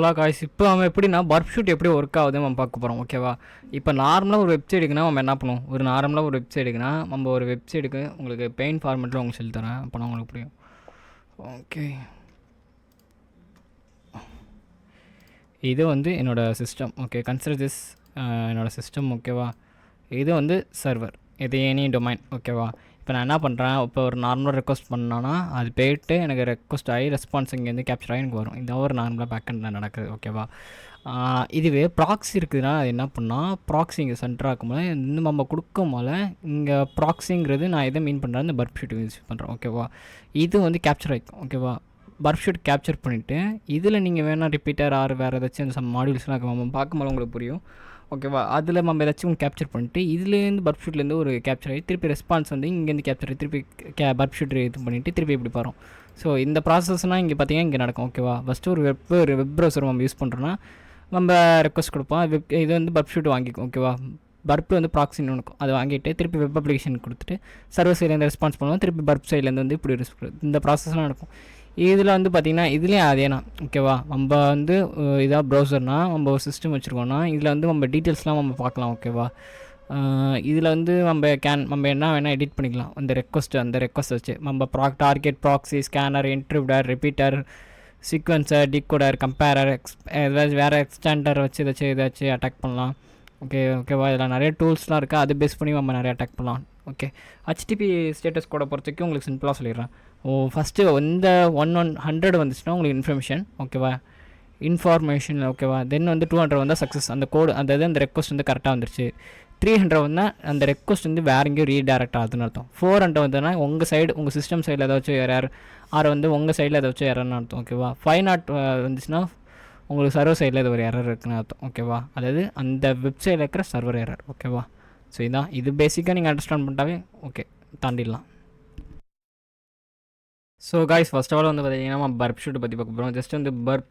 Guys இப்போ நம்ம எப்படின்னா பர்ப் ஷூட் எப்படி ஒர்க் ஆகுதுன்னு நம்ம பார்க்க போகிறோம். ஓகேவா? இப்போ நார்மலாக ஒரு வெப்சைட்டுக்குன்னா நம்ம என்ன பண்ணுவோம், ஒரு நார்மலாக ஒரு வெப்சைட்டுக்குன்னா நம்ம ஒரு வெப்சைட்டுக்கு உங்களுக்கு பெயின் ஃபார்மெட்டில் உங்களுக்கு சொல்லி தரேன், அப்போ நான் உங்களுக்கு புரியும். ஓகே, இது வந்து என்னோடய சிஸ்டம். ஓகே, கன்சிடர் திஸ் என்னோடய சிஸ்டம். ஓகேவா? இது வந்து சர்வர், இது எனி டொமைன். ஓகேவா? இப்போ நான் என்ன பண்ணுறேன், இப்போ ஒரு நார்மலாக ரெக்வஸ்ட் பண்ணோன்னா அது போய்ட்டு எனக்கு ரெக்வஸ்ட் ஆகி ரெஸ்பான்ஸ் இங்கேருந்து கேப்சர் ஆகி எனக்கு வரும். இந்த ஒரு நார்மலாக பேக்கெண்டில் நடக்குது. ஓகேவா? இதுவே ப்ராக்ஸி இருக்குதுன்னா அது என்ன பண்ணால், ப்ராக்ஸி இங்கே சென்டராக இருக்கும்போது இன்னும் நம்ம கொடுக்கும் போல இங்கே ப்ராக்ஸிங்கிறது நான் எதை மீன் பண்ணுறேன், இந்த பர்ப் ஷீட் யூஸ் பண்ணுறேன். ஓகேவா? இது வந்து கேப்சர் ஆகிக்கும். ஓகேவா? பர்ப் ஷீட் கேப்சர் பண்ணிவிட்டு இதில் நீங்கள் வேணால் ரிப்பீட்டர் ஆர் வேறு ஏதாச்சும் சம் மாடியூல்ஸ்லாம் நம்ம பார்க்கும்போது உங்களுக்கு புரியும். ஓகேவா? அதில் நம்ம ஏதாச்சும் கேப்சர் பண்ணிட்டு இதுலேருந்து பர்ப் ஷூட்லேருந்து ஒரு கேப்சர் ஆகி திருப்பி ரெஸ்பான்ஸ் வந்து இங்கேருந்து கேப்சர் ஆகி திருப்பி பர்ப் ஷூட் இது பண்ணிவிட்டு திருப்பி இப்படி போகிறோம். ஸோ இந்த ப்ராசஸ்னால் இங்கே பார்த்தீங்கன்னா இங்கே நடக்கும். ஓகேவா? ஃபஸ்ட்டு ஒரு வெப் ப்ரௌசர் நம்ம யூஸ் பண்ணுறோன்னா நம்ம ரெக்வஸ்ட் கொடுப்போம். இது வந்து பர்ப் ஷூட் வாங்கிக்கும். ஓகேவா? பர்ப் வந்து ப்ராக்ஸின்னு இருக்கும், அதை வாங்கிட்டு திருப்பி வெப் அப்ளிகேஷன் கொடுத்துட்டு சர்வர் சைட்லேருந்து ரெஸ்பான்ஸ் பண்ணுவோம். திருப்பி பர்ப் சைட்லேருந்து வந்து இப்படி இந்த ப்ராசஸ்லாம் நடக்கும். இதில் வந்து பார்த்திங்கன்னா இதுலேயும் அதே தான். ஓகேவா? நம்ம வந்து இதாக ப்ரௌசர்னால் நம்ம ஒரு சிஸ்டம் வச்சுருக்கோன்னா இதில் வந்து நம்ம டீட்டெயில்ஸ்லாம் நம்ம பார்க்கலாம். ஓகேவா? இதில் வந்து நம்ம என்ன வேணால் எடிட் பண்ணிக்கலாம். அந்த ரெக்வஸ்ட் வச்சு நம்ம target, proxy, scanner, intruder, repeater, sequencer, decoder, comparer, ஏதாச்சும் வேறு எக்ஸ்டெண்டர் வச்சு ஏதாச்சும் அட்டாக் பண்ணலாம். ஓகேவா? இதில் நிறைய டூல்ஸ்லாம் இருக்குது, அது பேஸ் பண்ணி நம்ம நிறைய அட்டாக் பண்ணலாம். ஓகே, ஹெச்டிபி ஸ்டேட்டஸ் கோடை பொறுத்த வரைக்கும் உங்களுக்கு சிம்பிளாக சொல்லிடுறேன். ஃபஸ்ட்டு இந்த 100 வந்துச்சுன்னா உங்களுக்கு இன்ஃபர்மேஷன். ஓகேவா? இன்ஃபார்மேஷன். ஓகேவா? தென் வந்து 200 வந்தால் சக்ஸஸ், அந்த கோடு அந்த ரெக்வஸ்ட் வந்து கரெக்டாக வந்துருச்சு. 300 வந்தால் அந்த ரெக்வஸ்ட் வந்து வேறு எங்கேயும் ரீடைரக்ட் ஆகுதுன்னு அர்த்தம். 400 வந்ததுன்னா உங்கள் சைடு, உங்கள் சிஸ்டம் சைடில் ஏதாச்சும் எரர், ஆர் வந்து உங்கள் சைடில் ஏதாச்சும் எரர்னு அர்த்தம். ஓகேவா? 500 வந்துச்சுன்னா உங்களுக்கு சர்வர் சைடில் இது ஒரு எரர் இருக்குன்னு அர்த்தம். ஓகேவா? அதாவது அந்த வெப்சைட்டில் இருக்கிற சர்வர் எரர். ஓகேவா? ஸோ இதான், இது பேசிக்காக நீங்கள் அண்டர்ஸ்டாண்ட் பண்ணிட்டாவே ஓகே, தாண்டிடலாம். So guys, first of all வந்து பார்த்தீங்கன்னா நம்ம பர்ப் ஷூட்டை பற்றி பார்க்க போகிறோம். ஜஸ்ட் வந்து பர்ப்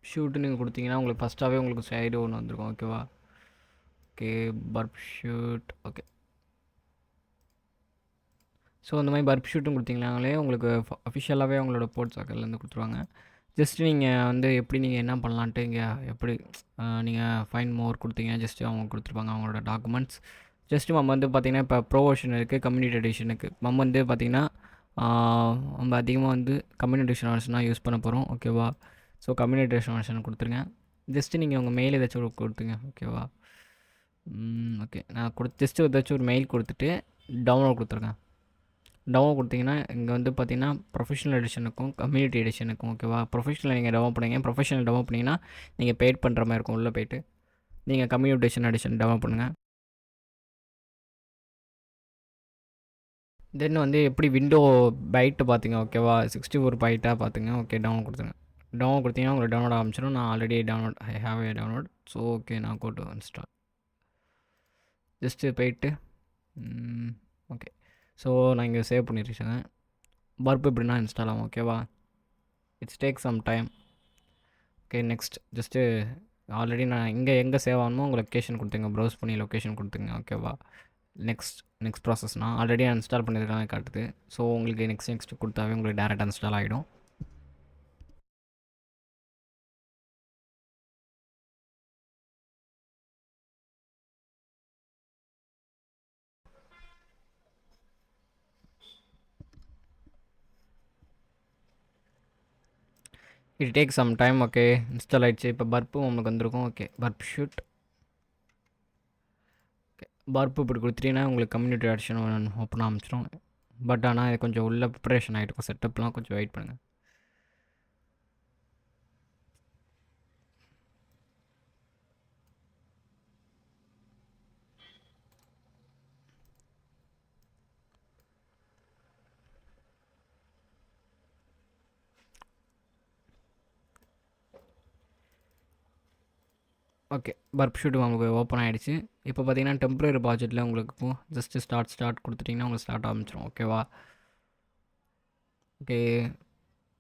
ஷூட்டு நீங்கள் கொடுத்தீங்கன்னா உங்களுக்கு ஃபஸ்ட்டாகவே உங்களுக்கு சைடு ஒன்று வந்துருக்கும். ஓகேவா? Okay, Burp Suite. Okay, so அந்த மாதிரி பர்ப் ஷூட்டும் கொடுத்தீங்கனாலே உங்களுக்கு அஃபிஷியலாகவே அவங்களோட போர்ட் சாக்கர்லேருந்து கொடுத்துருவாங்க. ஜஸ்ட்டு நீங்கள் வந்து எப்படி நீங்கள் என்ன பண்ணலான்ட்டு இங்கே எப்படி நீங்கள் ஃபைன் மோர் கொடுத்தீங்க ஜஸ்ட்டு அவங்க கொடுத்துருப்பாங்க அவங்களோட டாக்குமெண்ட்ஸ். ஜஸ்ட்டு நம்ம வந்து பார்த்திங்கன்னா இப்போ ப்ரோ வெர்ஷன் இருக்குது, கம்யூனிட்டி எடிஷனுக்கு நம்ம வந்து பார்த்திங்கன்னா நம்ம அதிகமாக வந்து கம்யூனிட்டி எடிஷன் வெர்ஷனாக யூஸ் பண்ண போகிறோம். ஓகேவா? ஸோ கம்யூனிட்டி எடிஷன் வெர்ஷன் கொடுத்துருங்க. ஜஸ்ட்டு நீங்கள் உங்கள் மெயில் ஏதாச்சும் கொடுத்துங்க. ஓகேவா? ஓகே, நான் ஜஸ்ட்டு ஏதாச்சும் ஒரு மெயில் கொடுத்துட்டு டவுன்லோட் கொடுத்துருங்க. டவுன்லோட் கொடுத்தீங்கன்னா இங்கே வந்து பார்த்தீங்கன்னா ப்ரொஃபஷனல் எடிஷனுக்கும் கம்யூனிட்டி எடிஷனுக்கும். ஓகேவா? ப்ரொஃபஷனல் நீங்கள் டெவலப் பண்ணுங்க. ப்ரொஃபஷனல் டெவலப் பண்ணிங்கன்னா நீங்கள் பெய்ட் பண்ணுற மாதிரி இருக்கும். உள்ளே போய்ட்டு நீங்கள் கம்யூனிட்டி எடிஷன் டெவலப் பண்ணுங்கள். தென் வந்து எப்படி விண்டோ பைட்டு பார்த்துங்க. ஓகேவா? 64 பைட்டாக பார்த்துங்க. ஓகே, டவுன்லோட் கொடுத்துங்க. டவுன்லோட் கொடுத்தீங்கன்னா உங்களுக்கு டவுன்லோட் ஆரம்பிச்சிடும். நான் already I have a download. So okay, நான் கோ டு இன்ஸ்டால். ஜஸ்ட்டு போயிட்டு ஓகே, ஸோ நான் இங்கே சேவ் பண்ணிடுச்சேங்க. பர்ப் எப்படின்னா இன்ஸ்டால் ஆகும். ஓகேவா? It's take some time. Okay, next just already நான் எங்கே சேவ் ஆகணுமோ உங்கள் லொக்கேஷன் கொடுத்துங்க, ப்ரௌஸ் பண்ணி லொக்கேஷன் கொடுத்துங்க. ஓகேவா? நெக்ஸ்ட் ப்ராசஸ்னால் ஆல்ரெடி இன்ஸ்டால் பண்ணியிருக்காங்க காட்டுது. ஸோ உங்களுக்கு நெக்ஸ்ட் கொடுத்தாவே உங்களுக்கு டேரெக்டாக இன்ஸ்டால் ஆகிடும். It take some time. Okay, install ஆகிடுச்சு. இப்போ பர்ப்பும் உங்களுக்கு வந்திருக்கும். Okay, Burp Suite. Okay, Burp இப்படி கொடுத்துட்டீங்கன்னா உங்களுக்கு கம்யூனிட்டி எடிஷன் ஓப்பன் ஆரம்பிச்சிடும். பட் ஆனால் இது கொஞ்சம் உள்ள ப்ரிப்பரேஷன் ஆகிட்டு செட்டப்லாம் கொஞ்சம் வெயிட் பண்ணுங்கள். ஓகே, பர்ப் ஷூட் உங்களுக்கு ஓப்பன் ஆகிடுச்சு. இப்போ பார்த்தீங்கன்னா டெம்பரரி ப்ராஜெக்ட்டில் உங்களுக்கு ஜஸ்ட்டு ஸ்டார்ட் கொடுத்துட்டிங்கன்னா உங்களுக்கு ஸ்டார்ட் ஆரம்பிச்சிடும். ஓகேவா? ஓகே,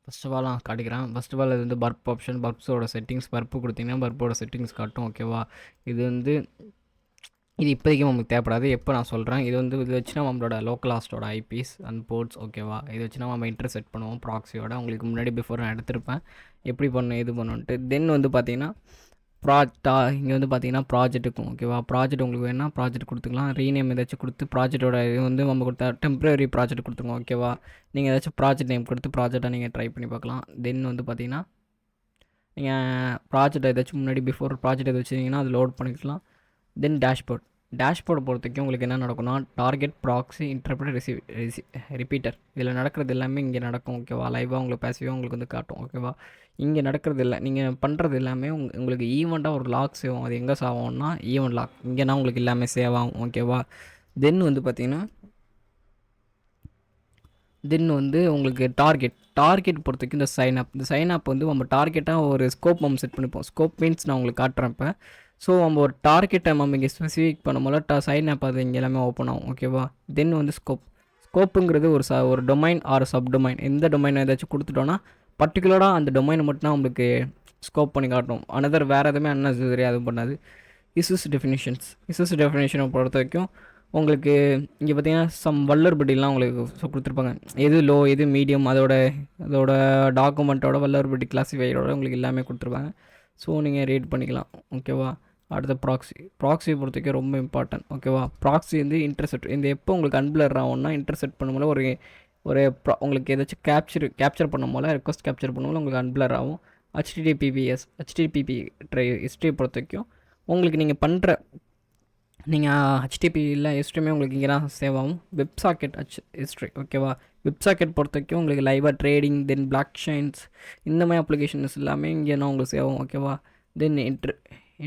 ஃபஸ்ட் ஆஃப் ஆல் நான் காட்டிக்கிறேன். ஃபஸ்ட் ஆஃப் ஆல் இது வந்து பர்ப் ஆப்ஷன், பர்ப்ஸோட செட்டிங்ஸ். பர்ப்பு கொடுத்தீங்கன்னா பர்ப்போட செட்டிங்ஸ் காட்டும். ஓகேவா? இது வந்து இது இப்போதைக்கு நமக்கு தேவைப்படாது. எப்போ நான் சொல்கிறேன், இது வச்சுன்னா நம்மளோட லோக்கல் ஹாஸ்ட்டோட ஐபிஸ் அண்ட் போர்ட்ஸ். ஓகேவா? இது வச்சுன்னா நம்ம இன்டர் செட் பண்ணுவோம் ப்ராக்ஸியோட. உங்களுக்கு முன்னாடி பிஃபோர் நான் எடுத்திருப்பேன். எப்படி பண்ணணும் எது பண்ணணுன்ட்டு. தென் வந்து பார்த்தீங்கன்னா இங்கே வந்து பார்த்தீங்கன்னா ப்ராஜெக்ட் இருக்கும். ஓகேவா, ப்ராஜெக்ட் உங்களுக்கு வேணா ப்ராஜெக்ட் கொடுத்துக்கலாம். ரீநேம் ஏதாச்சும் கொடுத்து ப்ராஜெக்டோட இது வந்து நம்ம கொடுத்தா டெம்பரரி ப்ராஜெக்ட் கொடுத்துருங்க. ஓகேவா, நீங்கள் ஏதாச்சும் ப்ராஜெக்ட் நேம் கொடுத்து ப்ராஜெக்டாக நீங்கள் ட்ரை பண்ணி பார்க்கலாம். தென் வந்து பார்த்தீங்கன்னா நீங்கள் ப்ராஜெக்ட் ஏதாச்சும் முன்னாடி பிஃபோர் ப்ராஜெக்ட் எது வச்சுருந்தீங்கன்னா அது லோட் பண்ணிக்கலாம். தென் டேஷ்போர்டை பொறுத்த வரைக்கும் உங்களுக்கு என்ன நடக்கும்னா டார்கெட், ப்ராக்ஸி, இன்டர்பிரட், ரிப்பீட்டர் இதில் நடக்கிறது எல்லாமே இங்கே நடக்கும். ஓகேவா, லைவாக உங்களுக்கு பேசிவாக உங்களுக்கு வந்து காட்டும். ஓகேவா, இங்கே நடக்கிறது இல்லை, நீங்கள் பண்ணுறது எல்லாமே உங்களுக்கு ஈவெண்ட்டாக ஒரு லாக் சேவ் ஆகும். அது எங்கே சேவ் ஆகும்னா ஈவெண்ட் லாக், இங்கேனா உங்களுக்கு எல்லாமே சேவ் ஆகும். ஓகேவா, தென் வந்து பார்த்தீங்கன்னா உங்களுக்கு டார்கெட் பொறுத்தவரைக்கும் இந்த சைன் அப் வந்து நம்ம டார்கெட்டாக ஒரு ஸ்கோப் நம்ம செட் பண்ணிப்போம். ஸ்கோப் மீன்ஸ் நான் உங்களுக்கு காட்டுறேன் இப்போ. ஸோ நம்ம ஒரு டார்கெட்டை நம்ம இங்கே ஸ்பெசிஃபிக் பண்ணும்போது சைன் அப் அது இங்கே எல்லாமே ஓப்பன் ஆகும். ஓகேவா, தென் வந்து ஸ்கோப்புங்கிறது ஒரு டொமைன் ஆர் சப் டொமைன். எந்த டொமைன் ஏதாச்சும் கொடுத்துட்டோன்னா பர்டிகுலராக அந்த டொமைனை மட்டும் தான் நம்மளுக்கு ஸ்கோப் பண்ணி காட்டும். அனதர் வேறு எதுவுமே அன்னெசரி அதுவும் பண்ணாது. இஸ்யூஸ் டெஃபினேஷனை பொறுத்த வரைக்கும் உங்களுக்கு இங்கே பார்த்தீங்கன்னா வல்லர்பிலிட்டிலாம் உங்களுக்கு கொடுத்துருப்பாங்க. எது லோ எது மீடியம் அதோட டாக்குமெண்ட்டோட வல்லர்பிலிட்டி கிளாஸிஃபையரோட உங்களுக்கு எல்லாமே கொடுத்துருப்பாங்க. ஸோ நீங்கள் ரீட் பண்ணிக்கலாம். ஓகேவா, அடுத்த ப்ராக்ஸியை பொறுத்த வரைக்கும் ரொம்ப இம்பார்ட்டன்ட். ஓகேவா, ப்ராக்ஸி வந்து இன்டர்செப்ட் இந்த எப்போ உங்களுக்கு அன்பிளர் ஆகும்னா இன்டர்செப்ட் பண்ணும்போது உங்களுக்கு ஏதாச்சும் கேப்சர் பண்ணும்போது ரெக்வஸ்ட் கேப்சர் பண்ணும்போது உங்களுக்கு அன்பிளர் ஆகும். ஹெச்டிடிபி ஹிஸ்ட்ரியை பொறுத்த வரைக்கும் உங்களுக்கு நீங்கள் ஹெச்டிடிபியில் ஹிஸ்ட்ரியுமே உங்களுக்கு இங்கே தான் சேவ் ஆகும். Web socket history. ஓகேவா, வெப் சாக்கெட் பொறுத்த வரைக்கும் உங்களுக்கு லைவாக ட்ரேடிங், தென் பிளாக் செயின்ஸ் இந்த மாதிரி அப்ளிகேஷன்ஸ் எல்லாமே இங்கே தான் உங்களுக்கு சேவ் ஆகும். ஓகேவா, தென்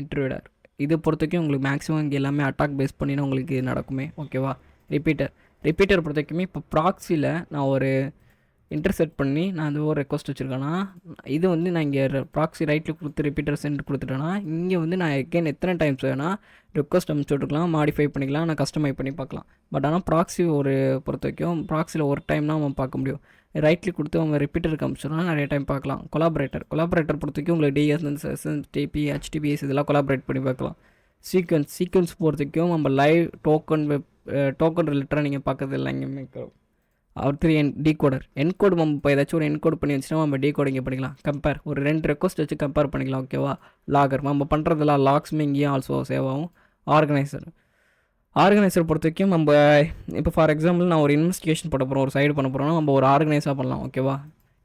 இன்ட்ரூடர் இது பொறுத்த வரைக்கும் உங்களுக்கு மேக்ஸிமம் இங்கே எல்லாமே அட்டாக் பேஸ் பண்ணி தான் உங்களுக்கு நடக்குமே. ஓகேவா, ரிப்பீட்டர் பொறுத்த வரைக்குமே இப்போ ப்ராக்ஸியில் நான் ஒரு இன்டர்செப்ட் பண்ணி நான் அது ஒரு ரெக்வஸ்ட் வச்சுருக்கேன்னா இது வந்து நான் இங்கே ப்ராக்ஸி ரைட்டில் கொடுத்து ரிப்பீட்டர் சென்ட் கொடுத்துட்டேன்னா இங்கே வந்து நான் எகெயின் எத்தனை டைம்ஸ் வேணால் ரெக்வஸ்ட் அனுப்பிச்சு விட்டுக்கலாம், மாடிஃபை பண்ணிக்கலாம், நான் கஸ்டமைஸ் பண்ணி பார்க்கலாம். பட் ஆனால் ப்ராக்ஸி பொறுத்த வரைக்கும் ப்ராக்ஸியில் ஒரு டைம் தான் நம்ம பார்க்க முடியும். ரைட்லி கொடுத்து அவங்க ரிப்பீட்டருக்கு அனுப்பிச்சோன்னா நிறைய டைம் பார்க்கலாம். கொலாபரேட்டர் பொறுத்த வரைக்கும் உங்களுக்கு டிஎஸ், எஸ்என்டிபி, ஹெச்டிபிஎஸ் இதெல்லாம் கொலாபரேட் பண்ணி பார்க்கலாம். சீக்வன்ஸ் பொறுத்த வரைக்கும் நம்ம லைவ் டோக்கன் ரிலேட்டடாக நீங்கள் பார்க்கறது இல்லை எங்கேயுமே. அடுத்து என்கோட் நம்ம இப்போ ஏதாச்சும் ஒரு என்கோட் பண்ணி வச்சுன்னா நம்ம டீகோட் இங்கே பண்ணிக்கலாம். கம்பேர் ஒரு 2 ரெக்வஸ்ட் வச்சு கம்பேர் பண்ணிக்கலாம். ஓகேவா, லாகர் நம்ம பண்ணுறதெல்லாம் லாக்ஸுமே இங்கேயும் ஆல்சோ சேவ் ஆகும். ஆர்கனைசர் பொறுத்த வரைக்கும் நம்ம இப்போ ஃபார் எக்ஸாம்பிள் நான் ஒரு இன்வெஸ்டிகேஷன் பண்ண போகிறோம், ஒரு சைடு பண்ண போகிறோம்னா நம்ம ஒரு ஆர்கனைஸாக பண்ணலாம். ஓகேவா,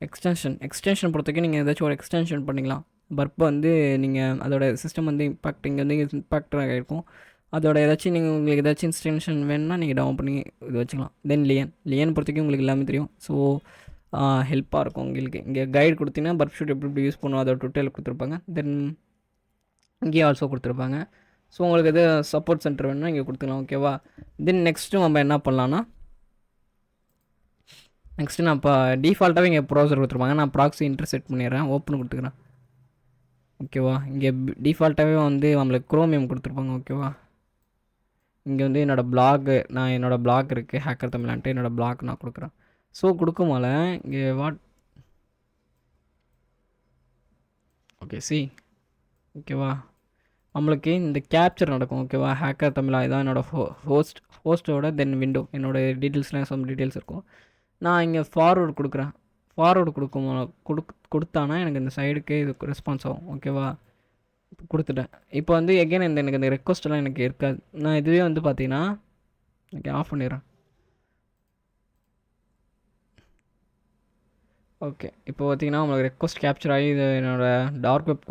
எக்ஸ்டென்ஷன் பொறுத்த வரைக்கும் நீங்கள் ஏதாச்சும் ஒரு எக்ஸ்டென்ஷன் பண்ணிக்கலாம். பர்ப் வந்து நீங்கள் அதோட சிஸ்டம் வந்து இங்கே வந்து இம்பாக்டாக இருக்கும். அதோட ஏதாச்சும் உங்களுக்கு ஏதாச்சும் இன்ஸ்டென்ஷன் வேணும்னா நீங்கள் டவுன் பண்ணி இது வச்சுக்கலாம். தென் லியன் பொறுத்த வரைக்கும் உங்களுக்கு எல்லாமே தெரியும். ஸோ ஹெல்ப்பாக இருக்கும் உங்களுக்கு. இங்கே கைடு கொடுத்தீங்கன்னா பர்ப் ஷூட் எப்படி யூஸ் பண்ணுவோம் அதோட டுட்டோரியல் கொடுத்துருப்பாங்க. தென் இங்கேயே ஆல்சோ கொடுத்துருப்பாங்க. ஸோ உங்களுக்கு எது சப்போர்ட் சென்டர் வேணும்னா இங்கே கொடுத்துக்கலாம். ஓகேவா, தென் நெக்ஸ்ட்டு நம்ம என்ன பண்ணலான்னா நான் இப்போ டிஃபால்ட்டாகவே இங்கே ப்ரௌசர் கொடுத்துருப்பாங்க. நான் ப்ராக்ஸி இன்டர்செட் பண்ணிடுறேன், ஓப்பன் கொடுத்துக்கிறேன். ஓகேவா, இங்கே டிஃபால்ட்டாகவே வந்து நம்மளுக்கு குரோமியம் கொடுத்துருப்பாங்க. ஓகேவா, இங்கே வந்து என்னோடய பிளாக் இருக்குது ஹேக்கர் தமிழ்ன்ட்டு என்னோடய பிளாக் நான் கொடுக்குறேன். ஸோ கொடுக்கும்போல இங்கே ஓகேவா நம்மளுக்கு இந்த கேப்சர் நடக்கும். ஓகேவா, ஹேக்கர் தமிழா இதான் என்னோடய ஹோஸ்ட்டோட தென் விண்டோ என்னோடய டீட்டெயில்ஸ்லாம் டீட்டெயில்ஸ் இருக்கும். நான் இங்கே ஃபார்வர்டு கொடுக்குறேன். ஃபார்வர்டு கொடுத்தானா எனக்கு இந்த சைடுக்கு இது ரெஸ்பான்ஸ் ஆகும். ஓகேவா, கொடுத்துட்டேன். இப்போ வந்து எகைன் எனக்கு இந்த ரெக்வஸ்ட்டெல்லாம் எனக்கு இருக்காது. நான் இதுவே வந்து பார்த்தீங்கன்னா ஓகே ஆஃப் பண்ணிடுறேன். ஓகே, இப்போ பார்த்தீங்கன்னா உங்களுக்கு ரெக்வஸ்ட் கேப்சர் ஆகி இது என்னோடய டார்க் வெப்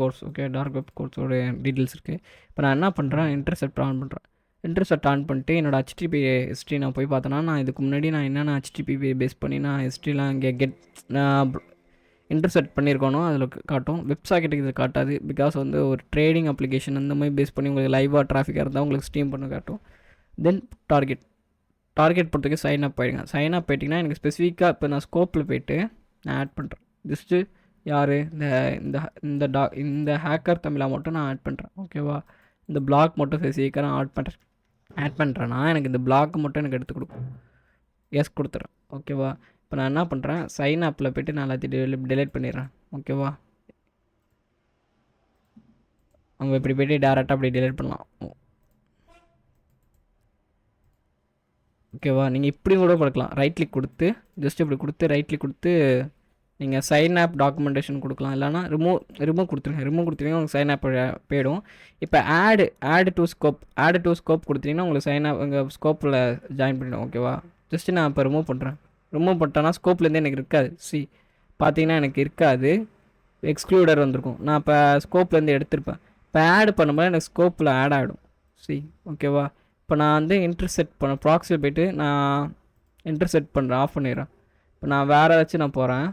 கோர்ஸோட டீட்டெயில்ஸ் இருக்குது. இப்போ நான் என்ன பண்ணுறேன், இன்டர்செப்ட் ஆன் பண்ணிட்டு என்னோடய ஹெச்டிபி ஹிஸ்ட்ரி நான் போய் பார்த்தேன்னா நான் இதுக்கு முன்னாடி நான் என்னென்ன ஹெச்டிபி பேஸ் பண்ணி நான் ஹிஸ்ட்ரிலாம் இங்கே நான் இன்டர்செப்ட் பண்ணியிருக்கணும் அதில் காட்டும். வெப் சாக்கெட்டுக்கு இது காட்டாது. பிகாஸ் வந்து ஒரு ட்ரேடிங் அப்ளிகேஷன் அந்த மாதிரி பேஸ் பண்ணி உங்களுக்கு லைவாக டிராஃபிக்காக இருந்தால் உங்களுக்கு ஸ்ட்ரீம் பண்ண காட்டும். தென் டார்கெட் பொறுத்தவரைக்கும் சைன் அப் போயிட்டிங்கன்னா எனக்கு ஸ்பெசிஃபிக்காக இப்போ நான் ஸ்கோப்பில் போய்ட்டு நான் ஆட் பண்ணுறேன். ஜஸ்ட்டு யார் இந்த ஹேக்கர் தமிழா மட்டும் நான் ஆட் பண்ணுறேன். ஓகேவா, இந்த பிளாக் மட்டும் ஸ்பெசிஃபிக்காக நான் ஆட் பண்ணுறேன்னா எனக்கு இந்த பிளாக் மட்டும் எனக்கு எடுத்து கொடுக்கும். எஸ் கொடுத்துட்றேன். ஓகேவா, இப்போ நான் என்ன பண்ணுறேன், சைன் அப்பில் போய்ட்டு நான் எல்லாத்தையும் டெலீட் பண்ணிடுறேன். ஓகேவா, அவங்க இப்படி போய்ட்டு டேரெக்டாக அப்படி டெலீட் பண்ணலாம். ஓகேவா, நீங்கள் இப்படி கூட கொடுக்கலாம். ரைட் கிளிக் கொடுத்து ஜஸ்ட் இப்படி கொடுத்து ரைட் கிளிக் கொடுத்து நீங்கள் சைன் ஆப் டாக்குமெண்டேஷன் கொடுக்கலாம், இல்லைனா ரிமூவ் கொடுத்துருங்க. ரிமூவ் கொடுத்தீங்கன்னா உங்களுக்கு சைன் ஆப் போயிடும். இப்போ ஆடு டு ஸ்கோப் கொடுத்தீங்கன்னா உங்களுக்கு சைன் ஆப் உங்கள் ஸ்கோப்பில் ஜாயின் பண்ணிடும். ஓகேவா, ஜஸ்ட்டு நான் இப்போ ரிமூவ் பண்ணுறேன். ரிமூவ் பண்ணிட்டேன்னா ஸ்கோப்லேருந்து எனக்கு இருக்காது. பார்த்தீங்கன்னா எனக்கு இருக்காது, எக்ஸ்க்ளூடர் வந்திருக்கும். நான் இப்போ ஸ்கோப்லேருந்து எடுத்திருப்பேன். இப்போ ஆட் பண்ணும்போது எனக்கு ஸ்கோப்பில் ஆட் ஆகிடும். ஓகேவா, இப்போ நான் வந்து இன்டர்செட் ப்ராக்ஸியில் போய்ட்டு நான் இன்டர்செட் பண்ணுறேன், ஆஃப் பண்ணிடுறேன். இப்போ நான் வேறு ஏதாச்சும் நான் போகிறேன்.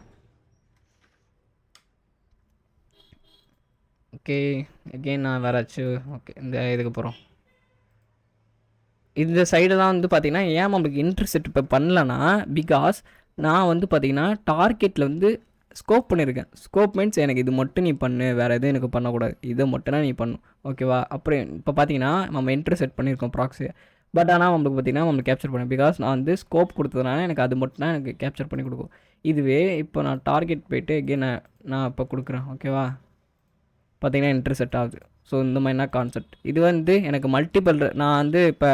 ஓகே, அகெயின் நான் வேறாச்சும் ஓகே இந்த இதுக்கு போகிறோம். இந்த சைடு தான் வந்து பார்த்திங்கன்னா ஏன் நம்மளுக்கு இன்டர்செட் இப்போ பண்ணலன்னா, பிகாஸ் நான் வந்து பார்த்திங்கன்னா டார்கெட்டில் வந்து ஸ்கோப் பண்ணியிருக்கேன். ஸ்கோப் மீன்ஸ் எனக்கு இது மட்டும் நீ பண்ணு, வேறு எதுவும் எனக்கு பண்ணக்கூடாது, இதை மட்டும் தான் நீ பண்ணும். ஓகேவா, அப்புறம் இப்போ பார்த்தீங்கன்னா நம்ம இன்டர்செட் பண்ணியிருக்கோம் ப்ராக்ஸி. பட் ஆனால் நம்மளுக்கு பார்த்திங்கன்னா நம்மளுக்கு கேப்சர் பண்ணேன். பிகாஸ் நான் வந்து ஸ்கோப் கொடுத்ததுனால எனக்கு அது மட்டும் தான் எனக்கு கேப்சர் பண்ணி கொடுக்கும். இதுவே இப்போ நான் டார்கெட் போய்ட்டு எகெயின் நான் இப்போ கொடுக்குறேன். ஓகேவா, பார்த்திங்கன்னா இன்டர்செட் ஆகுது. ஸோ இந்த மாதிரினா கான்செப்ட் இது வந்து எனக்கு மல்டிபிள். நான் வந்து இப்போ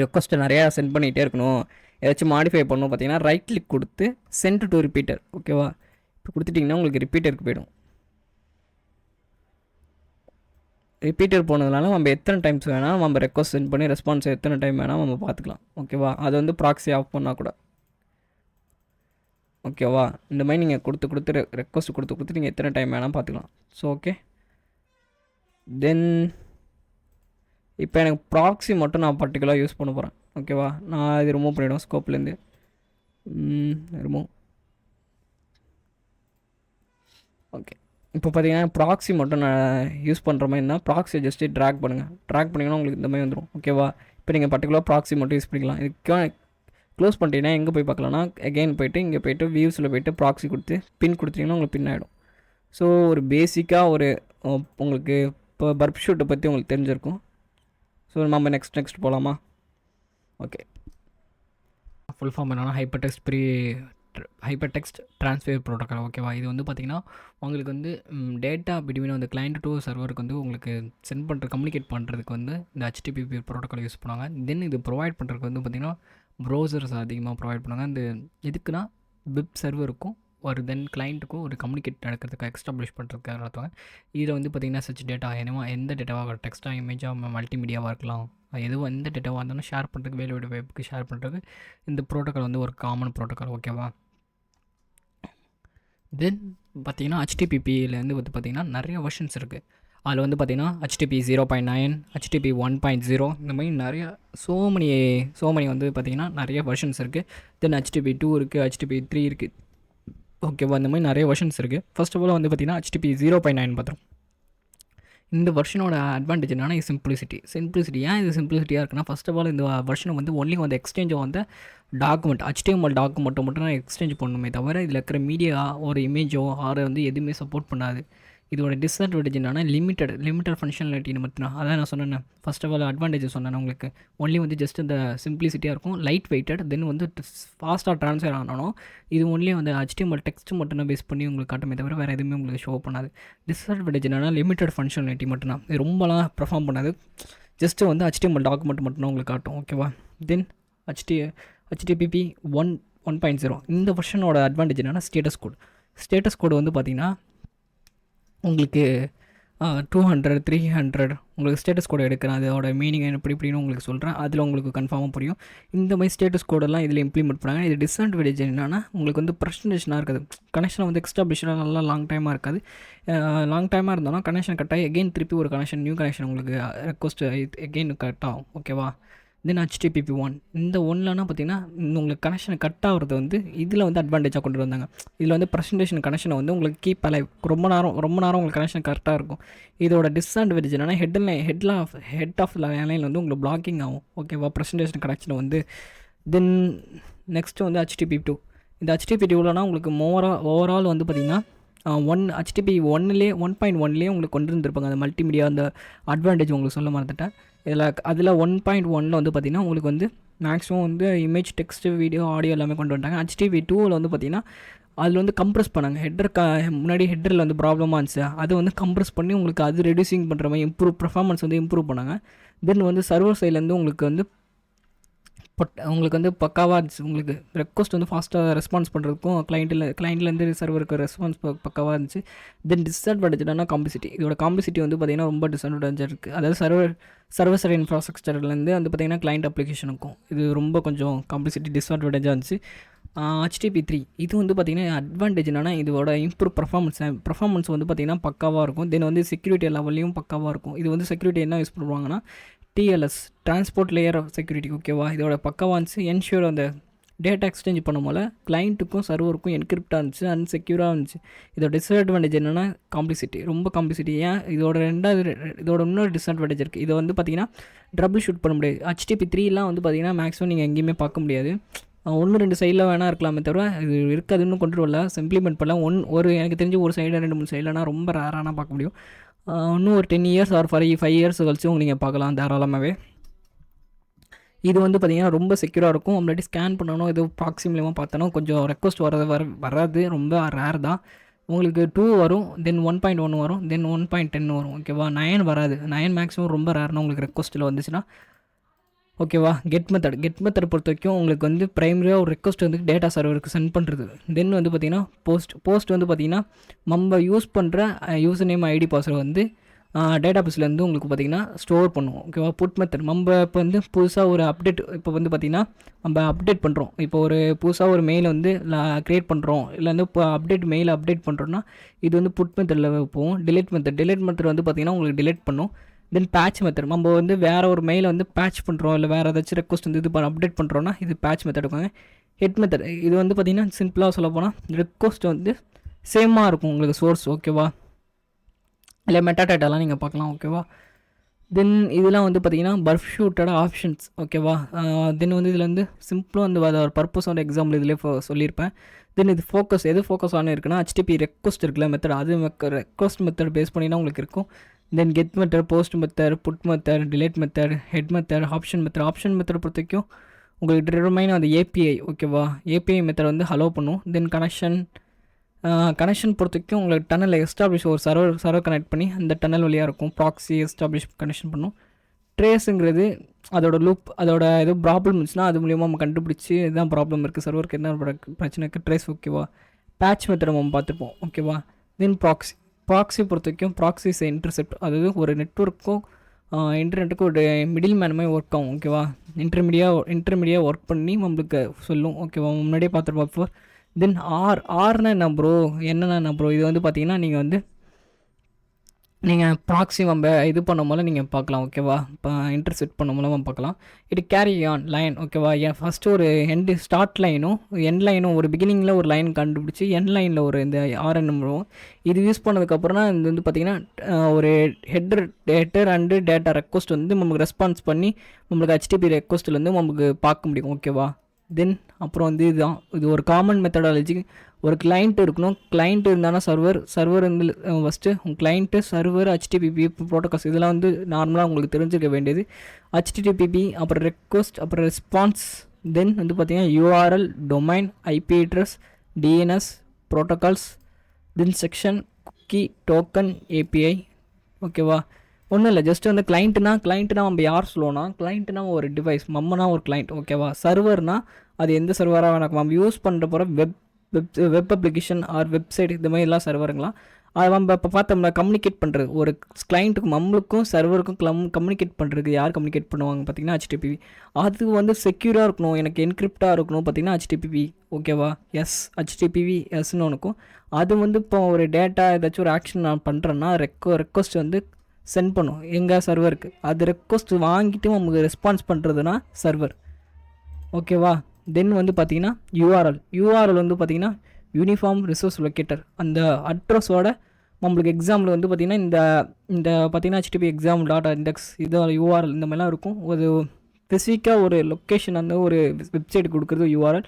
ரெக்வஸ்ட்டை நிறையா சென்ட் பண்ணிகிட்டே இருக்கணும், ஏதாச்சும் மாடிஃபை பண்ணணும். பார்த்தீங்கன்னா ரைட் கிளிக் கொடுத்து சென்ட் டு ரிப்பீட்டர். ஓகேவா, இப்போ கொடுத்துட்டிங்கன்னா உங்களுக்கு ரிப்பீட்டருக்கு போய்டும். ரிப்பீட்டர் போனதுனால நம்ம எத்தனை டைம்ஸ் வேணால் நம்ம ரெக்வஸ்ட் சென்ட் பண்ணி ரெஸ்பான்ஸ் எத்தனை டைம் வேணால் நம்ம பார்த்துக்கலாம். ஓகேவா, அது வந்து ப்ராக்ஸி ஆஃப் பண்ணால் கூட. ஓகேவா, இந்த மாதிரி நீங்கள் கொடுத்து ரெக்வஸ்ட் கொடுத்து நீங்கள் எத்தனை டைம் வேணால் பார்த்துக்கலாம். ஸோ ஓகே, தென் இப்போ எனக்கு ப்ராக்ஸி மட்டும் நான் பர்டிகுலராக யூஸ் பண்ண போகிறேன். ஓகேவா, நான் இது ரிமூவ் பண்ணிவிடுவேன் ஸ்கோப்லேருந்து. ரிமூவ். ஓகே, இப்போ பார்த்தீங்கன்னா ப்ராக்ஸி மட்டும் நான் யூஸ் பண்ணுற மாதிரி இருந்தால் ப்ராக்ஸியை ஜஸ்ட்டு ட்ராக் பண்ணிங்கன்னா உங்களுக்கு இந்த மாதிரி வந்துடும். ஓகேவா, இப்போ நீங்கள் பர்டிகுலர் ப்ராக்ஸி மட்டும் யூஸ் பண்ணிக்கலாம். இதுக்கு க்ளோஸ் பண்ணிட்டீங்கன்னா எங்கே போய் பார்க்கலாம்னா அகெயின் போய்ட்டு இங்கே போய்ட்டு வியூஸில் போய்ட்டு ப்ராக்ஸி கொடுத்து பின் கொடுத்தீங்கன்னா உங்களுக்கு பின் ஆகிடும். ஸோ ஒரு பேசிக்காக ஒரு உங்களுக்கு இப்போ பர்ப் ஷூட்டை பற்றி உங்களுக்கு தெரிஞ்சிருக்கும். ஸோ நம்ம நெக்ஸ்ட் போகலாமா? ஓகே, ஃபுல் ஃபார்ம் என்னன்னா ஹைப்பர் டெக்ஸ்ட் ட்ரான்ஸ்ஃபர் ப்ரோட்டோக்கால். ஓகேவா, இது வந்து பார்த்திங்கன்னா உங்களுக்கு வந்து டேட்டா பிட்வீன் வந்து கிளைண்ட் டு சர்வருக்கு வந்து உங்களுக்கு சென்ட் பண்ணுற கம்யூனிகேட் பண்ணுறதுக்கு வந்து இந்த HTTP ப்ரோட்டோக்கால் யூஸ் பண்ணுவாங்க. தென் இது ப்ரொவைட் பண்ணுறதுக்கு வந்து பார்த்திங்கன்னா ப்ரௌசர்ஸ் அதிகமாக ப்ரொவைட் பண்ணுவாங்க. இந்த எதுக்குன்னா வெப் சர்வருக்கும் ஒரு தென் கிளைண்ட்டுக்கும் ஒரு கம்யூனிகேட் நடக்கிறதுக்கு எக்ஸ்டாப்ளிஷ் பண்ணுறதுக்காக நடத்துவாங்க. இதில் வந்து பார்த்திங்கன்னா சச் டேட்டா எந்த டேட்டாவாக டெக்ஸ்ட்டாக இமேஜாக மல்டிமீடியாவாக இருக்கலாம், எதுவும் எந்த டேட்டாவாக இருந்தாலும் ஷேர் பண்ணுறதுக்கு வேலையோட வெப்புக்கு ஷேர் பண்ணுறதுக்கு இந்த ப்ரோட்டோக்கால் வந்து ஒரு காமன் ப்ரோட்டோக்கால். ஓகேவா, தென் பார்த்திங்கன்னா HTTPலேருந்து வந்து பார்த்திங்கன்னா நிறைய வெர்ஷன்ஸ் இருக்குது. அதில் வந்து பார்த்திங்கன்னா HTTP 0.9, HTTP 1.0 இந்த மாதிரி நிறைய ஸோ மணி வந்து பார்த்திங்கன்னா நிறைய வெர்ஷன்ஸ் இருக்குது. தென் HTTP 2 இருக்குது, HTTP 3 இருக்குது. ஓகேவா, இந்த மாதிரி நிறைய வெர்ஷன்ஸ் இருக்குது. ஃபர்ஸ்ட் ஆஃப் ஆல் வந்து பார்த்திங்கன்னா HTTP 0.9 பார்த்துரும். இந்த வெர்ஷனோட அட்வான்டேஜ் என்னன்னா சிம்பிளிசிட்டி. ஏன் இது சிம்பிளிசிட்டியாக இருக்குன்னா, ஃபர்ஸ்ட் ஆஃப் ஆல் இந்த வெர்ஷனை வந்து ஒன்லி வந்து எக்ஸ்சேஞ்ச் வந்து டாக்குமெண்ட் HTML டாக்குமெண்ட்டை மட்டும் நான் எக்ஸ்சேஞ்ச் பண்ணணுமே தவிர இதில் இருக்கிற மீடியா ஒரு இமேஜோ ஆறு வந்து எதுவுமே சப்போர்ட் பண்ணாது. இதோட டிஸ்அட்வான்டேஜ் என்னன்னா லிமிட்டட் ஃபங்க்ஷனாலிட்டி மட்டும். அதான் நான் சொன்னேன் ஃபர்ஸ்ட் ஆஃப் ஆல் அட்வான்டேஜ் சொன்னேன் உங்களுக்கு. ஒன்லி வந்து ஜஸ்ட் இந்த சிம்பிளிசிட்டியாக இருக்கும், லைட் வெயிட்டட், தென் வந்து ஃபாஸ்ட்டாக ட்ரான்ஸ்ஃபர் ஆனாலும் இது ஒன்லி வந்து HTML டெக்ஸ்ட் மட்டும் தான் பேஸ் பண்ணி உங்களுக்கு காட்டுமே தவிர வேறு எதுவுமே உங்களுக்கு ஷோ பண்ணாது. டிஸ்அட்வான்டேஜ் என்னன்னா லிமிட்டட் ஃபங்க்ஷனாலிட்டி மட்டும்தான், இது ரொம்பலாம் பெர்ஃபார்ம் பண்ணாது. ஜஸ்ட்டு வந்து HTML டாக்குமெண்ட் மட்டும்தான் உங்களுக்கு காட்டும். ஓகேவா, தென் HTTP 1.0 இந்த வெர்ஷனோட அட்வான்டேஜ் என்னன்னா ஸ்டேட்டஸ் கோடு வந்து பார்த்திங்கன்னா உங்களுக்கு 200 300 உங்களுக்கு ஸ்டேட்டஸ் கோடு எடுக்கிறேன், அதோட மீனிங் இப்படின்னு உங்களுக்கு சொல்கிறேன், அதில் உங்களுக்கு கன்ஃபார்மாக புரியும். இந்த மாதிரி ஸ்டேட்டஸ் கோடெல்லாம் இதில் இம்ப்ளிமெண்ட் பண்ணாங்க. இது டிஸ்அட்வான்டேஜ் என்னன்னா உங்களுக்கு வந்து ப்ரெசன்டேஷனாக இருக்காது, கனெக்ஷன் வந்து எக்ஸ்டாப்ளிஷ்டாக நல்லா லாங் டைமாக இருக்காது. லாங் டைமாக இருந்தாலும் கனெக்ஷன் கட் ஆகி எகெயின் திருப்பி ஒரு நியூ கனெக்ஷன் உங்களுக்கு ரெக்வஸ்ட் எகெயின் கட் ஆகும். ஓகேவா, தென் HTTP 1 இந்த ஒன்லனா பார்த்திங்கன்னா உங்களுக்கு கனெக்ஷன் கட் ஆகிறது வந்து இதில் வந்து அட்வான்டேஜாக கொண்டு வந்தாங்க. இதில் வந்து ப்ரெசன்டேஷன் கனெக்ஷனை வந்து உங்களுக்கு கீப் அலைவ் ரொம்ப நேரம் உங்களுக்கு கனெக்ஷன் கரெக்டாக இருக்கும். இதோட டிஸ்அட்வான்டேஜ் என்னன்னா ஹெட் ஆஃப் லைனில் வந்து உங்களுக்கு பிளாக்கிங் ஆகும். ஓகேவா, ப்ரெசன்டேஷன் கனெக்ஷனை வந்து. தென் நெக்ஸ்ட்டு வந்து HTTP 2. இந்த HTTP 2லனா உங்களுக்கு ஓவரால் வந்து பார்த்திங்கன்னா HTTP 1.1லேயே உங்களுக்கு கொண்டு வந்துருப்பாங்க அந்த மல்டிமீடியா அந்த அட்வான்டேஜ் உங்களுக்கு சொல்ல மறந்துட்டேன். அதில் 1.1 வந்து பார்த்திங்கன்னா உங்களுக்கு வந்து மேக்ஸிமம் வந்து இமேஜ் டெக்ஸ்ட்டு வீடியோ ஆடியோ எல்லாமே கொண்டு வந்துட்டாங்க. HTTP 2ல் வந்து பார்த்திங்கன்னா அதில் வந்து கம்ப்ரெஸ் பண்ணாங்க. முன்னாடி ஹெட்டரில் வந்து ப்ராப்ளமாக இருந்துச்சு, அதை வந்து கம்ப்ரெஸ் பண்ணி உங்களுக்கு அது ரெடியூசிங் பண்ணுற மாதிரி பர்ஃபார்மன்ஸ் வந்து இம்ப்ரூவ் பண்ணாங்க. தென் வந்து சர்வர் சைட்லேருந்து உங்களுக்கு வந்து உங்களுக்கு வந்து பக்காவாக இருந்துச்சு. உங்களுக்கு ரெக்வஸ்ட் வந்து ஃபாஸ்ட்டாக ரெஸ்பான்ஸ் பண்ணுறதுக்கும் கிளைண்ட்லேருந்து சர்வருக்கு ரெஸ்பான்ஸ் பக்காவாக இருந்துச்சு. தென் டிஸ்அட்வான்டேஜ் என்னன்னா காம்ப்ளிசிட்டி. இதோட காம்ப்ளிசிட்டி வந்து பார்த்திங்கன்னா ரொம்ப டிஸ்அட்வான்டேஜாக இருக்குது. அதாவது சர்வர் சைடு இன்ஃப்ராஸ்ட்ரக்சர்லேருந்து வந்து பார்த்திங்கன்னா கிளைண்ட் அப்ளிகேஷனுக்கும் இது ரொம்ப கொஞ்சம் காம்ப்ளிசிட்டி டிஸ்அட்வான்டேஜாக இருந்துச்சு. HTTP3 இது வந்து பார்த்திங்கன்னா அட்வான்டேஜ் என்னென்னா இதோட இம்ப்ரூவ் பர்ஃபார்மன்ஸ் வந்து பார்த்திங்கன்னா பக்காவாக இருக்கும். தென் வந்து செக்யூரிட்டி லெவல்லையும் பக்காவாக இருக்கும். இது வந்து செக்யூரிட்டி என்ன யூஸ் பண்ணுவாங்கன்னா TLS transport layer of security. ஓகேவா, இதோட பக்காவாக இருந்துச்சு. என்ஷூர் அந்த டேட்டா எக்ஸ்சேஞ்ச் பண்ணும் போல் கிளைண்ட்டுக்கும் சர்வருக்கும் என்கிரிப்டாக இருந்துச்சு, அன்செக்யூராக இருந்துச்சு. இதோட டிஸ்அட்வான்டேஜ் என்னென்னா காம்ப்ளிசிட்டி, ரொம்ப காம்ப்ளிசிட்டி. ஏன் இதோட இன்னொரு டிஸ்அட்வான்டேஜ் இருக்குது. இதை வந்து பார்த்திங்கன்னா ட்ரபிள் ஷூட் பண்ண முடியாது. HTTP3லாம் வந்து பார்த்திங்கன்னா மேக்ஸிமம் நீங்கள் எங்கேயுமே பார்க்க முடியாது. 1-2 சைடில் வேணால் இருக்கலாமே தவிர இது இருக்காதுன்னு கொண்டு வரல, இம்ப்ளிமெண்ட் பண்ணலாம். எனக்கு தெரிஞ்சு ஒரு சைடு 2-3 சைடில்னா ரொம்ப ரேரான பார்க்க முடியும். இன்னும் ஒரு 10 இயர்ஸ் ஆர் 5 இயர்ஸ் கழிச்சு நீங்கள் பார்க்கலாம் தாராளமாகவே. இது வந்து பார்த்திங்கன்னா ரொம்ப செக்யூராக இருக்கும். முன்னாடி ஸ்கேன் பண்ணணும், ஏதோ ப்ராக்ஸி மூலியமாக பார்த்தோன்னா கொஞ்சம் ரெக்வஸ்ட் வராது, ரொம்ப ரேர் தான். உங்களுக்கு 2 வரும், தென் 1.1 வரும், தென் 1.10 வரும். ஓகேவா, 9 வராது. 9 மேக்ஸிமம் ரொம்ப ரேர்னா உங்களுக்கு ரெக்வஸ்ட்டில் வந்துச்சுன்னா. ஓகேவா, கெட் மெத்தட் பொறுத்த வரைக்கும் உங்களுக்கு வந்து ப்ரைமரியாக ஒரு ரெக்வஸ்ட் வந்து டேட்டா சர்வருக்கு சென்ட் பண்ணுறது. தென் வந்து பார்த்திங்கன்னா போஸ்ட் வந்து பார்த்திங்கன்னா நம்ம யூஸ் பண்ணுற யூசர் நேம் ஐடி பாஸ்வேர்டு வந்து டேட்டா பேஸ்லேருந்து உங்களுக்கு பார்த்திங்கன்னா ஸ்டோர் பண்ணுவோம். ஓகேவா, புட் மெத்தட் நம்ம இப்போ வந்து புதுசாக ஒரு அப்டேட் இப்போ வந்து பார்த்திங்கன்னா நம்ம அப்டேட் பண்ணுறோம். இப்போ ஒரு புதுசாக ஒரு மெயில் வந்து க்ரியேட் பண்ணுறோம், இல்லை வந்து இப்போ மெயில் அப்டேட் பண்ணுறோன்னா இது வந்து புட் மெத்தடில் வைப்போம். டிலீட் மெத்தட் வந்து பார்த்திங்கன்னா உங்களுக்கு டிலீட் பண்ணும். தென் பேட்ச் மெத்தட், நம்ம வந்து வேறு ஒரு மெயிலை வந்து பேட்ச் பண்ணுறோம், இல்லை வேறு ஏதாச்சும் ரெக்வஸ்ட் வந்து இது அப்டேட் பண்ணுறோன்னா இது பேட்ச் மெத்தட் இருக்காங்க. ஹெட் மெத்தட் இது வந்து பார்த்திங்கன்னா சிம்பிளாக சொல்ல போனால் ரெக்வஸ்ட் வந்து சேமாக இருக்கும் உங்களுக்கு சோர்ஸ். ஓகேவா, இல்லை மெட்டாடேட்டாலாம் நீங்கள் பார்க்கலாம். ஓகேவா, தென் இதெல்லாம் வந்து பார்த்திங்கன்னா பர்ஃப்யூட்டட் ஆப்ஷன்ஸ். ஓகேவா, தென் வந்து இதில் வந்து சிம்பிளாக வந்து அதை ஒரு பர்பஸ் வந்து எக்ஸாம்பிள் இதிலே சொல்லியிருப்பேன். தென் இது ஃபோக்கஸ் ஆன இருக்குன்னா HTTP ரெக்வஸ்ட் இருக்குல்ல மெத்தட், அது ரெக்வஸ்ட் மெத்தட் பேஸ் பண்ணினா உங்களுக்கு இருக்கும். Then get method, post method, put method, delete method, head method, option method பொறுத்த வரைக்கும் உங்களுக்கு டிட்டர்மைன் அந்த API. ஓகேவா, API மெத்தட் வந்து ஹலோ பண்ணும். தென் கனெக்ஷன் பொறுத்த வரைக்கும் உங்களுக்கு டனலில் எஸ்டாப்ளிஷ் ஒரு சர்வர் கனெக்ட் பண்ணி அந்த டனல் வழியாக இருக்கும். ப்ராக்ஸி எஸ்டாப்ளிஷ் கனெக்ஷன் பண்ணும். ட்ரேஸுங்கிறது அதோட லூப், அதோட ஏதோ ப்ராப்ளம் இருந்துச்சுன்னா அது மூலியமாக நம்ம கண்டுபிடிச்சி இதுதான் ப்ராப்ளம் இருக்குது, சர்வருக்கு என்ன பிரச்சனை இருக்குது, ட்ரேஸ். ஓகேவா, பேட்ச் மெத்தட் நம்ம பார்த்துப்போம். ஓகேவா, தென் ப்ராக்ஸி பொறுத்த வரைக்கும் ப்ராக்ஸிஸ் இன்டர்செப்ட், அதாவது ஒரு நெட்வொர்க்கும் இன்டர்நெட்டுக்கும் ஒரு மிடில் மேன் மாதிரி ஒர்க் ஆகும். ஓகேவா, இன்டர்மீடியாக ஒர்க் பண்ணி நம்மளுக்கு சொல்லும். ஓகேவா, முன்னாடியே பார்த்துருப்போம் இப்போ. தென் ஆர்னா என்ன ப்ரோ, என்ன ப்ரோ, இது வந்து பார்த்தீங்கன்னா நீங்கள் ப்ராக்ஸி நம்ம இது பண்ண போல நீங்கள் பார்க்கலாம். ஓகேவா, இப்போ இன்டர்செப்ட் பண்ண மூலமாக பார்க்கலாம். இது கேரி ஆன் லைன். ஓகேவா, ஃபஸ்ட்டு ஒரு ஸ்டார்ட் லைனும் எண்ட் லைனும் ஒரு பிகினிங்கில் ஒரு லைன் கண்டுபிடிச்சி எண்ட் லைனில் ஒரு இந்த RN வரும். இது யூஸ் பண்ணதுக்கப்புறம் தான் இது வந்து பார்த்திங்கன்னா ஒரு ஹெட்டர் அண்டு டேட்டா ரெக்வஸ்ட் வந்து நமக்கு ரெஸ்பான்ஸ் பண்ணி நம்மளுக்கு HTTP ரெக்வஸ்ட்டில் நமக்கு பார்க்க முடியும். ஓகேவா, தென் அப்புறம் வந்து இது ஒரு காமன் மெத்தடாலஜி. ஒரு கிளைண்ட் இருக்கணும், கிளைண்ட் இருந்தாலும் சர்வர் வந்து first client server HTTP protocols இதெல்லாம் வந்து நார்மலாக உங்களுக்கு தெரிஞ்சுக்க வேண்டியது. HTTP அப்புறம் ரெக்வஸ்ட் அப்புறம் ரெஸ்பான்ஸ், தென் வந்து பார்த்திங்கன்னா URL, domain, IP address, DNS protocols, then section, cookie, token, API. ஓகேவா, ஒன்றும் இல்லை, ஜஸ்ட் வந்து கிளைண்ட்டுனா நம்ம யார் சொல்லுவோம்னா கிளைண்ட்டுனா ஒரு டிவைஸ், நம்மனா ஒரு கிளைண்ட். ஓகேவா, சர்வர்னால் அது எந்த சர்வராக வேணாம் நம்ம யூஸ் பண்ணுற போகிற வெப் அப்ளிகேஷன் ஆர் வெப்சைட் இந்த மாதிரி எல்லாம் சர்வருங்களாம். அது நம்ம இப்போ பார்த்தோம்னா கம்யூனிகேட் பண்ணுறது ஒரு கிளைண்ட்டுக்கும் நம்மளுக்கும் சர்வருக்கும் கம்யூனிகேட் பண்ணுறதுக்கு யார் கம்யூனிகேட் பண்ணுவாங்க பார்த்திங்கன்னா HTTP. அது வந்து செக்யூராக இருக்கணும், எனக்கு என்கிரிப்டாக இருக்கணும் பார்த்திங்கன்னா HTTP. ஓகேவா, HTTP எஸ்ன்னு ஒன்றுக்கும். அது வந்து இப்போ ஒரு டேட்டா ஏதாச்சும் ஒரு ஆக்ஷன் நான் பண்ணுறேன்னா ரெக்வஸ்ட் வந்து சென்ட் பண்ணும் எங்கள் சர்வருக்கு. அது ரெக்வஸ்ட் வாங்கிட்டு நமக்கு ரெஸ்பான்ஸ் பண்ணுறதுனா சர்வர். ஓகேவா, தென் வந்து பார்த்திங்கன்னா URL வந்து பார்த்திங்கன்னா யூனிஃபார்ம் ரிசோர்ஸ் லொக்கேட்டர். அந்த அட்ரஸோட நம்மளுக்கு எக்ஸாம்பிள் வந்து பார்த்திங்கன்னா இந்த பார்த்திங்கன்னா HTTP exam.index இது URL இந்த மாதிரிலாம் இருக்கும். ஒரு ஸ்பெசிஃபிக்காக ஒரு லொக்கேஷன் அந்த ஒரு வெப்சைட் கொடுக்குறது URL.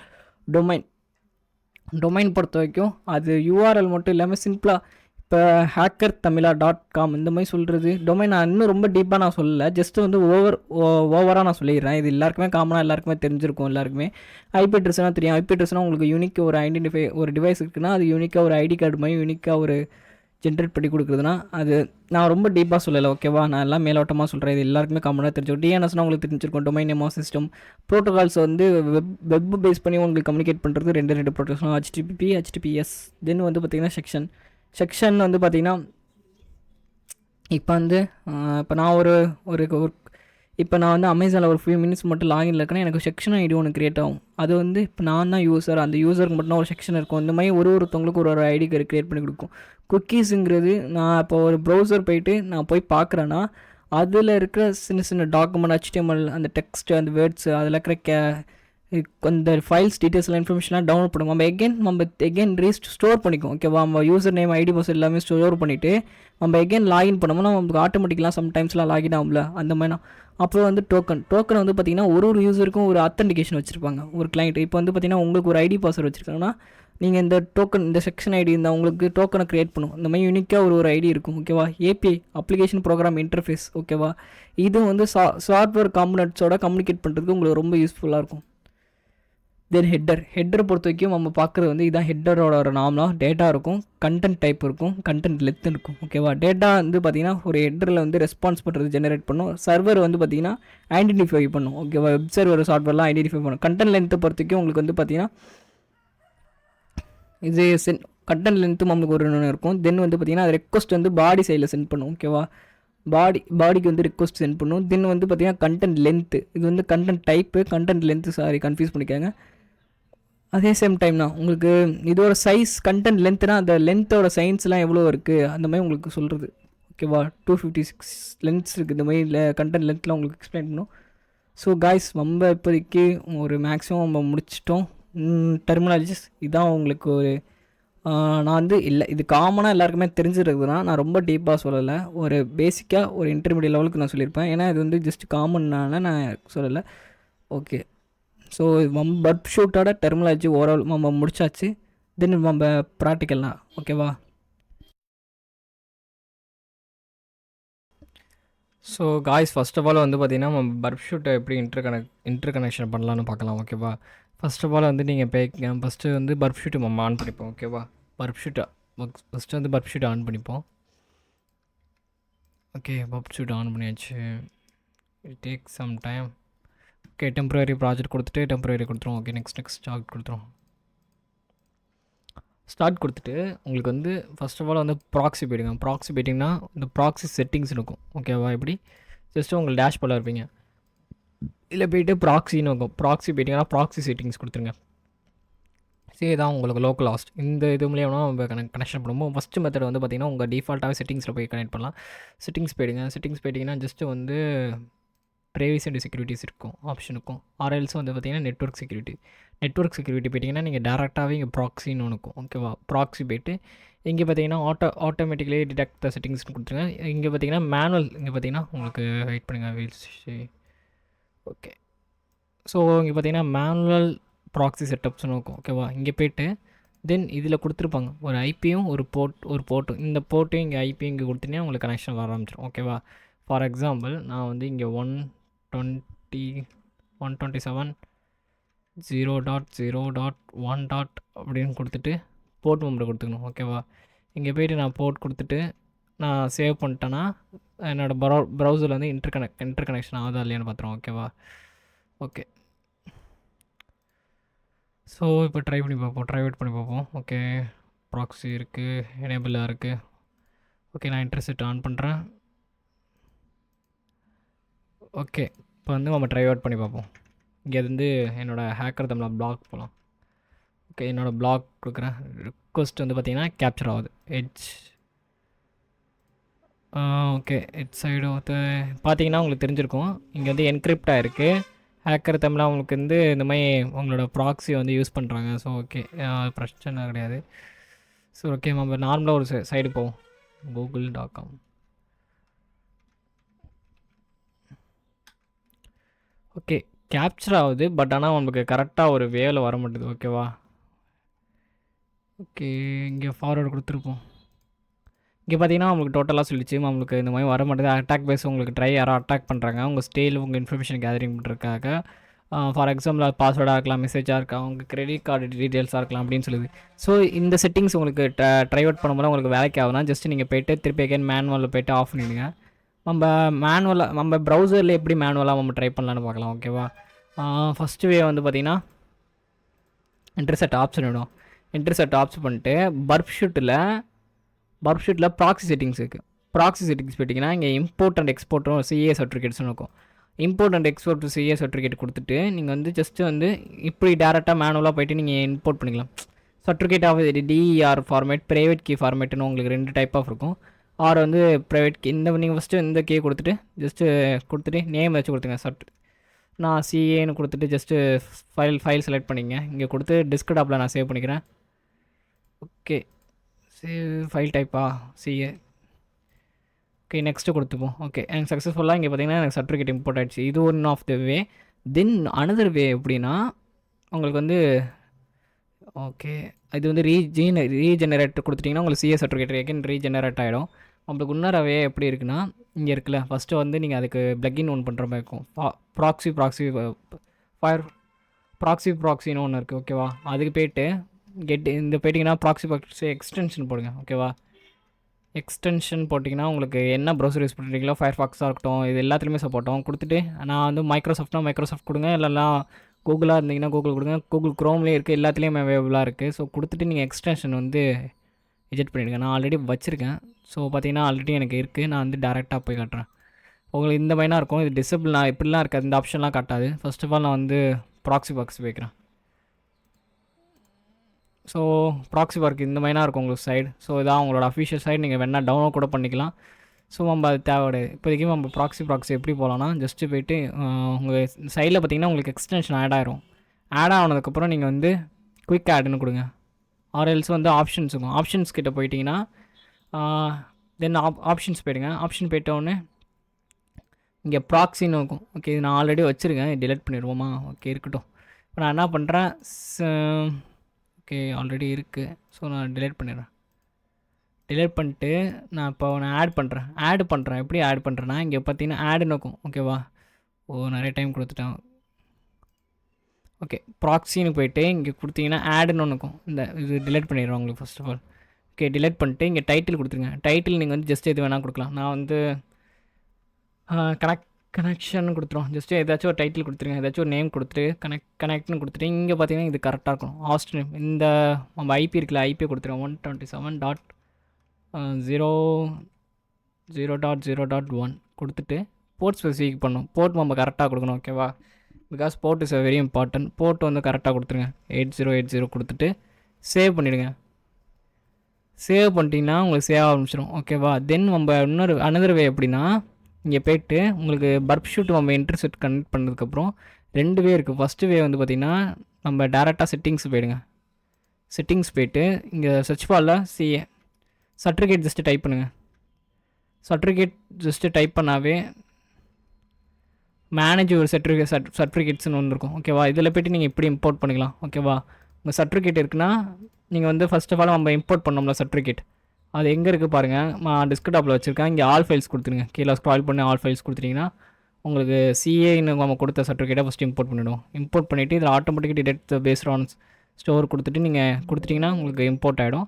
டொமைன் பொறுத்த வரைக்கும் அது URL மட்டும் இல்லாமல் சிம்பிளாக இப்போ hackertamila.com இந்த மாதிரி சொல்கிறது டொமைன். நான் இன்னும் ரொம்ப டீப்பாக நான் சொல்லலை, ஜஸ்ட்டு வந்து ஓவராக நான் சொல்லிடுறேன். இது எல்லாருக்குமே காமனாக எல்லாருக்குமே தெரிஞ்சிருக்கும். எல்லாருக்குமே IP அட்ரஸ்னால் தெரியும். IP அட்ரஸ்னால் உங்களுக்கு யூனிக்காக ஒரு ஒரு டிவைஸ் இருக்குன்னா அது யூனிக்காக ஒரு ஐடி கார்டு மாதிரி யூனிக்காக ஒரு ஜென்ரேட் பண்ணி கொடுக்குறதுனா அது நான் ரொம்ப டீப்பாக சொல்லலை ஓகேவா. நான் எல்லாம் மேலோட்டமாக சொல்கிறேன். இது எல்லாருக்குமே காமனாக தெரிஞ்சிருக்கும். டிஎன்எஸ்னால் உங்களுக்கு தெரிஞ்சிருக்கும், domain name of system. Protocols வந்து வெப் பேஸ் பண்ணி உங்களுக்கு கம்யூனிகேட் பண்ணுறது ரெண்டு ப்ரோட்டோகால்ஸ், HTTP HTTPS. தென் வந்து பார்த்திங்கன்னா செக்ஷன் வந்து பார்த்திங்கன்னா இப்போ வந்து இப்போ நான் ஒரு இப்போ நான் வந்து அமேசானில் ஒரு ஃபியூ மினிட்ஸ் மட்டும் லாகின்ல இருக்கேன்னா எனக்கு செக்ஷன் ஐடி ஒன்று க்ரியேட் ஆகும். அது வந்து இப்போ நான் தான் யூஸர், அந்த யூஸருக்கு மட்டும் ஒரு செக்ஷன் இருக்கும். இந்த மாதிரி ஒருத்தவங்களுக்கு ஒரு ஐடி க்ரியேட் பண்ணி கொடுக்கும். குக்கீஸுங்கிறது நான் இப்போ ஒரு ப்ரௌசர் போயிட்டு நான் போய் பார்க்குறேன்னா அதில் இருக்கிற சின்ன டாக்குமெண்ட், HTML, அந்த டெக்ஸ்ட்டு, அந்த வேர்ட்ஸு, அதில் இருக்கிற அந்த ஃபைல்ஸ் டீட்டெயில்ஸ்லாம் இன்ஃபர்மேஷன்லாம் டவுன்லோட் பண்ணுவோம். நம்ம எகெயின் ஸ்டோர் பண்ணிக்கும் ஓகேவா. நம்ம யூசர் நேம், ஐடி, பாஸ் எல்லாமே ஸ்டோர் பண்ணிவிட்டு நம்ம எகெயின் லாகின் பண்ணோம்னா நமக்கு ஆட்டோமேட்டிக்கலாக சம்டைம்ஸ்லாம் லாகின் ஆகும்ல, அந்த மாதிரி. அப்புறம் வந்து டோக்கன் வந்து பார்த்திங்கன்னா ஒரு யூஸருக்கும் ஒரு அத்தன்டிகேஷன் வச்சுருப்பாங்க ஒரு கிளைண்ட். இப்போ வந்து பார்த்திங்கன்னா உங்களுக்கு ஒரு ஐடி பாஸ்வேர்டு வச்சுருக்காங்கன்னா நீங்கள் இந்த டோக்கன், இந்த செக்ஷன் ஐடி இருந்தால் உங்களுக்கு டோக்கனை க்ரியேட் பண்ணும். இந்த மாதிரி யூனிக்காக ஒரு ஐடி இருக்கும் ஓகேவா. API, அப்ளிகேஷன் ப்ரோக்ராம் இன்டர்ஃபேஸ் ஓகேவா. இது வந்து சாஃப்ட்வேர் காம்பனன்ட்ஸோட கம்யூனிகேட் பண்ணுறதுக்கு உங்களுக்கு ரொம்ப யூஸ்ஃபுல்லாக இருக்கும். தென் ஹெட்டரை பொறுத்த வரைக்கும் நம்ம பார்க்குறது வந்து இதான் ஹெட்டரோட ஒரு நார்மலாக டேட்டா இருக்கும், கண்டென்ட் டைப் இருக்கும், கண்டென்ட் லென்த் இருக்கும் ஓகேவா. டேட்டா வந்து பார்த்திங்கன்னா ஒரு ஹெட்டரில் வந்து ரெஸ்பான்ஸ் பண்ணுறது ஜெனரேட் பண்ணும். சர்வர் வந்து பார்த்திங்கன்னா ஐடென்டிஃபை பண்ணும் ஓகேவா. வெப் சர்வர் சாஃப்ட்வேர்லாம் ஐடென்டிஃபை பண்ணும். கண்டென்ட் லென்த்தை பொறுத்த வரைக்கும் உங்களுக்கு வந்து பார்த்திங்கன்னா இது கண்டென்ட் லென்த்தும் நம்மளுக்கு ஒரு இருக்கும். தென் வந்து பார்த்திங்கன்னா அது ரெக்வஸ்ட் வந்து பாடி சைடில் சென்ட் பண்ணும் ஓகேவா. பாடிக்கு வந்து ரிக்வஸ்ட் சென்ட் பண்ணும். தென் வந்து பார்த்திங்கன்னா கண்டென்ட் லென்த்து, இது வந்து content type, content length confuse பண்ணிக்காங்க. அதே சேம் டைம் தான் உங்களுக்கு இதோட சைஸ், கண்டென்ட் லென்த்னா அந்த லென்த்தோட சைன்ஸ்லாம் எவ்வளோ இருக்குது அந்த மாதிரி உங்களுக்கு சொல்கிறது ஓகேவா. 256 லென்த்ஸ் இருக்குது. இந்த மாதிரி கண்டென்ட் லென்த்லாம் உங்களுக்கு எக்ஸ்பிளைன் பண்ணும். ஸோ காய்ஸ் நம்ம இப்போதைக்கு ஒரு மேக்ஸிமம் நம்ம முடிச்சிட்டோம். டெர்மினாலஜிஸ் இதான் உங்களுக்கு ஒரு நான் வந்து இல்லை இது காமனாக எல்லாருக்குமே தெரிஞ்சிருக்குதுன்னா நான் ரொம்ப டீப்பாக சொல்லலை, ஒரு பேசிக்காக ஒரு இன்டர்மீடியட் லெவலுக்கு நான் சொல்லியிருப்பேன். ஏன்னா இது வந்து ஜஸ்ட் காமன்னால நான் சொல்லலை. ஓகே, ஸோ பர்ப் ஷூட்டோட டெர்மினாலஜி ஓவரால் நம்ம முடிச்சாச்சு. தென் நம்ம ப்ராக்டிக்கல்லாம் ஓகேவா. So guys first of all வந்து பார்த்திங்கன்னா நம்ம பர்ப் ஷூட்டை எப்படி இன்டர் கனெக்ஷன் பண்ணலான்னு பார்க்கலாம் ஓகேவா. ஃபஸ்ட் ஆஃப் ஆல் வந்து நீங்கள் ஃபஸ்ட்டு வந்து பர்ப் ஷூட்டை நம்ம ஆன் பண்ணிப்போம் ஓகேவா. ஃபஸ்ட்டு வந்து பர்ப் ஷூட்டை ஆன் பண்ணிப்போம். ஓகே, பர்ப் ஷூட் ஆன் பண்ணியாச்சு. It take some time. Okay, temporary project கொடுத்துட்டு டெம்பரரி கொடுத்துருவோம். ஓகே, நெக்ஸ்ட் ஸ்டார்ட் கொடுத்துருவோம். ஸ்டார்ட் கொடுத்துட்டு உங்களுக்கு வந்து ஃபஸ்ட் ஆஃப் ஆல் வந்து ப்ராக்ஸி போய்ட்டிங்கன்னா இந்த ப்ராக்ஸி செட்டிங்ஸ் இருக்கும் ஓகேவா. எப்படி ஜஸ்ட்டு உங்கள் டேஷ்போர்டில் இருப்பீங்க, இல்லை போய்ட்டு ப்ராக்ஸின்னு இருக்கும். ப்ராக்ஸி போய்ட்டிங்கன்னா ப்ராக்ஸி செட்டிங்ஸ் கொடுத்துருங்க. சரி, தான் உங்களுக்கு லோக்கல் ஹாஸ்ட். இந்த இது மூலியமாக நம்ம கனெக்ஷன் பண்ணுவோம். ஃபஸ்ட்டு மெத்தட் வந்து பார்த்திங்கன்னா உங்கள் டிஃபால்ட்டாகவே செட்டிங்ஸில் போய் கனெக்ட் பண்ணலாம். செட்டிங்ஸ் போய்ட்டிங்கன்னா ஜஸ்ட்டு வந்து ப்ரைவசி அண்ட் செக்யூரிட்டிஸ் இருக்கும் ஆப்ஷன் இருக்கும். ஆர்எல்ஸும் வந்து பார்த்திங்கன்னா நெட்வொர்க் செக்யூரிட்டி போய்ட்டிங்கன்னா நீங்கள் டேரெக்டாகவே இங்கே ப்ராக்ஸின்னு ஒன்று இருக்கும் ஓகேவா. ப்ராக்ஸி போய்ட்டு இங்கே பார்த்தீங்கன்னா ஆட்டோமேட்டிக்கலி டிடெக்ட் த செட்டிங்ஸ்னு கொடுத்துருங்க. இங்கே பார்த்தீங்கன்னா மேனுவல், இங்கே பார்த்தீங்கன்னா உங்களுக்கு வெயிட் பண்ணுங்கள் வீல்ஸ். ஓகே, ஸோ இங்கே பார்த்தீங்கன்னா மேனுவல் ப்ராக்ஸி செட்டப்ஸ்னு இருக்கும் ஓகேவா. இங்கே போய்ட்டு தென் இதில் கொடுத்துருப்பாங்க ஒரு ஐபியும் ஒரு போர்ட்டும். இந்த போர்ட்டும் இங்கே ஐபியும் இங்கே கொடுத்தீங்கன்னா உங்களுக்கு கனெக்ஷன் வர ஆரம்பிச்சிடும் ஓகேவா. ஃபார் எக்ஸாம்பிள் நான் வந்து இங்கே 127.0.0.1. அப்படின்னு கொடுத்துட்டு போர்ட் நம்பரை கொடுத்துக்கணும் ஓகேவா. இங்கே போய்ட்டு நான் போர்ட் கொடுத்துட்டு நான் சேவ் பண்ணிட்டேன்னா என்னோடய ப்ரௌசரில் வந்து இன்டர் கனெக்ஷன் ஆகுதா இல்லையான்னு பார்த்துருவோம் ஓகேவா. ஓகே, ஸோ இப்போ ட்ரை பண்ணி பார்ப்போம். ஓகே, ப்ராக்ஸி இருக்குது, எனேபிளாக இருக்குது. ஓகே, நான் இன்டர்செட் ஆன் பண்ணுறேன். ஓகே, இப்போ வந்து நம்ம ட்ரை அவுட் பண்ணி பார்ப்போம். இங்கே வந்து என்னோடய ஹேக்கர் தமிழ் பிளாக் போகலாம். ஓகே, என்னோடய பிளாக் கொடுக்குறேன். ரிக்வஸ்ட் வந்து பார்த்திங்கன்னா கேப்சர் ஆகுது. ஓகே, சைடு பார்த்தீங்கன்னா உங்களுக்கு தெரிஞ்சிருக்கும். இங்கே வந்து என்கிரிப்ட் ஆகிருக்கு. ஹேக்கர் தமிழ் அவங்களுக்கு வந்து இந்த மாதிரி உங்களோட ப்ராக்ஸியை வந்து யூஸ் பண்ணுறாங்க. ஸோ ஓகே, பிரச்சனை கிடையாது. ஸோ ஓகே, நம்ம நார்மலாக ஒரு சைடு போவோம், google.com. ஓகே, கேப்சர் ஆகுது, பட் ஆனால் உங்களுக்கு கரெக்டாக ஒரு வேவில் வர மாட்டேது ஓகேவா. ஓகே, இங்கே ஃபார்வர்டு கொடுத்துருப்போம். இங்கே பார்த்தீங்கன்னா உங்களுக்கு டோட்டலாக சொல்லிச்சு நம்மளுக்கு இந்த மாதிரி வர மாட்டேது. அட்டாக் பேஸ் உங்களுக்கு யாரோ அட்டாக் பண்ணுறாங்க உங்கள் ஸ்டேல், உங்கள் இன்ஃபர்மேஷன் கேதரிங் பண்ணுறதுக்காக. ஃபார் எக்ஸாம்பிள் அது பாஸ்வேர்டாக இருக்கலாம், மெசேஜாக இருக்கலாம், உங்கள் கிரெடிட் கார்டு டீட்டெயில்ஸாக இருக்கலாம் அப்படின்னு சொல்லுது. ஸோ இந்த செட்டிங்ஸ் உங்களுக்கு ட்ரை அவுட் பண்ணும்போது உங்களுக்கு வேலைக்கு ஆகுதுன்னா ஜஸ்ட் நீங்கள் போய்ட்டு திருப்பி அகைன் மேனுவலில் போய்ட்டு ஆஃப் பண்ணிவிடுங்க. நம்ம ப்ரௌசரில் எப்படி மேனுவலாக நம்ம ட்ரை பண்ணலான்னு பார்க்கலாம். ஓகேவா, ஃபஸ்ட்டு வே வந்து பார்த்திங்கன்னா இன்டர்செட் ஆப்ஷன் விடும். இன்டர்செட் ஆப்ஷன் பண்ணிட்டு பர்ப் ஷூட்டில் ப்ராக்ஸி செட்டிங்ஸ் இருக்குது. ப்ராக்ஸி செட்டிங்ஸ் போய்ட்டிங்கன்னா இங்கே இம்போர்ட் அண்ட் எக்ஸ்போர்ட்டும் சிஏ சர்டிஃபிகேட்ஸ்னு இருக்கும். Import and export CA certificate கொடுத்துட்டு நீங்கள் வந்து ஜஸ்ட்டு வந்து இப்படி டேரெக்டாக மேனுவலாக போய்ட்டு நீங்கள் இம்போர்ட் பண்ணிக்கலாம். Certificate of DER format, private key ஃபார்மேட்டுன்னு உங்களுக்கு 2 டைப் ஆஃப் இருக்கும். ஆர் வந்து ப்ரைவேட் கீ, நீங்கள் ஃபஸ்ட்டு இந்த கீ கொடுத்துட்டு ஜஸ்ட்டு கொடுத்துட்டு நேம் வச்சு கொடுத்துங்க. நான் சிஏன்னு கொடுத்துட்டு ஜஸ்ட்டு ஃபைல் செலக்ட் பண்ணிங்க. இங்கே கொடுத்து டெஸ்க்டாப்பில் நான் சேவ் பண்ணிக்கிறேன். ஓகே, சேவ் ஃபைல் டைப்பா சிஏ. ஓகே, நெக்ஸ்ட்டு கொடுத்துப்போம். ஓகே, எனக்கு சக்ஸஸ்ஃபுல்லாக இங்கே பார்த்தீங்கன்னா எனக்கு சர்டிஃபிகேட் இம்போர்ட் ஆகிடுச்சு. இது one of the way. Then another way எப்படின்னா உங்களுக்கு வந்து ஓகே இது வந்து ரீஜெனரேட் கொடுத்துட்டிங்கன்னா உங்களுக்கு சிஏ சர்டிஃபிகேட் எகைன் ரீஜெனரேட் ஆகிடும். உங்களுக்கு இன்னொரு வே எப்படி இருக்குன்னா இங்கே இருக்குல்ல, ஃபஸ்ட்டு வந்து நீங்கள் அதுக்கு ப்ளக்கின் ஒன் பண்ணுற மாதிரி இருக்கும். ப்ராக்ஸின்னு ஒன்று இருக்குது. ஓகேவா, அதுக்கு போய்ட்டு இந்த போய்ட்டிங்கன்னா ப்ராக்ஸி எக்ஸ்டென்ஷன் போடுங்க. ஓகேவா, எக்ஸ்டென்ஷன் போட்டிங்கன்னா உங்களுக்கு என்ன ப்ரௌசர் யூஸ் பண்ணுறீங்களோ ஃபயர்ஃபாக்ஸாக இருக்கட்டும், இது எல்லாத்துலேயுமே சப்போர்ட்டும் கொடுத்துட்டு நான் வந்து மைக்ரோசாஃப்ட் கொடுங்க, இல்லைனா கூகுளாக இருந்தீங்கன்னா கூகுள் கொடுங்க. கூகுள் க்ரோம்லேயே இருக்குது, எல்லாத்துலேயும் அவைலபிளாக இருக்குது. ஸோ கொடுத்துட்டு நீங்கள் எக்ஸ்டென்ஷன் வந்து எஜெக்ட் பண்ணிவிடுங்க. நான் ஆல்ரெடி வச்சுருக்கேன். ஸோ பார்த்தீங்கன்னா ஆல்ரெடி எனக்கு இருக்குது. நான் வந்து டேரெக்டாக போய் காட்டுறேன். உங்களுக்கு இந்த மாதிரினா இருக்கும். இது டிசபிள் நான் இப்படிலாம் இருக்காது, இந்த ஆப்ஷன்லாம் காட்டாது. ஃபர்ஸ்ட் ஆஃப் ஆல் நான் வந்து ப்ராக்ஸி வைக்கிறேன். ஸோ ப்ராக்ஸி ஒர்க் இந்த மாதிரினா இருக்கும் உங்களுக்கு சைடு. ஸோ இதான் உங்களோட அஃபிஷியல் சைடு. நீங்கள் வேணால் டவுன்லோட் கூட பண்ணிக்கலாம். ஸோ நம்ம அது தேவையாது. இப்போதைக்கு நம்ம ப்ராக்ஸி எப்படி போகலான்னா ஜஸ்ட்டு போய்ட்டு உங்கள் சைடில் பார்த்தீங்கன்னா உங்களுக்கு எக்ஸ்டென்ஷன் ஆட் ஆகிரும். ஆட் ஆனதுக்கப்புறம் நீங்கள் வந்து குயிக் ஆடுன்னு கொடுங்க. ஆர்எல்ஸ் வந்து ஆப்ஷன்ஸ் இருக்கும். ஆப்ஷன்ஸ் கிட்டே போயிட்டிங்கன்னா தென் ஆப்ஷன்ஸ் போய்டுங்க. ஆப்ஷன் போய்ட்டோடனே இங்கே ப்ராக்ஸின்னு இருக்கும். ஓகே, இது நான் ஆல்ரெடி வச்சுருக்கேன், டிலீட் பண்ணிடுவோமா? ஓகே, இருக்கட்டும். இப்போ நான் என்ன பண்ணுறேன், ஓகே ஆல்ரெடி இருக்குது. ஸோ நான் டிலீட் பண்ணிடுறேன். டிலீட் பண்ணிட்டு நான் ஆட் பண்ணுறேன். எப்படி ஆட் பண்ணுறேன்னா இங்கே பார்த்தீங்கன்னா ஆடுன்னு இருக்கும். ஓகேவா, நிறைய டைம் கொடுத்துட்டேன். ஓகே, ப்ராக்ஸின்னு போய்ட்டு இங்கே கொடுத்தீங்கன்னா ஆடுன்னு ஒன்று இருக்கும். இது டிலீட் பண்ணிடுறோம் உங்களுக்கு first of all. Okay, delete பண்ணிட்டு இங்கே டைட்டில் கொடுத்துருங்க. டைட்டில் நீங்கள் வந்து ஜஸ்ட் எது வேணால் கொடுக்கலாம். நான் வந்து கனெக்ஷன் கொடுத்துரும். ஜஸ்ட்டு ஏதாச்சும் ஒரு டைட்டில் கொடுத்துருங்க, ஏதாச்சும் ஒரு நேம் கொடுத்துட்டு கனெக்ட்னு கொடுத்துட்டு இங்கே பார்த்தீங்கன்னா இது கரெக்டாக இருக்கும். ஹாஸ்ட் நேம் இந்த நம்ம ஐபி இருக்குல்ல, ஐபி கொடுத்துருவோம் 127.0.0.1 கொடுத்துட்டு போர்ட் ஸ்பெசிஃபிக் பண்ணும். போர்ட் நம்ம கரெக்டாக கொடுக்கணும். ஓகேவா, because port is very important. Port வந்து கரெக்டாக கொடுத்துருங்க. 8080 கொடுத்துட்டு சேவ் பண்ணிவிடுங்க. சேவ் பண்ணிட்டீங்கன்னா உங்களுக்கு சேவ் ஆரம்பிச்சிடும். ஓகேவா, தென் நம்ம அனதர் வே எப்படின்னா இங்கே போய்ட்டு உங்களுக்கு பர்ப் ஷூட் நம்ம இன்டர்செட் கனெக்ட் பண்ணதுக்கப்புறம் 2 வே இருக்குது. ஃபஸ்ட்டு வே வந்து பார்த்திங்கன்னா நம்ம டேரெக்டாக செட்டிங்ஸ் போய்டுங்க. செட்டிங்ஸ் போய்ட்டு இங்கே சர்ச் பாரில் சிஏ சர்டிஃபிகேட் ஜஸ்ட்டு டைப் பண்ணுங்கள். சர்டிஃபிகேட் ஜஸ்ட்டு டைப் பண்ணாவே மேனேஜ் ஒரு சர்டிஃபிகேட்ஸ்னு ஒன்று இருக்கும். ஓகேவா, இதில் போய்ட்டு நீங்கள் இப்படி இம்போர்ட் பண்ணிக்கலாம். ஓகேவா, உங்கள் சர்டிஃபிகேட் இருக்குன்னா நீங்கள் வந்து ஃபஸ்ட் ஆஃப் ஆல் நம்ம இம்போர்ட் பண்ணோம்ல சர்டிஃபிகேட், அது எங்கே இருக்குது பாருங்கள். நான் டெஸ்க்டாப்பில் வச்சுருக்கேன். இங்கே ஆல் ஃபைல்ஸ் கொடுத்துருங்க. கீழே ஸ்க்ரால் பண்ணி ஆல் ஃபைல்ஸ் கொடுத்துட்டிங்கன்னா உங்களுக்கு சிஏன்னு நம்ம கொடுத்த சர்டிஃபிகேட்டை ஃபஸ்ட்டு இம்போர்ட் பண்ணிவிடுவோம். இம்போர்ட் பண்ணிவிட்டு இதில் automatic detect based on store கொடுத்துட்டு நீங்கள் கொடுத்துட்டிங்கன்னா உங்களுக்கு இம்போர்ட் ஆகிடும்.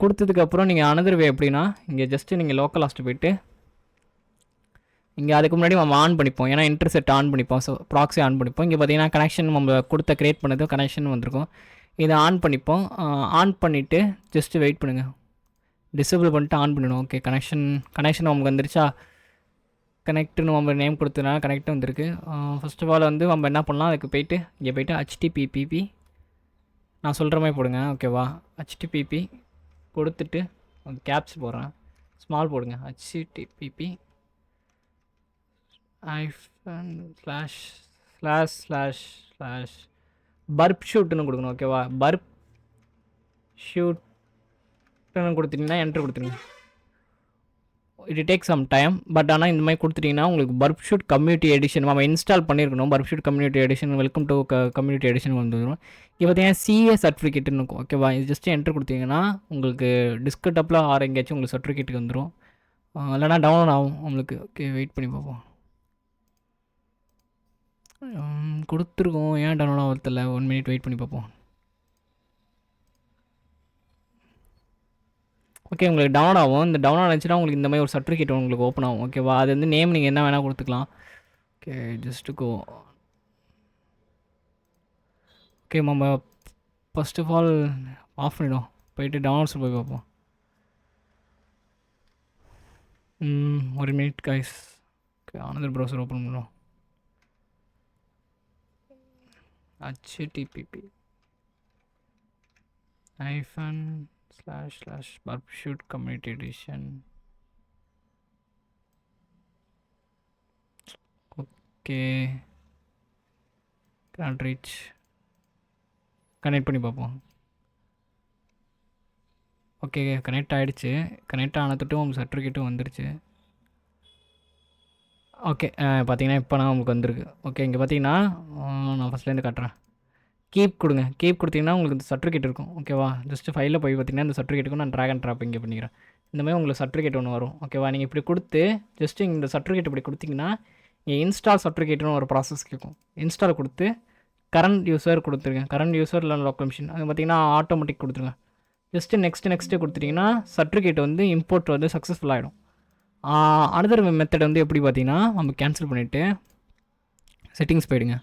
கொடுத்ததுக்கப்புறம் நீங்கள் அனதர் வே எப்படின்னா இங்கே ஜஸ்ட்டு நீங்கள் லோக்கல் ஹாஸ்ட்டு போய்ட்டு இங்கே அதுக்கு முன்னாடி நம்ம ஆன் பண்ணிப்போம். ஏன்னா இன்டர்செட் ஆன் பண்ணிப்போம். ஸோ ப்ராக்ஸி ஆன் பண்ணிப்போம். இங்கே பார்த்தீங்கன்னா கனெக்ஷன் நம்ம க்ரியேட் பண்ணது கனெக்ஷன் வந்திருக்கும். இதை ஆன் பண்ணிப்போம். ஆன் பண்ணிவிட்டு ஜஸ்ட்டு வெயிட் பண்ணுங்கள். டிசேபிள் பண்ணிட்டு ஆன் பண்ணிவிடும். ஓகே, கனெக்ஷன் நமக்கு வந்துருச்சா? கனெக்ட்னு நம்ம நேம் கொடுத்ததுனால கனெக்ட் வந்திருக்கு. ஃபர்ஸ்ட் ஆஃப் ஆல் வந்து நம்ம என்ன பண்ணலாம், அதுக்கு போய்ட்டு இங்கே போய்ட்டு HTTP நான் சொல்கிற மாதிரி போடுங்க. ஓகேவா, HTTP கொடுத்துட்டு கேப்ஸ் போடுறேன், ஸ்மால் போடுங்க. HTTP பர்ப் ஷூட்னு கொடுக்கணும். ஓகேவா, பர்ப் ஷூட் கொடுத்துட்டிங்கன்னா என்ட்ரு கொடுத்துருங்க. It take some time. But ஆனால் இந்த மாதிரி கொடுத்துட்டிங்கன்னா உங்களுக்கு பர்ப் ஷூட் கம்யூனிட்டி எடிஷன் நம்ம இன்ஸ்டால் பண்ணியிருக்கணும். Burp Suite community edition, welcome to community edition வந்துடும். இப்போ பார்த்தீங்கன்னா சிஏ சர்டிஃபிகேட்னு இருக்கும். ஓகேவா, இது ஜஸ்ட்டு என்ட்ரு கொடுத்தீங்கன்னா உங்களுக்கு டெஸ்க்டாப்பில் எங்கேயாச்சும் உங்களுக்கு சர்டிஃபிகேட்டுக்கு வந்துடும். இல்லைனா டவுன்லோட் ஆகும் உங்களுக்கு. ஓகே, வெயிட் பண்ணி பார்ப்போம். கொடுத்துருக்கோம், ஏன் டவுன்லோட் ஆகல? 1 மினிட் வெயிட் பண்ணி பார்ப்போம். ஓகே, உங்களுக்கு டவுன்லோட் ஆகும். இந்த டவுன்லோட் ஆச்சுன்னா உங்களுக்கு இந்த மாதிரி ஒரு சர்டிஃபிகேட் உங்களுக்கு ஓப்பன் ஆகும். ஓகேவா? அது வந்து நேம் நீங்கள் என்ன வேணால் கொடுத்துக்கலாம். Okay, just go. ஓகே, நம்ம ஃபர்ஸ்ட் ஆஃப் ஆல் ஆஃப் பண்ணிவிடும். போயிட்டு டவுன்லோட்ஸில் போய் பார்ப்போம். 1 minute guys. Okay, another browser open பண்ணுவோம். http //burpshoot community edition. Okay, can't reach. Connect பண்ணி பார்ப்போம். ஓகே, கனெக்ட் ஆகிடுச்சு. கனெக்ட் ஆனதுட்டும் உங்கள் சர்டிஃபிகேட்டும் வந்துருச்சு. ஓகே, பார்த்தீங்கன்னா இப்போ நான் உங்களுக்கு வந்திருக்கு. ஓகே, இங்கே பார்த்தீங்கன்னா நான் ஃபஸ்ட்லேருந்து காட்டுறேன். கீப் கொடுங்க. கீப் கொடுத்தீங்கன்னா உங்களுக்கு இந்த சர்டிஃபிகேட் இருக்கும். ஓகேவா? ஜஸ்ட்டு ஃபைலில் போய் பார்த்தீங்கன்னா இந்த சர்டிஃபிகேட்டுக்கும் நான் ட்ராக் அண்ட் ட்ராப் இங்கே பண்ணிக்கிறேன். இந்த மாதிரி உங்களுக்கு சர்டிஃபிகேட் ஒன்று வரும். ஓகேவா? நீங்கள் இப்படி கொடுத்து ஜஸ்ட்டு இந்த சர்டிஃபிகேட் இப்படி கொடுத்தீங்கன்னா இங்கே இன்ஸ்டால் சர்டிஃபிகேட்னு ஒரு ப்ராசஸ் கேட்கும். இன்ஸ்டால் கொடுத்து கரண்ட் யூஸர் கொடுத்துருங்க. கரண்ட் யூஸர் இல்லை லோக்கல் மிஷின் அது பார்த்தீங்கன்னா ஆட்டோமேட்டிக் கொடுத்துருங்க. ஜஸ்ட்டு நெக்ஸ்ட்டு கொடுத்துட்டிங்கன்னா சர்டிஃபிகேட் வந்து இம்போர்ட் வந்து சக்ஸஸ்ஃபுல் ஆகிடும். அனதர் மெத்தட் வந்து எப்படி பார்த்தீங்கன்னா நம்ம கேன்சல் பண்ணிவிட்டு செட்டிங்ஸ் போயிடுங்க.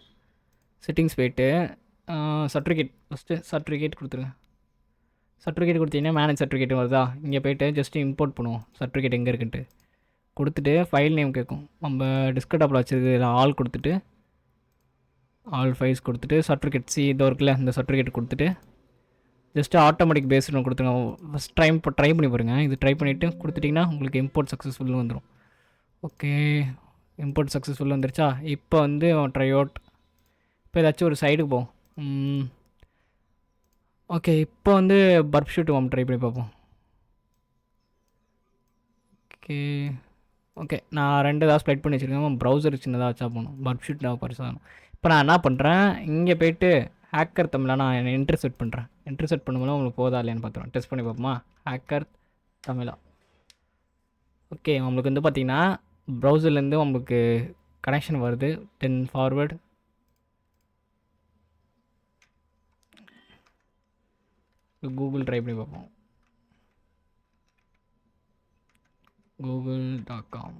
செட்டிங்ஸ் போயிட்டு சர்டிஃபிகேட் ஃபஸ்ட்டு சர்டிஃபிகேட் கொடுத்துருங்க. சர்டிஃபிகேட் கொடுத்தீங்கன்னா மேனேஜ் சர்டிஃபிகேட் வருதா? இங்கே போய்ட்டு ஜஸ்ட்டு இம்போர்ட் பண்ணுவோம் சர்டிஃபிகேட் எங்கே இருக்குன்ட்டு. கொடுத்துட்டு ஃபைல் நேம் கேட்கும். நம்ம டிஸ்க்டாப்பில் வச்சுருக்க ஆல் கொடுத்துட்டு ஆல் ஃபைல்ஸ் கொடுத்துட்டு சர்டிஃபிகேட் இதோ இருக்குல்ல இந்த சர்டிஃபிகேட் கொடுத்துட்டு ஜஸ்ட்டு ஆட்டோமேட்டிக் பேஸ்டு கொடுத்துருங்க. ஃபஸ்ட் ட்ரை பண்ணி பாருங்கள். இது ட்ரை பண்ணிவிட்டு கொடுத்துட்டிங்கன்னா உங்களுக்கு இம்போர்ட் சக்ஸஸ்ஃபுல்னு வந்துடும். ஓகே, இம்போர்ட் சக்ஸஸ்ஃபுல் வந்துருச்சா? இப்போ வந்து ட்ரை அவுட். இப்போ ஏதாச்சும் ஒரு சைடுக்கு போவோம். ஓகே, இப்போ வந்து பர்ப்ஷூட் நம்ம ட்ரை பண்ணி பார்ப்போம். ஓகே ஓகே, நான் 2 தான் ஸ்ப்ளைட் பண்ணி வச்சுருக்கேன். ப்ரௌசர் சின்னதாக வச்சா போகணும். பர்ப்ஷூட் நான் பெருசாகணும். இப்போ நான் என்ன பண்ணுறேன், இங்கே போய்ட்டு ஹேக்கர் தமிழாக நான் என்ட்ரு செட் பண்ணுறேன். என்ட்ரு செட் பண்ணும்போது உங்களுக்கு போதா இல்லையான்னு பார்த்துருவோம். டெஸ்ட் பண்ணி பார்ப்போமா? ஹேக்கர் தமிழா. ஓகே, உங்களுக்கு வந்து பார்த்திங்கன்னா ப்ரௌசர்லேருந்து உங்களுக்கு கனெக்ஷன் வருது. 10 ஃபார்வர்டு. கூகுள் ட்ரை பண்ணி பார்ப்போம். google.com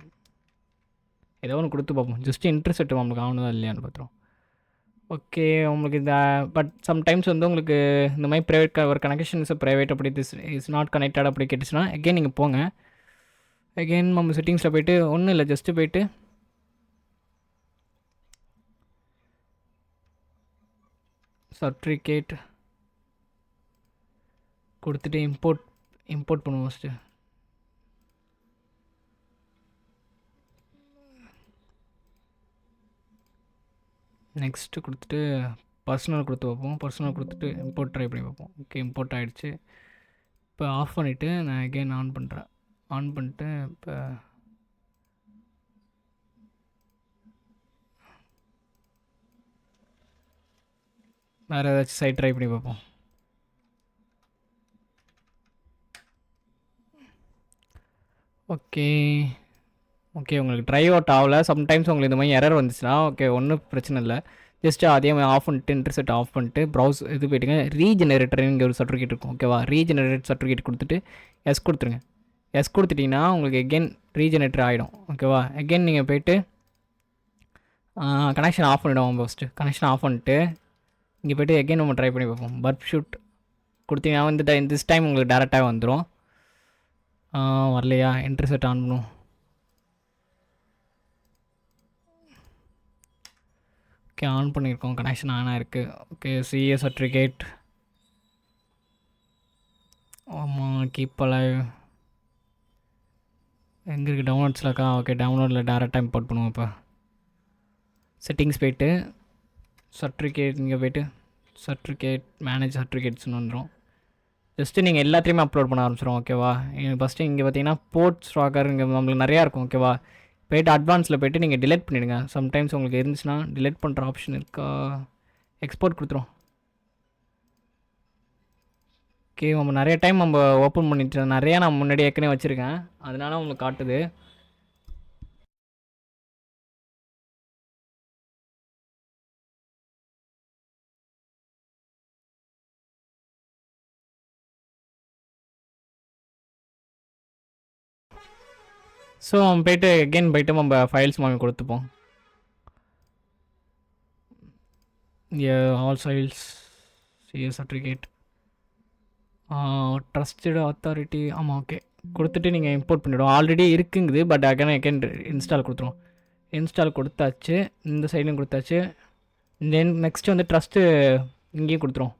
ஏதோ ஒன்று கொடுத்து பார்ப்போம். ஜஸ்ட்டு இன்ட்ரெஸ்ட் நம்மளுக்கு ஆகணுதா இல்லையான்னு பார்த்துருவோம். ஓகே, உங்களுக்கு இந்த பட் சம்டைம்ஸ் வந்து உங்களுக்கு இந்த மாதிரி ப்ரைவேட் ஒரு கனெக்ஷன் இஸ் ப்ரைவேட் அப்படி இஸ் நாட் கனெக்டட் அப்படி கேட்டுச்சுன்னா அகெயின் நீங்கள் போங்க. அகெயின் நம்ம செட்டிங்ஸில் போய்ட்டு ஒன்றும் இல்லை, ஜஸ்ட்டு போய்ட்டு சர்டிஃபிகேட் கொடுத்துட்டு இம்போர்ட் பண்ணுவோம். ஃபஸ்ட்டு நெக்ஸ்ட்டு கொடுத்துட்டு பர்சனல் கொடுத்து வைப்போம். பர்சனல் கொடுத்துட்டு இம்போர்ட் ட்ரை பண்ணி பார்ப்போம். ஓகே, இம்போர்ட் ஆகிடுச்சு. இப்போ ஆஃப் பண்ணிவிட்டு நான் அகெயின் ஆன் பண்ணுறேன். ஆன் பண்ணிட்டு இப்போ வேறு ஏதாச்சும் சைட் ட்ரை பண்ணி பார்ப்போம். ஓகே ஓகே, உங்களுக்கு ட்ரை அவுட் ஆகலை. சம்டைம்ஸ் உங்களுக்கு இந்த மாதிரி எரர் வந்துச்சுன்னா ஓகே ஒன்றும் பிரச்சனை இல்லை. ஜஸ்ட்டு அதே மாதிரி ஆஃப் பண்ணிட்டு இன்டர்செட் ஆஃப் பண்ணிட்டு ப்ரௌஸ் இது போய்ட்டுங்க. ரீஜெனரேட்டர் இங்கே ஒரு சர்டிஃபிகேட் இருக்கும். ஓகேவா? ரீஜெனரேட் சர்டிஃபிகேட் கொடுத்துட்டு எஸ் கொடுத்துருங்க. எஸ் கொடுத்துட்டிங்கன்னா உங்களுக்கு எகெயின் ரீஜெனரேட்டர் ஆகிடும். ஓகேவா? எகெயின் நீங்கள் போய்ட்டு கனெக்ஷன் ஆஃப் பண்ணிவிடுவோம். ஃபஸ்ட்டு கனெக்ஷன் ஆஃப் பண்ணிட்டு இங்கே போய்ட்டு எகெயின் நம்ம ட்ரை பண்ணி பார்ப்போம். பர்ப்ஷூட் கொடுத்தீங்கன்னா வந்து திஸ் டைம் உங்களுக்கு டேரெக்டாக வந்துடும். வரலையா? இன்டர்செட் ஆன் பண்ணுவோம். ஓகே, ஆன் பண்ணியிருக்கோம். கனெக்ஷன் ஆனாக இருக்குது. Okay, CA certificate. ஆமாம், கீப் அலைவ் எங்கே இருக்குது? டவுன்லோட்ஸில் இருக்கா? ஓகே, டவுன்லோடில் டேரெக்டாக இம்போர்ட் பண்ணுவோம். இப்போ செட்டிங்ஸ் போய்ட்டு சர்டிஃபிகேட் இங்கே போய்ட்டு சர்டிஃபிகேட் மேனேஜ் சர்டிஃபிகேட்ஸ்னு வந்துடும். ஜஸ்ட்டு நீங்கள் எல்லாத்தையுமே அப்லோட் பண்ண ஆரம்பிச்சிடும். ஓகேவா? ஃபஸ்ட்டு இங்கே பார்த்தீங்கன்னா போர்ட் ஸ்டாக்கர் இங்கே நம்மளுக்கு நிறையா இருக்கும். ஓகேவா? போய்ட்டு அட்வான்ஸில் போய்ட்டு நீங்கள் டிலீட் பண்ணிவிடுங்க. சம்டைம்ஸ் உங்களுக்கு இருந்துச்சுன்னா டிலீட் பண்ணுற ஆப்ஷன் இருக்கா? எக்ஸ்போர்ட் கொடுத்துரும். ஓகே, நம்ம நிறைய டைம் நம்ம ஓப்பன் பண்ணிட்டு நிறையா நான் முன்னாடி ஏற்கனவே வச்சுருக்கேன், அதனால உங்களுக்கு காட்டுது. ஸோ அவன் போய்ட்டு எகெயின் போய்ட்டு நம்ம ஃபைல்ஸ் வாங்கி கொடுத்துப்போம். All files CS certificate trusted authority. ஆமாம், ஓகே கொடுத்துட்டு நீங்கள் இம்போர்ட் பண்ணிவிடுவோம். ஆல்ரெடி இருக்குங்குது, பட் அகேன் இன்ஸ்டால் கொடுத்துருவோம். இன்ஸ்டால் கொடுத்தாச்சு, இந்த சைட்லையும் கொடுத்தாச்சு. தென் நெக்ஸ்ட்டு வந்து ட்ரஸ்ட்டு இங்கேயும் கொடுத்துருவோம்.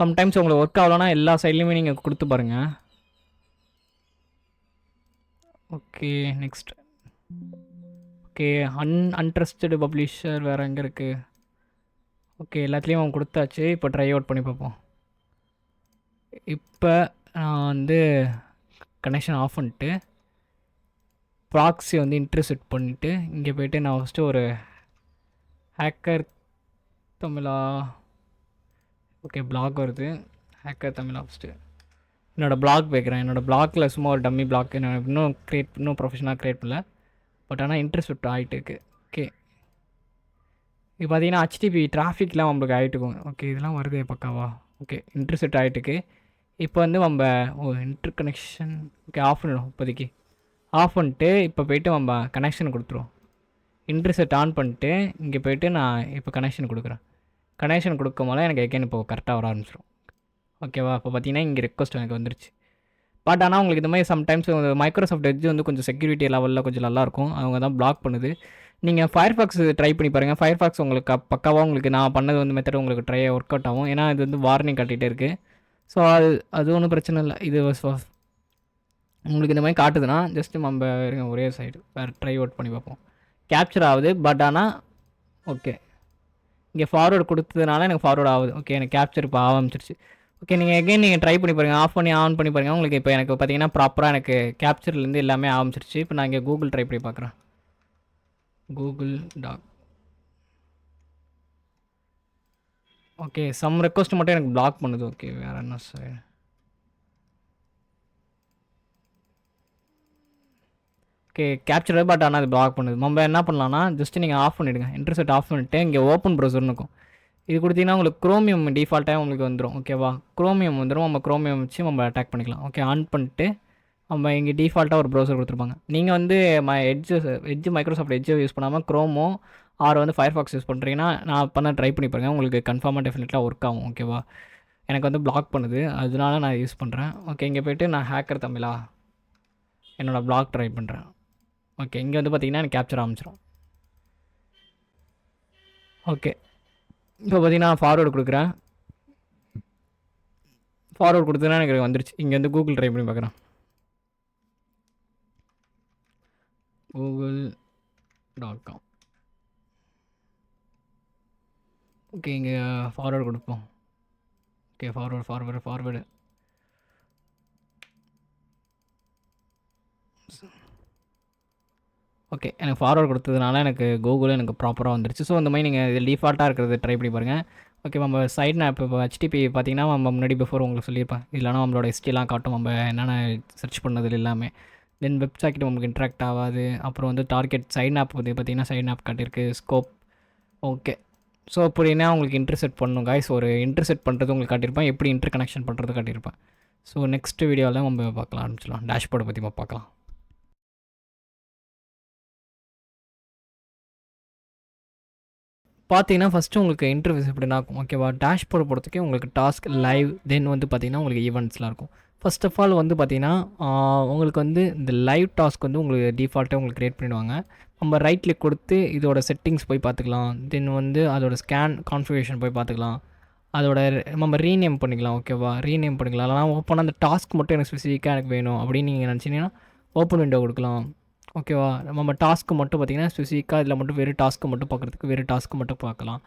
சம்டைம்ஸ் உங்களுக்கு ஒர்க் ஆகலன்னா எல்லா சைட்லேயுமே நீங்கள் கொடுத்து பாருங்கள். Okay next. ஓகே அன்ட்ரஸ்டடு பப்ளிஷர் வேறு எங்கே இருக்குது? ஓகே எல்லாத்துலேயும் அவன் கொடுத்தாச்சு. இப்போ ட்ரை அவுட் பண்ணி பார்ப்போம். இப்போ நான் வந்து கனெக்ஷன் ஆஃப் பண்ணிட்டு ப்ராக்ஸி வந்து இன்டர்செக்ட் பண்ணிவிட்டு இங்கே போய்ட்டு நான் ஃபஸ்ட்டு ஒரு ஹேக்கர் தமிழா, ஓகே பிளாக் வருது. ஹேக்கர் தமிழா ஃபஸ்ட்டு என்னோடய பிளாக் வைக்கிறேன். என்னோடய பிளாக்கில் சும்மா ஒரு டம்மி பிளாக் நான் இன்னும் ப்ரொஃபஷனலாக க்ரியேட் பண்ணல, பட் ஆனால் இன்டர்செப்ட் ஆகிட்டு இருக்குது. ஓகே இப்போ பார்த்தீங்கன்னா ஹெச்டிபி டிராஃபிக்லாம் நம்மளுக்கு ஆகிட்டுக்கும். ஓகே இதெல்லாம் வருது பக்காவா. ஓகே இன்டர்செப்ட் ஆகிட்டுக்கு. இப்போ வந்து நம்ம இன்டர் கனெக்ஷன் ஓகே ஆஃப் பண்ணிடும். இப்போதைக்கு ஆஃப் பண்ணிட்டு இப்போ போய்ட்டு நம்ம கனெக்ஷன் கொடுத்துருவோம். இன்டர்செப்ட் ஆன் பண்ணிட்டு இங்கே போய்ட்டு நான் இப்போ கனெக்ஷன் கொடுக்குறேன். கனெக்ஷன் கொடுக்கும் போது எனக்கு எகெயின் இப்போ கரெக்டாக வர ஆரம்பிச்சிடும். ஓகேவா? இப்போ பார்த்தீங்கன்னா இங்கே ரெக்வஸ்ட் எனக்கு வந்துருச்சு. பட் ஆனால் உங்களுக்கு இந்த மாதிரி சம்டைம்ஸ் மைக்ரோசாஃப்ட் எட்ஜ் வந்து கொஞ்சம் செக்யூரிட்டி லெவலில் கொஞ்சம் நல்லாயிருக்கும். அவங்க தான் பிளாக் பண்ணுது. நீங்கள் ஃபயர்ஃபாக்ஸ் ட்ரை பண்ணி பாருங்கள். ஃபயர்ஃபாக்ஸ் உங்களுக்கு பக்காவாக உங்களுக்கு நான் பண்ணது வந்து மெத்தட் உங்களுக்கு ட்ரை ஒர்க் அவுட் ஆகும். ஏன்னா இது வந்து வார்னிங் காட்டிகிட்டே இருக்குது. ஸோ அது ஒன்றும் பிரச்சனை இல்லை. இது உங்களுக்கு இந்த மாதிரி காட்டுதுன்னா ஜஸ்ட்டு நம்ம இருங்க ஒரே சைடு வேறு ட்ரை அவுட் பண்ணி பார்ப்போம். கேப்சர் ஆகுது, பட் ஆனால் ஓகே இங்கே ஃபார்வேர்டு கொடுத்ததுனால எனக்கு ஃபார்வேர்டு ஆகுது. ஓகே எனக்கு கேப்சர் இப்போ ஆரம்பிச்சிருச்சு. ஓகே நீங்கள் எகைன் நீங்கள் ட்ரை பண்ணி பாருங்கள். ஆஃப் பண்ணி ஆன் பண்ணி பாருங்கள். உங்களுக்கு இப்போ எனக்கு பார்த்தீங்கன்னா ப்ராப்பராக எனக்கு கேப்சர்லேருந்து எல்லாமே ஆரம்பிச்சிருச்சு. இப்போ நான் இங்கே கூகுள் ட்ரை பண்ணி பார்க்குறேன். Google doc. Okay some request மட்டும் எனக்கு பிளாக் பண்ணுது. ஓகே வேறு என்ன சார்? ஓகே கேப்சர், பட் ஆனால் அது பிளாக் பண்ணுது. நம்ம என்ன பண்ணலாம்னா ஜஸ்ட்டு நீங்கள் ஆஃப் பண்ணிவிடுங்க. இன்டர்செப்ட் ஆஃப் பண்ணிவிட்டு இங்கே ஓப்பன் ப்ரௌசர்னு இருக்கும். இது கொடுத்தீங்கன்னா உங்களுக்கு குரோமியம் டிஃபால்ட்டாக உங்களுக்கு வந்துடும். ஓகேவா? குரோமியம் வந்துடும். நம்ம குரோமியம் வச்சு நம்ம அட்டாக் பண்ணிக்கலாம். ஓகே ஆன் பண்ணிட்டு நம்ம இங்கே டிஃபால்ட்டாக ஒரு ப்ரௌசர் கொடுத்துருப்பாங்க. நீங்கள் வந்து எட்ஜ் மைக்ரோசாஃப்ட் எட்ஜை யூஸ் பண்ணாமல் குரோமோ வந்து ஃபயர்ஃபாக்ஸ் யூஸ் பண்ணுறீங்கன்னா நான் பண்ண ட்ரை பண்ணி பாருங்கள். உங்களுக்கு கன்ஃபார்மாக டெஃபினெட்லாக ஒர்க் ஆகும். ஓகேவா? எனக்கு வந்து பிளாக் பண்ணுது, அதனால நான் யூஸ் பண்ணுறேன். ஓகே இங்கே போய்ட்டு நான் ஹேக்கர் தமிழா என்னோடய பிளாக் ட்ரை பண்ணுறேன். ஓகே இங்கே வந்து பார்த்திங்கன்னா எனக்கு கேப்சர் ஆரம்பிச்சிடும். ஓகே இப்போ பார்த்தீங்கன்னா ஃபார்வேர்டு கொடுக்குறேன். ஃபார்வேர்டு கொடுத்ததுன்னா எனக்கு வந்துருச்சு. இங்கே வந்து கூகுள் ட்ரை பண்ணி பார்க்குறேன். google.com. ஓகே இங்கே ஃபார்வேர்டு கொடுப்போம். ஓகே ஃபார்வேர்டு ஓகே எனக்கு ஃபார்வேர்டு கொடுத்ததுனால எனக்கு கூகுள் எனக்கு ப்ராப்பராக வந்துருச்சு. ஸோ இந்த மாதிரி நீங்கள் இது டிஃபால்ட்டாக இருக்கிறது ட்ரை பண்ணி பாருங்கள். ஓகே நம்ம சைட் மேப் இப்போ ஹெச்டிபி பார்த்திங்கன்னா நம்ம முன்னாடி பிஃபோர் உங்களுக்கு சொல்லியிருப்பேன். இல்லைனா நம்மளோட ஹிஸ்ட்ரிலாம் காட்டும் நம்ம என்னென்ன சர்ச் பண்ணது எல்லாமே. தென் வெப்சைட் நமக்கு இன்ட்ராக்ட் ஆகாது. அப்புறம் வந்து டார்கெட் சைட் மேப் வந்து பார்த்திங்கன்னா சைட் மேப் காட்டியிருக்கு. Scope okay. ஸோ அப்படின்னா உங்களுக்கு இன்டர்செக்ட் பண்ணணும் காய்ஸ். ஒரு இன்டர்செக்ட் பண்ணுறது உங்களுக்கு காட்டியிருப்பேன். எப்படி இன்டர் கனெக்ஷன் பண்ணுறது காட்டியிருப்பேன். ஸோ நெக்ஸ்ட் வீடியோவில் நம்ம பார்க்கலாம் ஆரம்பிச்சிடலாம். டேஷ்போர்டை பற்றி பார்க்கலாம். பார்த்தீங்கன்னா ஃபஸ்ட்டு உங்களுக்கு இன்டர்ஃபேஸ் எப்படின்னா இருக்கும். ஓகேவா? டேஷ்போர்டு பொறுத்தக்கே உங்களுக்கு டாஸ்க் லைவ், தென் வந்து பார்த்திங்கன்னா உங்களுக்கு ஈவெண்ட்ஸ்லாம் இருக்கும். ஃபர்ஸ்ட் ஆஃப் ஆல் வந்து பார்த்திங்கன்னா உங்களுக்கு வந்து இந்த லைவ் டாஸ்க் வந்து உங்களுக்கு டிஃபால்ட்டாக உங்களுக்கு க்ரியேட் பண்ணிவிடுவாங்க. நம்ம ரைட் கிளிக் கொடுத்து இதோட செட்டிங்ஸ் போய் பார்த்துக்கலாம். தென் வந்து அதோட ஸ்கேன் கான்ஃபிகரேஷன் போய் பார்த்துக்கலாம். அதோட நம்ம ரீநேம் பண்ணிக்கலாம். ஓகேவா? ரீநேம் பண்ணிக்கலாம். இல்லைனா ஓப்பன் அந்த டாஸ்க் மட்டும் எனக்கு ஸ்பெசிஃபிக்காக எனக்கு வேணும் அப்படின்னு நீங்கள் நினச்சிங்கன்னா ஓப்பன் விண்டோ கொடுக்கலாம். ஓகேவா? நம்ம டாஸ்க்கு மட்டும் பார்த்திங்கன்னா ஸ்பெசிஃபிக்காக இதில் மட்டும் வெறும் டாஸ்க்கு மட்டும் பார்க்குறதுக்கு வெறும் டாஸ்க்கு மட்டும் பார்க்கலாம்.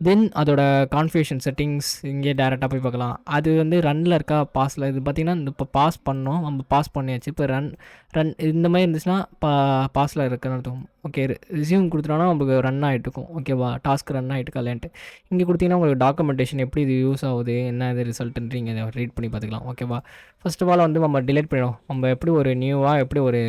தென் அதோட கான்ஃபிகரேஷன் செட்டிங்ஸ் இங்கே டேரெக்டாக போய் பார்க்கலாம். அது வந்து ரன்னில் இருக்கா பாஸில்? இது பார்த்திங்கன்னா இந்த இப்போ பாஸ் பண்ணோம், நம்ம பாஸ் பண்ணியாச்சு. இப்போ ரன் இந்த மாதிரி இருந்துச்சுன்னா பாஸில் இருக்குன்னு அர்த்தம். ஓகே ரிசியூம் கொடுத்துட்டோன்னா நம்மளுக்கு ரன் ஆகிட்டுருக்கும். ஓகேவா? டாஸ்க் ரன் ஆகிட்டு இல்லைன்ட்டு இங்கே கொடுத்திங்கன்னா உங்களுக்கு டாக்குமெண்டேஷன் எப்படி இது யூஸ் ஆகுது, என்ன இது ரிசல்ட்டுன்றீங்க இதை ரீட் பண்ணி பார்த்துக்கலாம். ஓகேவா? ஃபர்ஸ்ட் ஆஃப் ஆல் வந்து நம்ம டிலீட் பண்ணிடும். நம்ம எப்படி ஒரு நியூவாக எப்படி ஒரு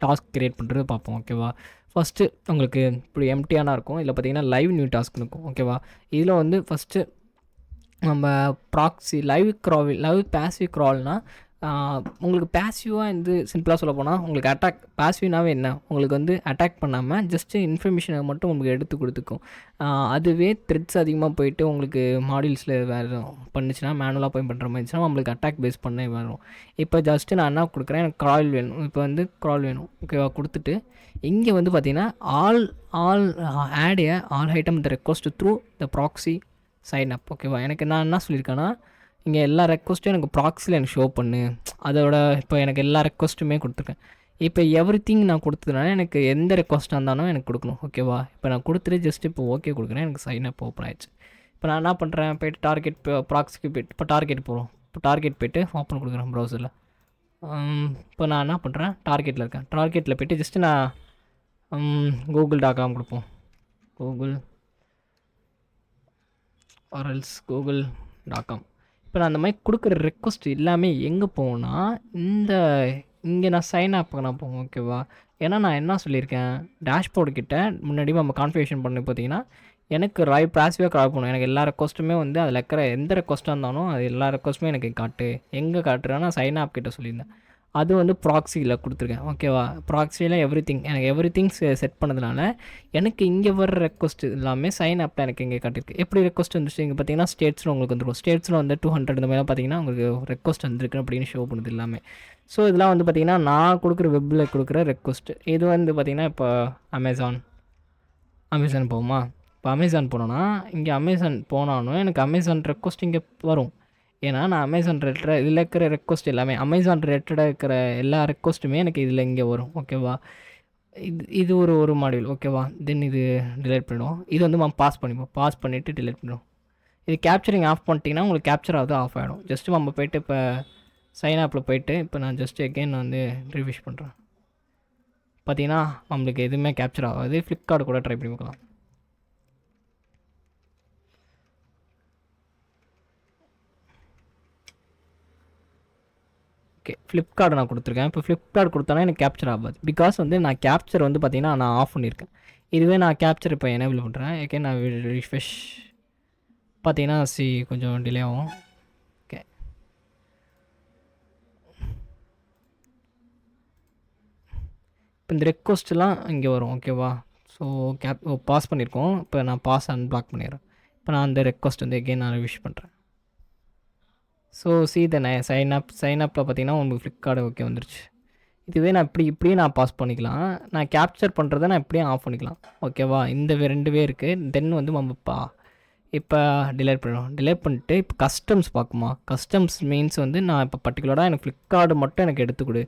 டாஸ்க் க்ரியேட் பண்ணுறது பார்ப்போம். ஓகேவா? ஃபஸ்ட்டு உங்களுக்கு இப்படி எம்டியான இருக்கும். இதில் பார்த்திங்கன்னா லைவ் நியூ டாஸ்க் இருக்கும். ஓகேவா? இதில் வந்து ஃபஸ்ட்டு நம்ம ப்ராக்ஸி லைவ் பேசிவ் க்ரால்னால் உங்களுக்கு பேசிவாக வந்து சிம்பிளாக சொல்ல போனால் உங்களுக்கு பேசிவ்னாவே என்ன, உங்களுக்கு வந்து அட்டாக் பண்ணாமல் ஜஸ்ட்டு இன்ஃபர்மேஷனை மட்டும் உங்களுக்கு எடுத்து கொடுத்துக்கும். அதுவே த்ரெட்ஸ் அதிகமாக போயிட்டு உங்களுக்கு மாடியூல்ஸில் வேறு பண்ணுச்சுன்னா, மேனுவலாக போய் பண்ணுற மாதிரி இருந்துச்சுன்னா நம்மளுக்கு அட்டாக் பேஸ் பண்ண வரும். இப்போ ஜஸ்ட்டு நான் என்ன கொடுக்குறேன், எனக்கு க்ரால் வேணும், இப்போ வந்து க்ரால் வேணும், ஓகேவா, கொடுத்துட்டு இங்கே வந்து பார்த்தீங்கன்னா all item the request through the proxy sign up, ஓகேவா. எனக்கு நான் என்ன சொல்லியிருக்கேன்னா, இங்கே எல்லா ரெக்வஸ்ட்டும் எனக்கு ப்ராக்ஸியில் எனக்கு ஷோ பண்ணு, அதோட இப்போ எனக்கு எல்லா ரெக்வஸ்ட்டுமே கொடுத்துருக்கேன். இப்போ எவ்ரிதிங் நான் கொடுத்ததுனால எனக்கு எந்த ரெக்வஸ்ட்டாக இருந்தாலும் எனக்கு கொடுக்கணும், ஓகேவா. இப்போ நான் கொடுத்துட்டு ஜஸ்ட் இப்போ ஓகே கொடுக்குறேன், எனக்கு சைன் அப் ஓப்பன் ஆயிடுச்சு. இப்போ நான் என்ன பண்ணுறேன், போய்ட்டு டார்கெட் ப்ராக்ஸிக்கு போய்ட்டு இப்போ டார்கெட் போகிறோம். இப்போ டார்கெட் போய்ட்டு ஓப்பன் கொடுக்குறேன் ப்ரௌசரில். இப்போ நான் என்ன பண்ணுறேன், டார்கெட்டில் இருக்கேன். டார்கெட்டில் போய்ட்டு ஜஸ்ட்டு நான் google.com கொடுப்போம், கூகுள் ஆர்எல்ஸ் google.com. இப்போ நான் அந்த மாதிரி கொடுக்குற ரெக்வஸ்ட் எல்லாமே எங்கே போகும்னா, இங்கே நான் சைன் அப் நான் போவோம், ஓகேவா. ஏன்னா நான் என்ன சொல்லியிருக்கேன், டேஷ்போர்டு கிட்ட முன்னாடி நம்ம கான்ஃபிகரேஷன் பண்ணி பார்த்தீங்கன்னா எனக்கு பாசிவாக க்ரால் பண்ணணும். எனக்கு எல்லா ரெக்வஸ்ட்டுமே வந்து அதில் இருக்கிற எந்த ரெக்வஸ்ட்டாக இருந்தாலும் அது எல்லா ரெக்வஸ்ட்டுமே எனக்கு காட்டு. எங்கே காட்டுறேன்னா சைன் அப் கிட்ட சொல்லியிருந்தேன். அது வந்து ப்ராக்ஸியில் கொடுத்துருக்கேன், ஓகேவா. ப்ராக்ஸியில் எனக்கு எவ்ரிதிங் செட் பண்ணதுனால எனக்கு இங்கே வர ரெக்வஸ்ட் எல்லாமே சைன் அப்பில் எனக்கு இங்கே காட்டியிருக்கு. எப்படி ரெக்வஸ்ட் வந்துச்சு இங்கே பார்த்தீங்கன்னா ஸ்டேட்ஸில் உங்களுக்கு வந்துடும். ஸ்டேட்ஸில் வந்து 200 இந்த மாதிரிலாம் பார்த்தீங்கன்னா உங்களுக்கு ரெக்வஸ்ட் வந்துருக்கு அப்படின்னு ஷோ பண்ணுது எல்லாமே. ஸோ இதெல்லாம் வந்து பார்த்திங்கன்னா நான் கொடுக்குற வெப்பில் கொடுக்குற ரெக்வஸ்ட். இது வந்து பார்த்திங்கன்னா இப்போ அமேசான் போகுமா. இப்போ அமேசான் போனோன்னா இங்கே அமேசான் போனாலும் எனக்கு அமேசான் ரெக்வஸ்ட் இங்கே வரும். ஏன்னா நான் அமேசான் ரிலேட்டடாக இதில் இருக்கிற ரெக்வஸ்ட் எல்லாமே அமேசான் ரிலேட்டடாக இருக்கிற எல்லா ரெக்வஸ்ட்டுமே எனக்கு இதில் இங்கே வரும், ஓகேவா. இது ஒரு மாடியூல், ஓகேவா. தென் இது டிலீட் பண்ணிவிடும். இது வந்து நம்ம பாஸ் பண்ணிவிட்டு டிலீட் பண்ணிவிடும். இது கேப்சரிங் ஆஃப் பண்ணிட்டீங்கன்னா உங்களுக்கு கேப்சர் ஆகுது ஆஃப் ஆகிடும். ஜஸ்ட்டு நம்ம போய்ட்டு இப்போ சைன் ஆப்பில் போய்ட்டு இப்போ நான் ஜஸ்ட்டு எகெயின் வந்து ரிவிஷ் பண்ணுறேன். பார்த்தீங்கன்னா நம்மளுக்கு எதுவுமே கேப்சர் ஆகாது. ஃப்ளிப்கார்ட் கூட ட்ரை பண்ணி பார்க்கலாம். ஓகே, ஃப்ளிப்கார்ட் நான் கொடுத்துருக்கேன். இப்போ ஃப்ளிப்கார்ட் கொடுத்தோன்னா எனக்கு கேப்சர் ஆகாது. பிகாஸ் வந்து நான் கேப்சர் வந்து பார்த்திங்கன்னா நான் ஆஃப் பண்ணியிருக்கேன். இதுவே நான் கேப்சர் இப்போ எனேபிள் பண்ணுறேன். ஓகே, நான் ரிஃப்ரெஷ் பார்த்தீங்கன்னா கொஞ்சம் டிலே ஆகும். ஓகே, இப்போ இந்த ரெக்வஸ்ட்லாம் இங்கே வரும், ஓகேவா. ஸோ பாஸ் பண்ணியிருக்கோம். இப்போ நான் பாஸ் அன்பிளாக் பண்ணிடுறேன். இப்போ நான் அந்த ரெக்வஸ்ட் வந்து எகெயின் நான் ரிவிஷ் பண்ணுறேன். ஸோ சைன் அப்பில் பார்த்தீங்கன்னா உங்களுக்கு ஃப்ளிப்கார்ட் ஓகே வந்துருச்சு. இதுவே நான் இப்படியே நான் பாஸ் பண்ணிக்கலாம். நான் கேப்சர் பண்ணுறதை நான் இப்படியே ஆஃப் பண்ணிக்கலாம், ஓகேவா. இந்த 2 இருக்குது. தென் வந்து நம்ம இப்போ டிலேட் பண்ணிடுவோம். டிலேட் பண்ணிட்டு இப்போ கஸ்டம்ஸ் பார்க்குமா. கஸ்டம்ஸ் மீன்ஸ் வந்து நான் இப்போ பர்டிகுலராக எனக்கு ஃப்ளிப்கார்டு மட்டும் எனக்கு எடுத்துக்கொடு,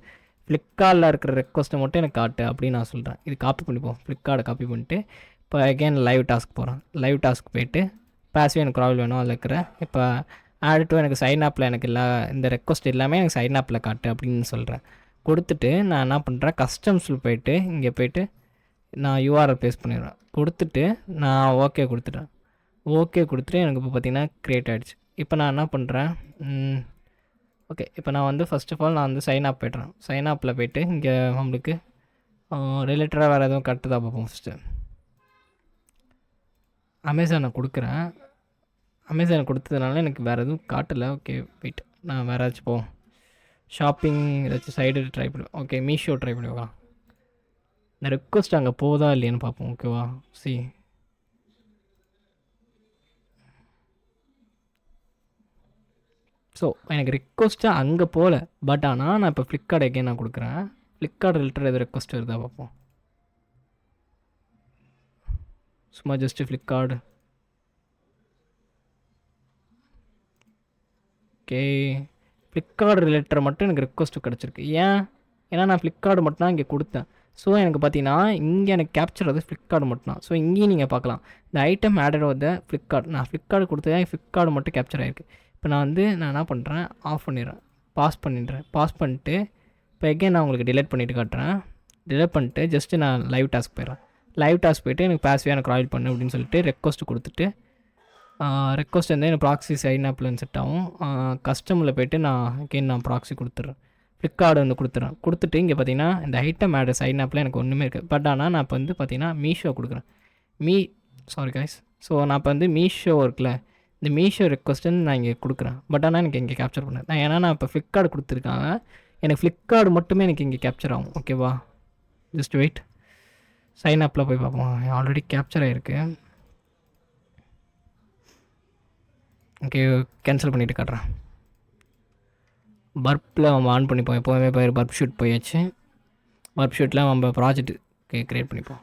ஃப்ளிப்கார்ட்டில் இருக்கிற ரெக்வஸ்ட்டை மட்டும் எனக்கு காட்டு அப்படின்னு நான் சொல்கிறேன். இது காப்பி பண்ணிப்போம். ஃப்ளிப்கார்ட்டை காப்பி பண்ணிட்டு இப்போ அகெயின் லைவ் டாஸ்க் போகிறேன். லைவ் டாஸ்க் போய்ட்டு பேசிவ் எனக்கு க்ராவல் வேணும், அதில் இருக்கிற இப்போ ஆட் டு எனக்கு சைன் ஆப்பில் எனக்கு இந்த ரெக்வஸ்ட் எல்லாமே எனக்கு சைன் ஆப்பில் காட்டு அப்படின்னு சொல்கிறேன். கொடுத்துட்டு நான் என்ன பண்ணுறேன், கஸ்டம்ஸில் போய்ட்டு இங்கே போய்ட்டு நான் யூஆர்எல் பேஸ்ட் பண்ணிடுவேன். கொடுத்துட்டு நான் ஓகே கொடுத்துட்டேன். ஓகே கொடுத்துட்டு எனக்கு இப்போ பார்த்திங்கன்னா க்ரியேட் ஆகிடுச்சு. இப்போ நான் என்ன பண்ணுறேன், ஓகே இப்போ நான் வந்து ஃபஸ்ட் ஆஃப் ஆல் நான் வந்து சைன் ஆப் போய்ட்றேன். சைன் ஆப்பில் போய்ட்டு இங்கே நம்மளுக்கு ரிலேட்டடாக வேறு எதுவும் கட்டுதான் பார்ப்போம். ஃபஸ்ட்டு அமேசானை கொடுக்குறேன். அமேசான் கொடுத்ததுனால எனக்கு வேறு எதுவும் காட்டலை. ஓகே வெயிட், நான் வேறு ஏதாச்சும் போவோம். ஷாப்பிங் ஏதாச்சும் சைடு ட்ரை பண்ணுவேன். ஓகே, மீஷோ ட்ரை பண்ணி பார்க்கலாம். இந்த ரெக்வஸ்ட் அங்கே போதா இல்லையான்னு பார்ப்போம், ஓகேவா. ஸோ எனக்கு ரெக்வஸ்ட்டாக அங்கே போகல. பட் ஆனால் நான் இப்போ ஃப்ளிப்கார்ட் எகெயின் நான் கொடுக்குறேன். ஃப்ளிப்கார்ட் ரிலேட்டட் எது ரெக்வஸ்ட் வருதா பார்ப்போம். சும்மா just Flipkart. Okay, Flipkart related மட்டும் எனக்கு ரெக்வஸ்ட்டு கிடச்சிருக்கு. ஏன்னா நான் ஃப்ளிப்கார்டு மட்டும் தான் இங்கே கொடுத்தேன். ஸோ எனக்கு பார்த்தீங்கன்னா இங்கே எனக்கு கேப்சர் ஆகுது ஃப்ளிப்கார்டு மட்டும் தான். ஸோ இங்கேயும் நீங்கள் பார்க்கலாம், இந்த ஐட்டம் ஆடட் வந்து ஃப்ளிப்கார்ட். நான் ஃப்ளிப்கார்டு கொடுத்தேன், ஃப்ளிப்கார்டு மட்டும் கேப்சர் ஆகிருக்கு. இப்போ நான் என்ன பண்ணுறேன், ஆஃப் பண்ணிடுறேன், பாஸ் பண்ணிவிட்டு இப்போ எகெயின் நான் உங்களுக்கு டிலேட் பண்ணிவிட்டு காட்டுறேன். டிலேட் பண்ணிட்டு ஜஸ்ட்டு நான் லைவ் டாஸ்க் போயிடுறேன். லைவ் டாஸ்க் போய்ட்டு எனக்கு பாசிவாக எனக்கு க்ராயில் பண்ணு அப்படின்னு சொல்லிட்டு ரெக்வஸ்ட்டு கொடுத்துட்டு ரெக்வஸ்ட் வந்து எனக்கு ப்ராக்ஸி சைன் ஆப்லன்னு செட் ஆகும். கஸ்டமில் போய்ட்டு நான் ப்ராக்ஸி கொடுத்துட்றேன். ஃப்ளிப்கார்டு வந்து கொடுத்துட்டு இங்கே பார்த்தீங்கன்னா இந்த ஐட்டம் ஆட் சைன் ஆப்பில் எனக்கு ஒன்றுமே இருக்குது. பட் ஆனால் நான் இப்போ வந்து பார்த்தீங்கன்னா மீஷோ கொடுக்குறேன். Sorry guys. ஸோ நான் இப்போ வந்து மீஷோ இருக்குல்ல, இந்த மீஷோ ரெக்வஸ்ட்டுன்னு நான் இங்கே கொடுக்குறேன். பட் ஆனால் எனக்கு இங்கே கேப்சர் பண்ணேன் நான், ஏன்னா நான் இப்போ ஃப்ளிப்கார்ட் கொடுத்துருக்காங்க. எனக்கு ஃப்ளிப்கார்ட் மட்டுமே எனக்கு இங்கே கேப்சர் ஆகும். ஓகேவா, ஜஸ்ட் வெயிட். சைன் அப்பில் போய் பார்ப்போம். ஆல்ரெடி கேப்சர் ஆகிருக்கு. ஓகே, கேன்சல் பண்ணிவிட்டு காட்டுறேன். பர்ப்பில் நம்ம ஆன் பண்ணிப்போம். எப்போதுமே போய் பர்ப் ஷூட் போயாச்சு. பர்ப் ஷூட்டில் நம்ம ப்ராஜெக்ட் க்ரியேட் பண்ணிப்போம்.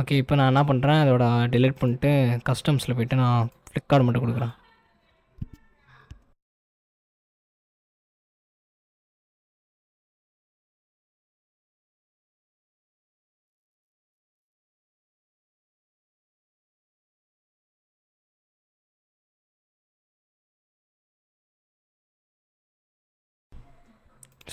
ஓகே, இப்போ நான் என்ன பண்ணுறேன், அதோட டிலீட் பண்ணிட்டு கஸ்டம்ஸில் போய்ட்டு நான் ஃப்ளிப்கார்ட் மட்டும் கொடுக்குறேன்.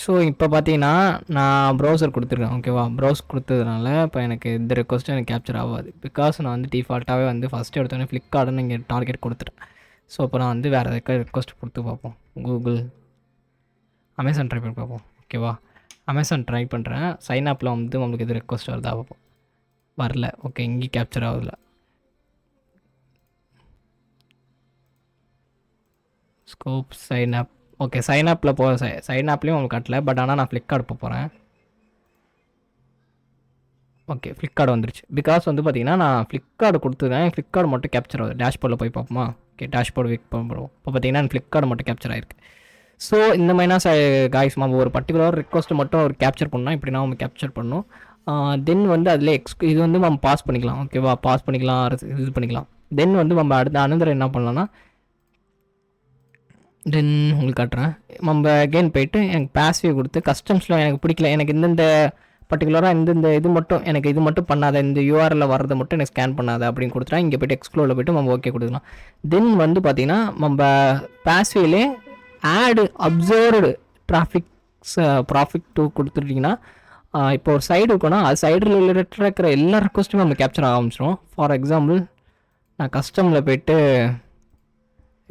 ஸோ இப்போ பார்த்தீங்கன்னா நான் ப்ரௌசர் கொடுத்துருக்கேன். ஓகேவா, ப்ரௌஸ் கொடுத்ததுனால இப்போ எனக்கு இந்த ரெக்வஸ்ட்டும் எனக்கு கேப்சர் ஆகாது. பிகாஸ் நான் வந்து டிஃபால்ட்டாகவே வந்து ஃபஸ்ட்டு எடுத்தோடனே ஃப்ளிப்கார்ட்டுன்னு இங்கே டார்கெட் கொடுத்துட்டேன். ஸோ இப்போ நான் வந்து வேறு எதுக்காக ரெக்வஸ்ட் கொடுத்து பார்ப்போம். கூகுள், அமேசான் ட்ரை பண்ணி பார்ப்போம். ஓகேவா, அமேசான் ட்ரை பண்ணுறேன். சைன் அப்பில் வந்து நம்மளுக்கு இது ரெக்வஸ்ட் வருதா பார்ப்போம். வரல. ஓகே, இங்கேயும் கேப்சர் ஆகுதில்ல. Scope sign up. Okay, sign அப்பில் சைன் அப்லேயும் உங்களுக்கு காட்டல. பட் ஆனால் நான் ஃப்ளிப்கார்ட் போகிறேன். ஓகே, ஃப்ளிப்கார்ட் வந்துருச்சு. பிகாஸ் வந்து பார்த்தீங்கன்னா நான் ஃப்ளிப்கார்ட் கொடுத்துருக்கேன். ஃப்ளிப்கார்ட் மட்டும் கேப்சர் ஆகுது. டேஷ்போர்டில் போய் பார்ப்போமா. ஓகே, டேஷ்போர்டு வீக் பண்ணுறோம். இப்போ பார்த்தீங்கன்னா ஃப்ளிப்கார்ட் மட்டும் கேப்சர் ஆகிருக்கு. ஸோ இந்த மாதிரினா காய்ஸ் நம்ம ஒரு பர்டிகுலர் ரெக்வஸ்ட் மட்டும் ஒரு கேப்சர் பண்ணால் இப்படி நம்ம கேப்சர் பண்ணணும். தென் வந்து அதில் இது வந்து நம்ம பாஸ் பண்ணிக்கலாம். ஓகேவா, பாஸ் பண்ணிக்கலாம், இது பண்ணிக்கலாம். தென் வந்து நம்ம அடுத்த அனந்தரம் என்ன பண்ணலாம்னா, தென் உங்களுக்கு காட்டுறேன். நம்ம அகெயின் போய்ட்டு எனக்கு பாஸ்வேர்ட் கொடுத்து கஸ்டம்ஸில் எனக்கு பிடிக்கல, எனக்கு இந்தந்த பர்டிகுலராக இந்த இது மட்டும் எனக்கு இது மட்டும் பண்ணாத, இந்த யூஆரில் வரதை மட்டும் எனக்கு ஸ்கேன் பண்ணாத அப்படின்னு கொடுத்துட்டா இங்கே போய்ட்டு எக்ஸ்க்ளோரில் போய்ட்டு நம்ம ஓகே கொடுக்கலாம். தென் வந்து பார்த்திங்கன்னா நம்ம பாஸ்வேலே ஆடு அப்சர்வ்டு ப்ராஃபிட் டூ கொடுத்துட்டிங்கன்னா இப்போ ஒரு சைடு இருக்குன்னா அது சைடு ரிலேட்டடாக இருக்கிற எல்லா ரெக்வஸ்ட்டுமே நம்ம கேப்சர் ஆரம்பிச்சிடும். ஃபார் எக்ஸாம்பிள் நான் கஸ்டமில் போய்ட்டு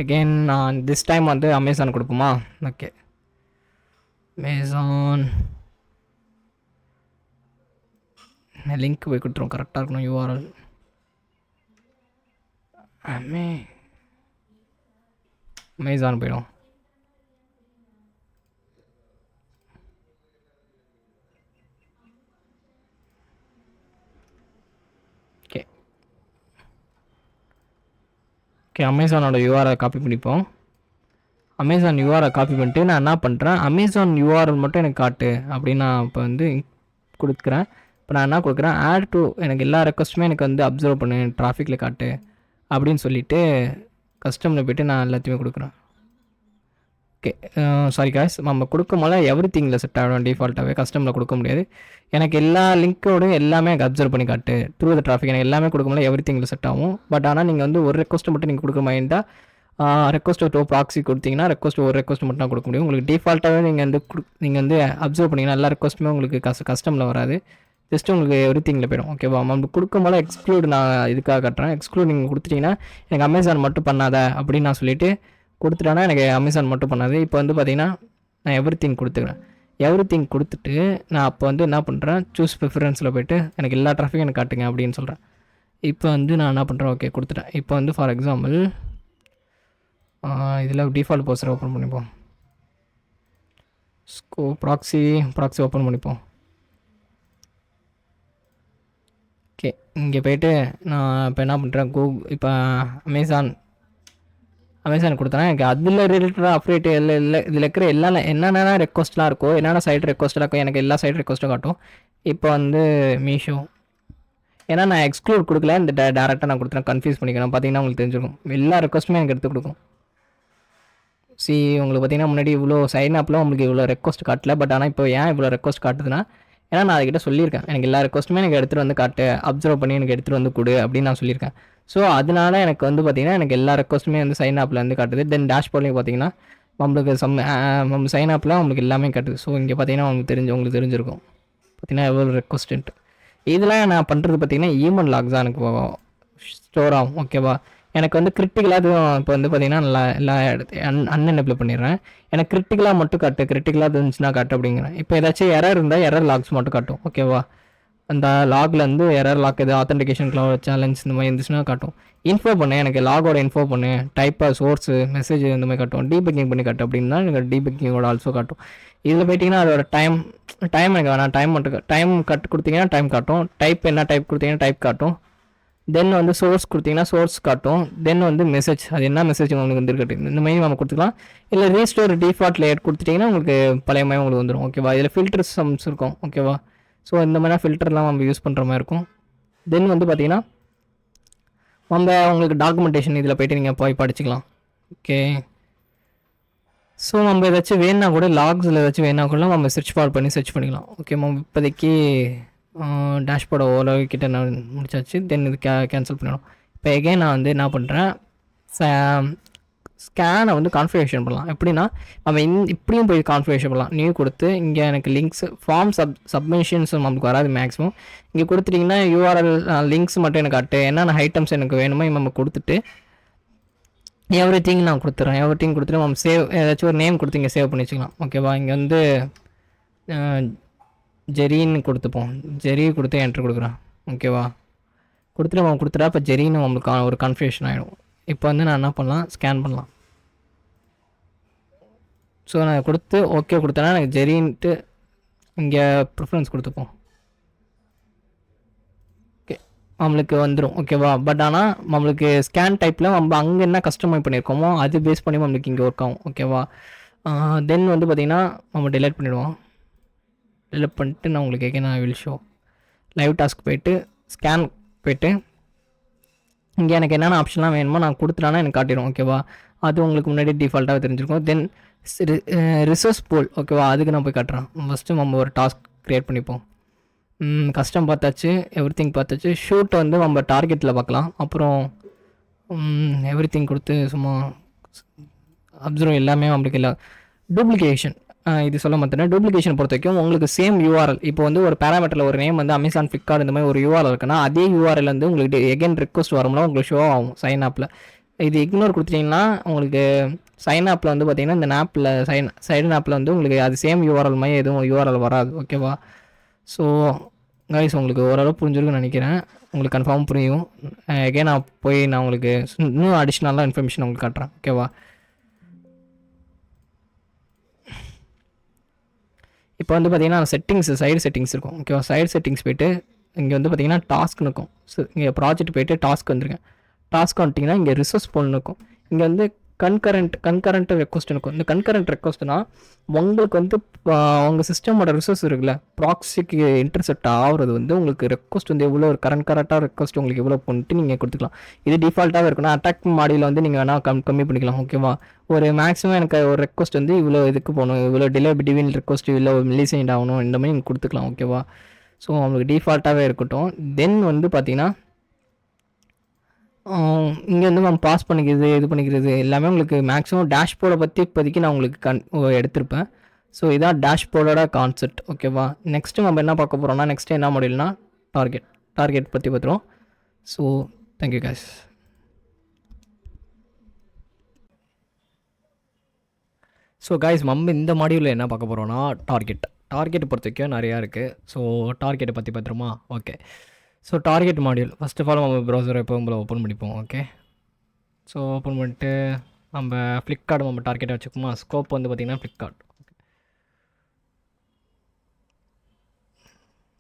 அகெயின் நான் திஸ் டைம் வந்து அமேசான் கொடுப்போமா. ஓகே, அமேசான் லிங்க் போய் கொடுத்துருவோம். கரெக்டாக இருக்கணும் யூஆர்எல். அமேசான் போயிடும். ஓகே, ஓகே, அமேசானோட யூஆர்எல் காப்பி பண்ணிப்போம். அமேசான் யூஆர்எல் காப்பி பண்ணிட்டு நான் என்ன பண்ணுறேன், அமேசான் யூஆர்எல் மட்டும் எனக்கு காட்டு அப்படின்னு நான் இப்போ வந்து கொடுக்குறேன். இப்போ நான் என்ன கொடுக்குறேன், ஆட் டு எனக்கு எல்லா ரெக்வஸ்ட்டுமே எனக்கு வந்து அப்சர்வ் பண்ணு, டிராஃபிக்கில் காட்டு அப்படின்னு சொல்லிவிட்டு கஸ்டமில் போய்ட்டு நான் எல்லாத்தையுமே கொடுக்குறேன். ஓகே, சாரி காய்ஸ், நம்ம கொடுக்கும் போது எவ்ரி திங்கில் செட் ஆகிடும். டிஃபால்ட்டாகவே கஸ்டமில் கொடுக்க முடியாது. எனக்கு எல்லா லிங்க்கோடும் எல்லாமே எனக்கு அப்சர்வ் பண்ணி காட்டு த்ரூ த டிராஃபிக் எனக்கு எல்லாமே கொடுக்கும்போது எவ்ரி திங்கில் செட் ஆகும். பட் ஆனால் நீங்கள் வந்து ஒரு ரெக்வஸ்ட்டு மட்டும் நீங்கள் கொடுக்க மாட்டா, ரெக்வஸ்ட் டூ ப்ராக்ஸி கொடுத்தீங்கன்னா ஒரு ரெக்வஸ்ட் மட்டும் தான் கொடுக்க முடியும். உங்களுக்கு டிஃபால்ட்டாகவே நீங்கள் வந்து அப்சர்வ் பண்ணிங்கன்னா எல்லா ரெக்வஸ்ட்டுமே உங்களுக்கு கஸ்டமில் வராது. ஜஸ்ட்டு உங்களுக்கு எவ்ரி திங்கில் போய்டும். ஓகேவா, நம்ம கொடுக்கும் போது எக்ஸ்க்ளூட் நான் இதுக்காக காட்டுறேன். எக்ஸ்க்ளூட் நீங்கள் கொடுத்துட்டிங்கன்னா எனக்கு அமேசான் மட்டும் பண்ணாத அப்படின்னு நான் சொல்லிவிட்டு கொடுத்துட்டானா எனக்கு அமேசான் மட்டும் பண்ணாது. இப்போ வந்து பார்த்திங்கன்னா நான் எவ்ரி திங் கொடுத்துக்கிறேன். எவ்ரி திங் கொடுத்துட்டு நான் அப்போ வந்து என்ன பண்ணுறேன், சூஸ் ப்ரிஃபரன்ஸில் போய்ட்டு எனக்கு எல்லா டிராஃபிக்கும் எனக்கு காட்டுங்க அப்படின்னு சொல்கிறேன். இப்போ வந்து நான் என்ன பண்ணுறேன், ஓகே கொடுத்துட்டேன். இப்போ வந்து ஃபார் எக்ஸாம்பிள் இதில் டிஃபால்ட் போஸ்டர் ஓப்பன் பண்ணிப்போம். ப்ராக்ஸி ஓப்பன் பண்ணிப்போம். ஓகே, இங்கே போய்ட்டு நான் இப்போ என்ன பண்ணுறேன், இப்போ அமேசான் கொடுத்தேன்னா எனக்கு அதில் ரிலேட்டடாக அப்டேட் இல்லை இதில் இருக்கிற என்னென்ன ரெக்வஸ்ட்லாம் இருக்கோ, என்னென்ன சைட் ரெக்வஸ்ட்லாம் இருக்கோ எனக்கு எல்லா சைட் ரெக்வஸ்ட்டும் காட்டும். இப்போ வந்து மீஷோ ஏன்னா நான் எக்ஸ்க்ளூட் கொடுக்கல, இந்த டேரெக்டாக நான் கொடுத்துறேன். கன்ஃபியூஸ் பண்ணிக்கணும். பார்த்தீங்கன்னா உங்களுக்கு தெரிஞ்சிருக்கும் எல்லா ரெக்வஸ்ட்டுமே எனக்கு எடுத்து கொடுக்கும். உங்களுக்கு பார்த்தீங்கன்னா முன்னாடி இவ்வளோ சைன் அப்பில் உங்களுக்கு இவ்வளோ ரெக்வஸ்ட் காட்டல. பட் ஆனால் இப்போ ஏன் இவ்வளோ ரெக்வஸ்ட் காட்டுதுன்னா, ஏன்னா நான் அதுக்கிட்ட சொல்லியிருக்கேன் எனக்கு எல்லா ரெக்வஸ்ட்டுமே எனக்கு எடுத்துகிட்டு வந்து காட்டு, அப்சர்வ் பண்ணி எனக்கு எடுத்துகிட்டு வந்து கொடு அப்படின்னு நான் சொல்லியிருக்கேன். ஸோ அதனால எனக்கு வந்து பார்த்திங்கன்னா எனக்கு எல்லா ரெக்வஸ்ட்டுமே வந்து சைன் ஆப்பில் வந்து காட்டுது. தென் டேஷ்போர்ட்லேயும் பார்த்தீங்கன்னா நம்மளுக்கு நம்ம சைன் ஆப்பில் உங்களுக்கு எல்லாமே காட்டுது. ஸோ இங்கே பார்த்தீங்கன்னா உங்களுக்கு தெரிஞ்சிருக்கும் பார்த்தீங்கன்னா எவ்வளோ ரெக்வஸ்ட்டுன்ட்டு. இதெல்லாம் நான் பண்ணுறது பார்த்தீங்கன்னா ஈமெயில் லாக்ஸ் தான் எனக்கு ஸ்டோர் ஆகும். ஓகேவா, எனக்கு வந்து கிரிட்டிக்கலாக இதுவும் இப்போ வந்து பார்த்திங்கன்னா நல்லா எல்லா அன்எனேபிள் பண்ணிடுறேன். எனக்கு கிரிட்டிக்கலாக மட்டும் காட்டு, கிரிட்டிக்கலாக இருந்துச்சுன்னா காட்டு அப்படிங்கிறேன். இப்போ ஏதாச்சும் எரர் இருந்தால் எரர் லாக்ஸ் மட்டும் காட்டும். ஓகேவா, அந்த லாக்லேருந்து எரர் லாக் எது ஆத்தென்டிகேஷன் க்ளவுட் சேலஞ்ச் இந்த மாதிரி இருந்துச்சுன்னா காட்டும். இன்ஃபோ பண்ணு, எனக்கு லாகோட இன்ஃபோ பண்ணு, டைப்பாக சோர்ஸு மெசேஜ் இந்த மாதிரி காட்டும். டீபக்கிங் பண்ணி காட்டும் அப்படின்னா எனக்கு டீபக்கிங்கோட ஆல்சோ காட்டும். இதில் போயிட்டிங்கன்னா அதோட டைம் எனக்கு வேணாம், டைம் மட்டும் டைம் கட் கொடுத்தீங்கன்னா டைம் காட்டும். டைப் என்ன டைப் கொடுத்தீங்கன்னா டைப் காட்டும். தென் வந்து சோர்ஸ் கொடுத்தீங்கன்னா சோர்ஸ் காட்டும். தென் வந்து மெசேஜ், அது என்ன மெசேஜ் உங்களுக்கு வந்துருக்கட்டும் இந்த மாதிரி நம்ம கொடுத்துக்கலாம். இல்லை ரீஸ்டோர் டிஃபால்ட் லேயர் கொடுத்துட்டிங்கன்னா உங்களுக்கு பழைய மாதிரி உங்களுக்கு வந்துடும். ஓகேவா? இதில் ஃபில்டர் சம்ஸ் இருக்கும். ஓகேவா? ஸோ இந்த மாதிரிலாம் ஃபில்டர்லாம் நம்ம யூஸ் பண்ணுற மாதிரி இருக்கும். தென் வந்து பார்த்தீங்கன்னா நம்ம உங்களுக்கு டாக்குமெண்டேஷன் இதில் போய்ட்டு நீங்கள் போய் படிச்சுக்கலாம். ஓகே. ஸோ நம்ம ஏதாச்சும் வேணா கூட லாக்ஸில் ஏதாச்சும் வேணா கூட நம்ம சர்ச் பார் பண்ணி சர்ச் பண்ணிக்கலாம். ஓகே. நம்ம இப்போதைக்கு டேஷ்போர்டை ஓரளவு கிட்ட நான் முடிச்சாச்சு. தென் இது கேன்சல் பண்ணிடணும். இப்போ எகைன் நான் வந்து என்ன பண்ணுறேன், ஸ்கேனை வந்து கான்ஃபிகரேஷன் பண்ணலாம். எப்படின்னா நம்ம இப்படியும் போய் கான்ஃபிகரேஷன் பண்ணலாம். நியூ கொடுத்து இங்கே எனக்கு லிங்க்ஸ் ஃபார்ம் சப்மிஷன்ஸ் நமக்கு வராது மேக்ஸிமம். இங்கே கொடுத்துட்டிங்கன்னா யூஆர்எல் லிங்க்ஸ் மட்டும் எனக்கு காட்டு, என்னென்ன ஐட்டம்ஸ் எனக்கு வேணுமோ நம்ம கொடுத்துட்டு எவ்ரி திங் நான் கொடுத்துட்றேன். எவ்ரி திங் கொடுத்துட்டு நம்ம சேவ் ஏதாச்சும் ஒரு நேம் கொடுத்து இங்கே சேவ் பண்ணி வச்சுக்கலாம். ஓகேவா? இங்கே வந்து ஜெரின்னு கொடுத்துப்போம். ஜெரி கொடுத்து என்ட்ரு கொடுக்குறேன். ஓகேவா? கொடுத்துட்டு நம்ம கொடுத்துட்டா இப்போ ஜெரின்னு நம்மளுக்கு ஒரு கன்ஃபியூஷன் ஆகிடும். இப்போ வந்து நான் என்ன பண்ணலாம், ஸ்கேன் பண்ணலாம். ஸோ நான் கொடுத்து ஓகே கொடுத்தேன்னா எனக்கு ஜெரின்ட்டு இங்கே ப்ரிஃபரன்ஸ் கொடுத்துப்போம். ஓகே, நம்மளுக்கு வந்துடும். ஓகேவா? பட் ஆனால் நம்மளுக்கு ஸ்கேன் டைப்பில் நம்ம அங்கே என்ன கஸ்டமைஸ் பண்ணியிருக்கோமோ அது பேஸ் பண்ணி நம்மளுக்கு இங்கே ஒர்க் ஆகும். ஓகேவா? தென் வந்து பார்த்திங்கன்னா நம்ம டிலீட் பண்ணிவிடுவோம். டிலீட் பண்ணிட்டு நான் உங்களுக்கு நான் வில் ஷோ லைவ் டாஸ்க் போய்ட்டு ஸ்கேன் போய்ட்டு இங்கே எனக்கு என்னென்ன ஆப்ஷன்லாம் வேணுமோ நான் கொடுத்துட்டானா எனக்கு காட்டிடும். ஓகேவா? அது உங்களுக்கு முன்னாடி டிஃபால்ட்டாக தெரிஞ்சிருக்கும். தென் ரிசோர்ஸ் பூல். ஓகேவா? அதுக்கு நான் போய் காட்டுறேன். ஃபஸ்ட்டு நம்ம ஒரு டாஸ்க் க்ரியேட் பண்ணிப்போம். கஸ்டம் பார்த்தாச்சு, எவ்ரி திங் பார்த்தாச்சு. ஷூட் வந்து நம்ம டார்கெட்டில் பார்க்கலாம். அப்புறம் எவ்ரி திங் கொடுத்து சும்மா அப்சர்வ் எல்லாமே நம்மளுக்கு இல்லை. டூப்ளிகேஷன் இது சொல்ல மாட்டேன். டூப்ளிகேஷன் பொறுத்த வரைக்கும் உங்களுக்கு சேம் யூஆர்எல் இப்போ வந்து ஒரு பேராமீட்டரில் ஒரு நேம் வந்து அமேசான் ஃப்ளிப்கார்ட் இந்த மாதிரி ஒரு யூஆர்எல் இருக்குன்னா அதே யூஆர்எல் வந்து உங்களுக்கு எகைன் ரிக்வஸ்ட் வரும்னா உங்களுக்கு ஷோ ஆகும் சைன் ஆப்பில். இது இக்னோர் கொடுத்துட்டிங்கன்னா உங்களுக்கு சைன் ஆப்பில் வந்து பார்த்திங்கன்னா இந்த ஆப்பில் சைன் ஆப்பில் வந்து உங்களுக்கு அது சேம் யூஆர்எல் மாதிரி எதுவும் யூஆர்எல் வராது. ஓகேவா? ஸோ கைஸ் உங்களுக்கு ஓரளவு புரிஞ்சிருக்குன்னு நினைக்கிறேன். உங்களுக்கு கன்ஃபார்ம் புரியும். எகைன் நான் போய் நான் உங்களுக்கு இன்னும் அடிஷ்னலாக இன்ஃபர்மேஷன் உங்களுக்கு காட்டுறேன். ஓகேவா? இப்போ வந்து பார்த்திங்கன்னா செட்டிங்ஸ் சைடு செட்டிங்ஸ் இருக்கும். ஓகேவா? சைடு செட்டிங்ஸ் போய்ட்டு இங்கே வந்து பார்த்திங்கன்னா டாஸ்க்னு இருக்கும். ஸோ இங்கே ப்ராஜெக்ட் போய்ட்டு டாஸ்க் வந்துருக்கேன். டாஸ்க் வந்துட்டிங்கன்னா இங்கே ரிசோர்ஸ் போல்னு இருக்கும். இங்கே வந்து கன்கரண்ட் ரெக்வஸ்ட் இருக்கும். இந்த கன்கரண்ட் ரெக்வஸ்ட்னா உங்களுக்கு வந்து உங்கள் சிஸ்டமோட ரிசோர்ஸ் இருக்குல்ல ப்ராக்ஸிக்கு இன்டர்செப்ட் ஆகிறது வந்து உங்களுக்கு ரெக்வஸ்ட் வந்து எவ்வளோ ஒரு கரெக்டாக ரெக்வஸ்ட் உங்களுக்கு எவ்வளோ பண்ணிட்டு நீங்கள் கொடுத்துக்கலாம். இது டிஃபால்ட்டாகவே இருக்கணும். அட்டாக் மாடியில் வந்து நீங்கள் வேணால் கம்மி பண்ணிக்கலாம். ஓகேவா? ஒரு மேக்ஸிமம் எனக்கு ஒரு ரெக்வஸ்ட் வந்து இவ்வளோ இதுக்கு போகணும், இவ்வளோ டிலே பிட்வீன் ரெக்வஸ்ட் இவ்வளோ மில்லிசெகண்ட் ஆகணும், இந்த மாதிரி நீங்கள் கொடுத்துக்கலாம். ஓகேவா? ஸோ உங்களுக்கு டிஃபால்ட்டாகவே இருக்கட்டும். தென் வந்து பார்த்திங்கன்னா இங்கே வந்து நம்ம பாஸ் பண்ணிக்கிறது இது பண்ணிக்கிறது எல்லாமே உங்களுக்கு மேக்ஸிமம் டேஷ்போர்டை பற்றி இப்போதைக்கு நான் உங்களுக்கு எடுத்திருப்பேன். ஸோ இதான் டேஷ்போர்டோட கான்செப்ட். ஓகேவா? நெக்ஸ்ட்டு நம்ம என்ன பார்க்க போகிறோம்னா நெக்ஸ்ட்டு என்ன மாடல்னா டார்கெட் பற்றி பார்த்துருவோம். So thank you guys. So guys நம்ம இந்த மாடியூலில் என்ன பார்க்க போகிறோன்னா டார்கெட் பொறுத்த வரைக்கும் நிறையா இருக்குது. ஸோ டார்கெட்டை பற்றி பார்த்துருமா? Okay. So target module first of all நம்ம ப்ரௌசரை எப்போவும் போல் ஓப்பன் பண்ணிப்போம். ஓகே. ஸோ ஓப்பன் பண்ணிட்டு நம்ம ஃப்ளிப்கார்ட் நம்ம டார்கெட்டை வச்சுக்கோமா. ஸ்கோப் வந்து பார்த்திங்கன்னா ஃப்ளிப்கார்ட்.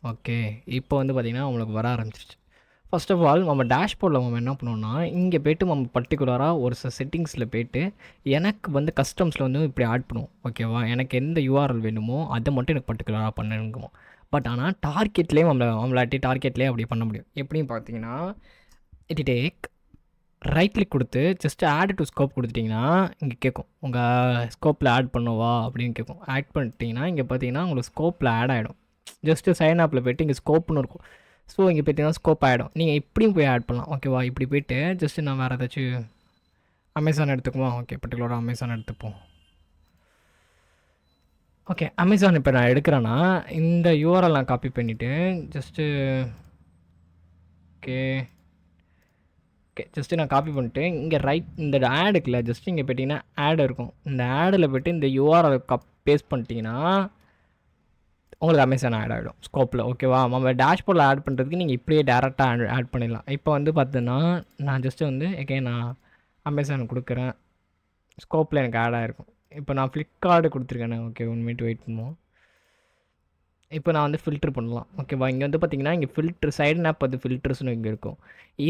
ஓகே. இப்போ வந்து பார்த்திங்கன்னா உங்களுக்கு வர ஆரம்பிச்சிருச்சு. ஃபஸ்ட் ஆஃப் ஆல் நம்ம டேஷ்போர்டில் நம்ம என்ன பண்ணோம்னா இங்கே போய்ட்டு நம்ம பர்டிகுலராக ஒரு செட்டிங்ஸில் போய்ட்டு எனக்கு வந்து கஸ்டம்ஸில் வந்து இப்படி ஆட் பண்ணுவோம். ஓகேவா? எனக்கு எந்த யூஆர்எல் வேணுமோ அதை மட்டும் எனக்கு பர்டிகுலராக பண்ணணுங்குவோம். பட் ஆனால் டார்கெட்லேயே நம்மளாட்டி டார்கெட்லேயே அப்படி பண்ண முடியும். எப்படின்னு பார்த்தீங்கன்னா டேக் ரைட் கிளிக் கொடுத்து ஜஸ்ட் ஆட் டு ஸ்கோப் கொடுத்துட்டிங்கன்னா இங்கே கேட்கும் உங்கள் ஸ்கோப்பில் ஆட் பண்ணுவா அப்படின்னு கேட்கும். ஆட் பண்ணிட்டீங்கன்னா இங்கே பார்த்தீங்கன்னா உங்களுக்கு ஸ்கோப்பில் ஆட் ஆகிடும். ஜஸ்ட்டு சைன் ஆப்பில் போய்ட்டு இங்கே ஸ்கோப்னு இருக்கும். ஸோ இங்கே பார்த்தீங்கன்னா ஸ்கோப் ஆகிடும். நீங்கள் இப்படியும் போய் ஆட் பண்ணலாம். ஓகேவா? இப்படி போய்ட்டு ஜஸ்ட்டு நான் வேறு ஏதாச்சும் அமேசான் எடுத்துக்குவோம். ஓகே, பர்டிகுலராக அமேசான் எடுத்துப்போம். ஓகே, அமேசான் இப்போ நான் எடுக்கிறேன்னா இந்த யூஆர்எல் நான் காப்பி பண்ணிவிட்டு ஜஸ்ட்டு ஓகே ஜஸ்ட்டு நான் காப்பி பண்ணிட்டு இங்கே இந்த ஆட் இருக்குல்ல ஜஸ்ட்டு இங்கே போய்ட்டிங்கன்னா ஆட் இருக்கும். இந்த ஆடில் போய்ட்டு இந்த யூஆர்எல் பேஸ்ட் பண்ணிட்டீங்கன்னா உங்களுக்கு அமேசான் ஆட் ஆகிடும் ஸ்கோப்பில். ஓகேவா? நம்ம டேஷ்போர்டில் ஆட் பண்ணுறதுக்கு நீங்கள் இப்படியே டேரெக்டாக ஆட் பண்ணிடலாம். இப்போ வந்து பார்த்தீங்கன்னா நான் ஜஸ்ட்டு வந்து நான் அமேசான் கொடுக்குறேன். ஸ்கோப்பில் எனக்கு ஆட் ஆகிருக்கும். இப்போ நான் ஃப்ளிப்கார்ட்டு கொடுத்துருக்கேனே. ஓகே 1 மினிட் வெயிட் பண்ணுவோம். இப்போ நான் வந்து ஃபில்ட்ரு பண்ணலாம். ஓகேவா? இங்கே வந்து பார்த்தீங்கன்னா இங்கே ஃபில்ட்ரு சைடு ஆப் வந்து ஃபில்டர்ஸ்னு இங்கே இருக்கும்.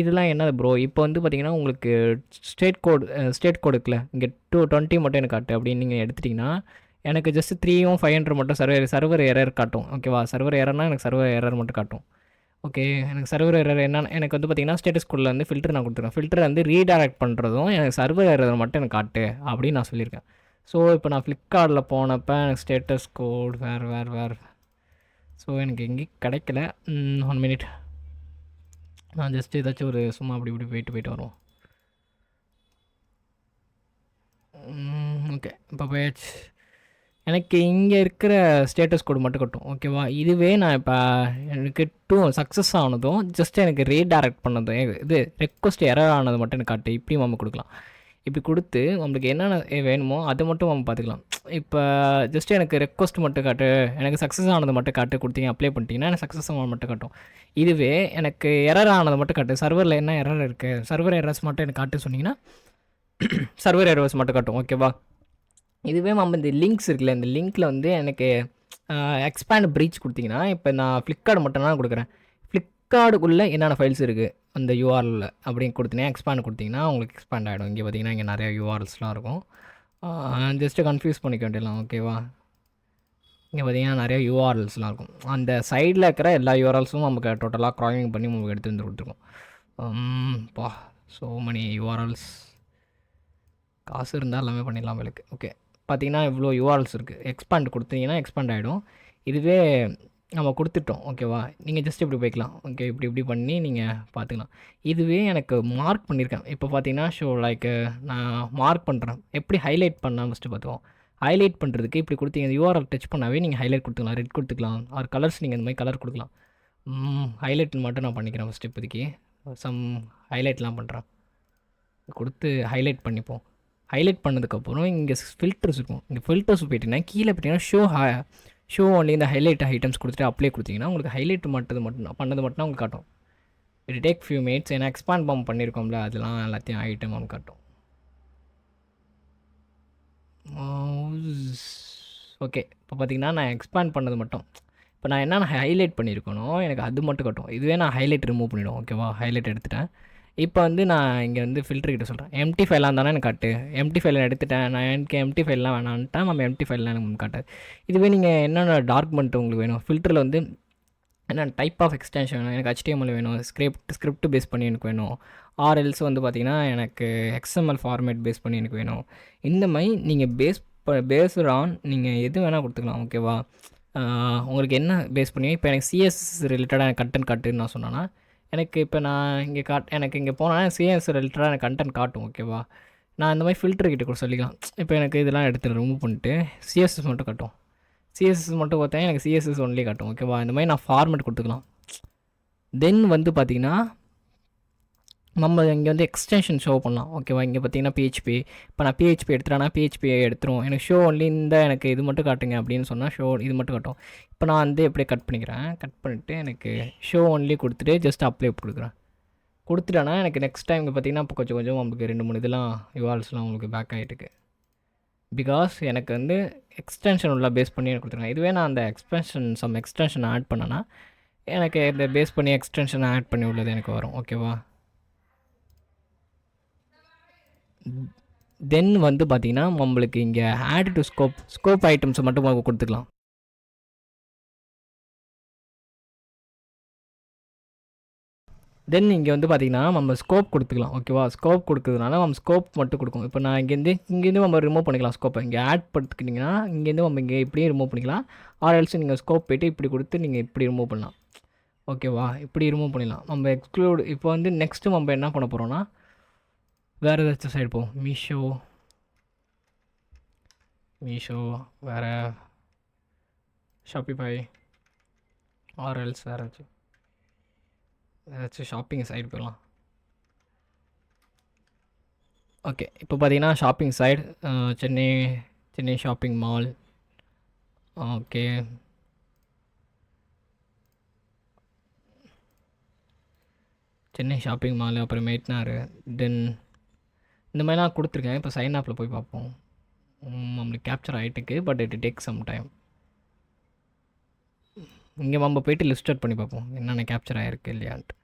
இதெல்லாம் என்னது ப்ரோ? இப்போ வந்து பார்த்தீங்கன்னா உங்களுக்கு ஸ்டேட் கோடு இருக்குல்ல, இங்கே 220 மட்டும் எனக்கு காட்டு அப்படின்னு நீங்கள் எடுத்துட்டிங்கன்னா எனக்கு ஜஸ்ட் 3யும் 500 மட்டும் சர்வர் எரர் காட்டும். ஓகேவா? சர்வர் எரர்னால் எனக்கு சர்வர் எரர் மட்டும் காட்டும். ஓகே, எனக்கு சர்வர் எரர் என்னென்னு எனக்கு வந்து பார்த்தீங்கன்னா ஸ்டேட்டஸ் கோடில் வந்து ஃபில்டர் நான் கொடுத்துருக்கேன். ஃபில்டர் வந்து ரீடைரக்ட் பண்ணுறதும் எனக்கு சர்வர் எரர் மட்டும் எனக்கு காட்டு அப்படின்னு நான் சொல்லியிருக்கேன். ஸோ இப்போ நான் ஃப்ளிப்கார்ட்டில் போனப்போ எனக்கு ஸ்டேட்டஸ் கோட் வேறு ஸோ எனக்கு எங்கேயும் கிடைக்கல. 1 மினிட். நான் ஜஸ்ட் ஏதாச்சும் ஒரு சும்மா அப்படி இப்படி போயிட்டு வருவோம். ஓகே, இப்போ போயாச்சு. எனக்கு இங்கே இருக்கிற ஸ்டேட்டஸ் கோடு மட்டும் கட்டும். ஓகேவா? இதுவே நான் இப்போ எனக்கு சக்ஸஸ் ஆனதும் ஜஸ்ட் எனக்கு ரீடைரக்ட் பண்ணதும் இது ரெக்வஸ்ட் எரர் ஆனது மட்டும் எனக்கு காட்டு. இப்படி நம்ம கொடுக்கலாம். இப்படி கொடுத்து நம்மளுக்கு என்னென்ன வேணுமோ அதை மட்டும் நம்ம பார்த்துக்கலாம். இப்போ ஜஸ்ட்டு எனக்கு ரெக்வஸ்ட் மட்டும் காட்டு, எனக்கு சக்ஸஸ் ஆனது மட்டும் காட்டு கொடுத்தீங்க, அப்ளை பண்ணிட்டீங்கன்னா எனக்கு சக்ஸஸ் ஆனது மட்டும் காட்டும். இதுவே எனக்கு எரர் ஆனது மட்டும் காட்டு, சர்வரில் என்ன எரர் இருக்குது, சர்வர் எரர்ஸ் மட்டும் எனக்கு காட்டு சொன்னிங்கன்னா சர்வர் எரர்ஸ் மட்டும் காட்டும். ஓகேவா? இதுவே நம்ம இந்த லிங்க்ஸ் இருக்குல்ல, இந்த லிங்க்கில் வந்து எனக்கு எக்ஸ்பேண்ட் ப்ரீச் கொடுத்தீங்கன்னா, இப்போ நான் ஃப்ளிப்கார்ட் மட்டும் தான் கொடுக்குறேன். ஃப்ளிப்கார்ட்டுக்குள்ளே என்னென்ன ஃபைல்ஸ் இருக்குது அந்த யூஆர்எல்ல அப்படின்னு கொடுத்தீங்கன்னா எக்ஸ்பேண்ட் கொடுத்தீங்கன்னா உங்களுக்கு எக்ஸ்பேண்ட் ஆகிடும். இங்கே பார்த்தீங்கன்னா இங்கே நிறைய யூஆர்எல்ஸ்லாம் இருக்கும். ஜஸ்ட்டு கன்ஃபியூஸ் பண்ணிக்க வேண்டியலாம். ஓகேவா? இங்கே பார்த்தீங்கன்னா நிறைய யூஆர்எல்ஸ்லாம் இருக்கும். அந்த சைடில் இருக்கிற எல்லா யூஆர்எல்ஸும் நமக்கு டோட்டலாக க்ராயிங் பண்ணி நமக்கு எடுத்து வந்து கொடுத்துருக்கோம். ஸோ மணி யூஆர்எல்ஸ். காசு இருந்தால் எல்லாமே பண்ணிடலாம் உங்களுக்கு. ஓகே, பார்த்தீங்கன்னா இவ்வளோ யூஆர்எல்ஸ் இருக்குது. எக்ஸ்பேண்ட் கொடுத்தீங்கன்னா எக்ஸ்பேண்ட் ஆகிடும். இதுவே நம்ம கொடுத்துட்டோம். ஓகேவா? நீங்கள் ஜஸ்ட் இப்படி போய்க்கலாம். ஓகே, இப்படி பண்ணி நீங்கள் பார்த்துக்கலாம். இதுவே எனக்கு மார்க் பண்ணியிருக்கேன். இப்போ பார்த்தீங்கன்னா நான் மார்க் பண்ணுறேன். எப்படி ஹைலைட் பண்ணால் ஃபஸ்ட்டு பார்த்துவோம். ஹைலைட் பண்ணுறதுக்கு இப்படி கொடுத்தீங்க, யூஆர்எல் டச் பண்ணாவே நீங்கள் ஹைலைட் கொடுத்துக்கலாம். ரெட் கொடுத்துக்கலாம், ஆர் கலர்ஸ் நீங்கள் இந்த மாதிரி கலர் கொடுக்கலாம். ஹைலைட் மட்டும் நான் பண்ணிக்கிறேன் ஃபஸ்ட்டு. இப்போதைக்கு சம் ஹைலைட்லாம் பண்ணுறேன். கொடுத்து ஹைலைட் பண்ணிப்போம். ஹைலைட் பண்ணதுக்கப்புறம் இங்கே ஃபில்டர்ஸ் இருக்கும். இங்கே ஃபில்டர்ஸ் போயிட்டீங்கன்னா கீழே போய்ட்டிங்கன்னா ஷோ ஒன்லி இந்த ஹைலைட் ஐட்டம்ஸ் கொடுத்துட்டு அப்ளை கொடுத்தீங்கன்னா உங்களுக்கு ஹைலைட் பண்ணது மட்டும் உங்களுக்கு காட்டும். It take few minutes. ஏன்னா எக்ஸ்பேண்ட் பம்ப் பண்ணியிருக்கோம்ல, அதெல்லாம் எல்லாத்தையும் ஐட்டம் அவங்க காட்டும். ஓகே, இப்போ பார்த்தீங்கன்னா நான் எக்ஸ்பேண்ட் பண்ணது மட்டும், இப்போ நான் என்னென்ன ஹைலைட் பண்ணியிருக்கணும் எனக்கு அது மட்டும் காட்டும். இதுவே நான் ஹைலைட் ரிமூவ் பண்ணிவிடும். ஓகேவா? ஹைலைட் எடுத்துட்டேன். இப்போ வந்து நான் இங்கே வந்து ஃபில்டர்கிட்ட சொல்கிறேன், எம்டி ஃபைலாக இருந்தானே எனக்கு காட்டு. எம்டி ஃபைலை எடுத்துட்டேன் நான், எனக்கு எம்டி ஃபைல்லாம் வேணான்ட்டேன். நம்ம எம்டி ஃபைல்லாம் எனக்கு காட்டாது. இதுவே நீங்கள் என்னென்ன டாக்குமெண்ட் உங்களுக்கு வேணும், ஃபில்டரில் வந்து என்ன டைப் ஆஃப் எக்ஸ்டென்ஷன் வேணும், எனக்கு HTML வேணும், ஸ்கிரிப்ட் பேஸ் பண்ணி எனக்கு வேணும், ஆர்எல்ஸ் வந்து பார்த்திங்கன்னா எனக்கு XML ஃபார்மேட் பேஸ் பண்ணி எனக்கு வேணும். இந்த மாதிரி நீங்கள் பேஸ்டு ஆன் நீங்கள் எது வேணால் கொடுத்துக்கலாம். ஓகேவா? உங்களுக்கு என்ன பேஸ் பண்ணி, இப்போ எனக்கு CSS ரிலேட்டடாக கண்டென்ட் காட்டுன்னு நான் சொன்னேன்னா, எனக்கு இப்போ நான் இங்கே எனக்கு இங்கே போனால் CSS ரிலேட்டடாக எனக்கு கண்டென்ட் காட்டும். ஓகேவா? நான் இந்த மாதிரி ஃபில்டர்கிட்ட கூட சொல்லிக்கலாம். இப்போ எனக்கு இதெல்லாம் எடுத்து ரிமூவ் பண்ணிட்டு CSS மட்டும் காட்டும். CSS மட்டும் பார்த்தா எனக்கு CSS ஒன்லி காட்டும். ஓகேவா? இந்த மாதிரி நான் ஃபார்மேட் கொடுத்துக்கலாம். தென் வந்து பார்த்திங்கன்னா நம்ம இங்கே வந்து எக்ஸ்டென்ஷன் ஷோ பண்ணலாம். ஓகேவா? இங்கே பார்த்தீங்கன்னா PHP. இப்போ நான் PHP எடுத்துட்டேன்னா PHP எடுத்துரும். எனக்கு ஷோ ஒன்லி இந்த எனக்கு இது மட்டும் காட்டுங்க அப்படின்னு சொன்னால் ஷோ இது மட்டும் காட்டும். இப்போ நான் வந்து எப்படியே கட் பண்ணிக்கிறேன். கட் பண்ணிவிட்டு எனக்கு ஷோ ஒன்லி கொடுத்துட்டு ஜஸ்ட் அப்ளை கொடுக்குறேன். கொடுத்துட்டேன்னா எனக்கு நெக்ஸ்ட் டைம் இங்கே பார்த்தீங்கன்னா இப்போ கொஞ்சம் உங்களுக்கு 2-3 இதெல்லாம் யூஆர்எல்ஸ்லாம் உங்களுக்கு பேக் ஆகிட்டுருக்கு. பிகாஸ் எனக்கு வந்து எக்ஸ்டென்ஷன் உள்ள பேஸ் பண்ணி எனக்கு கொடுத்துருக்கேன். இதுவே நான் அந்த எக்ஸ்டென்ஷன் ஆட் பண்ணேன்னா எனக்கு இந்த பேஸ் பண்ணி எக்ஸ்டென்ஷன் ஆட் பண்ணி உள்ளது எனக்கு வரும். ஓகேவா? தென் வந்து பார்த்திங்கன்னா நம்மளுக்கு இங்கே ஆட் டு ஸ்கோப் ஐட்டம்ஸை மட்டும் கொடுத்துக்கலாம். தென் இங்கே வந்து பார்த்திங்கன்னா நம்ம ஸ்கோப் கொடுத்துக்கலாம். ஓகேவா? ஸ்கோப் கொடுக்குறதுனால நம்ம ஸ்கோப் மட்டும் கொடுக்கும். இப்போ நான் இங்கேருந்து நம்ம ரிமூவ் பண்ணிக்கலாம். ஸ்கோப்பை இங்கே ஆட் படுத்துக்கிட்டிங்கன்னா இங்கேருந்து நம்ம இங்கே இப்படியே ரிமூவ் பண்ணிக்கலாம். ஆர்எல்ஸ் நீங்கள் ஸ்கோப் போய்ட்டு இப்படி கொடுத்து நீங்கள் இப்படி ரிமூவ் பண்ணலாம். ஓகேவா? இப்படி ரிமூவ் பண்ணிடலாம். நம்ம எக்ஸ்க்ளூட் இப்போ வந்து நெக்ஸ்ட்டு நம்ம என்ன பண்ண போகிறோன்னா வேறு ஏதாச்சும் சைடு போவோம். மீஷோ வேறு ஷாப்பிஃபை ஆர்எல்ஸ் வேறு ஏதாச்சும் ஷாப்பிங் சைடு போயிடலாம். ஓகே, இப்போ பார்த்தீங்கன்னா shopping side Chennai shopping mall. Okay, Chennai shopping mall, அப்புறம் மெயிட்னாரு, தென் இந்த மாதிரிலாம் கொடுத்துருக்கேன். இப்போ சைன் ஆப்பில் போய் பார்ப்போம். நம்மளுக்கு கேப்சர் ஆகிட்டுருக்கு, but it take some time. இங்கே நம்ம போய்ட்டு லிஸ்ட் அவுட் பண்ணி பார்ப்போம் என்னென்ன கேப்சர் ஆகிருக்கு இல்லையான்ட்டு.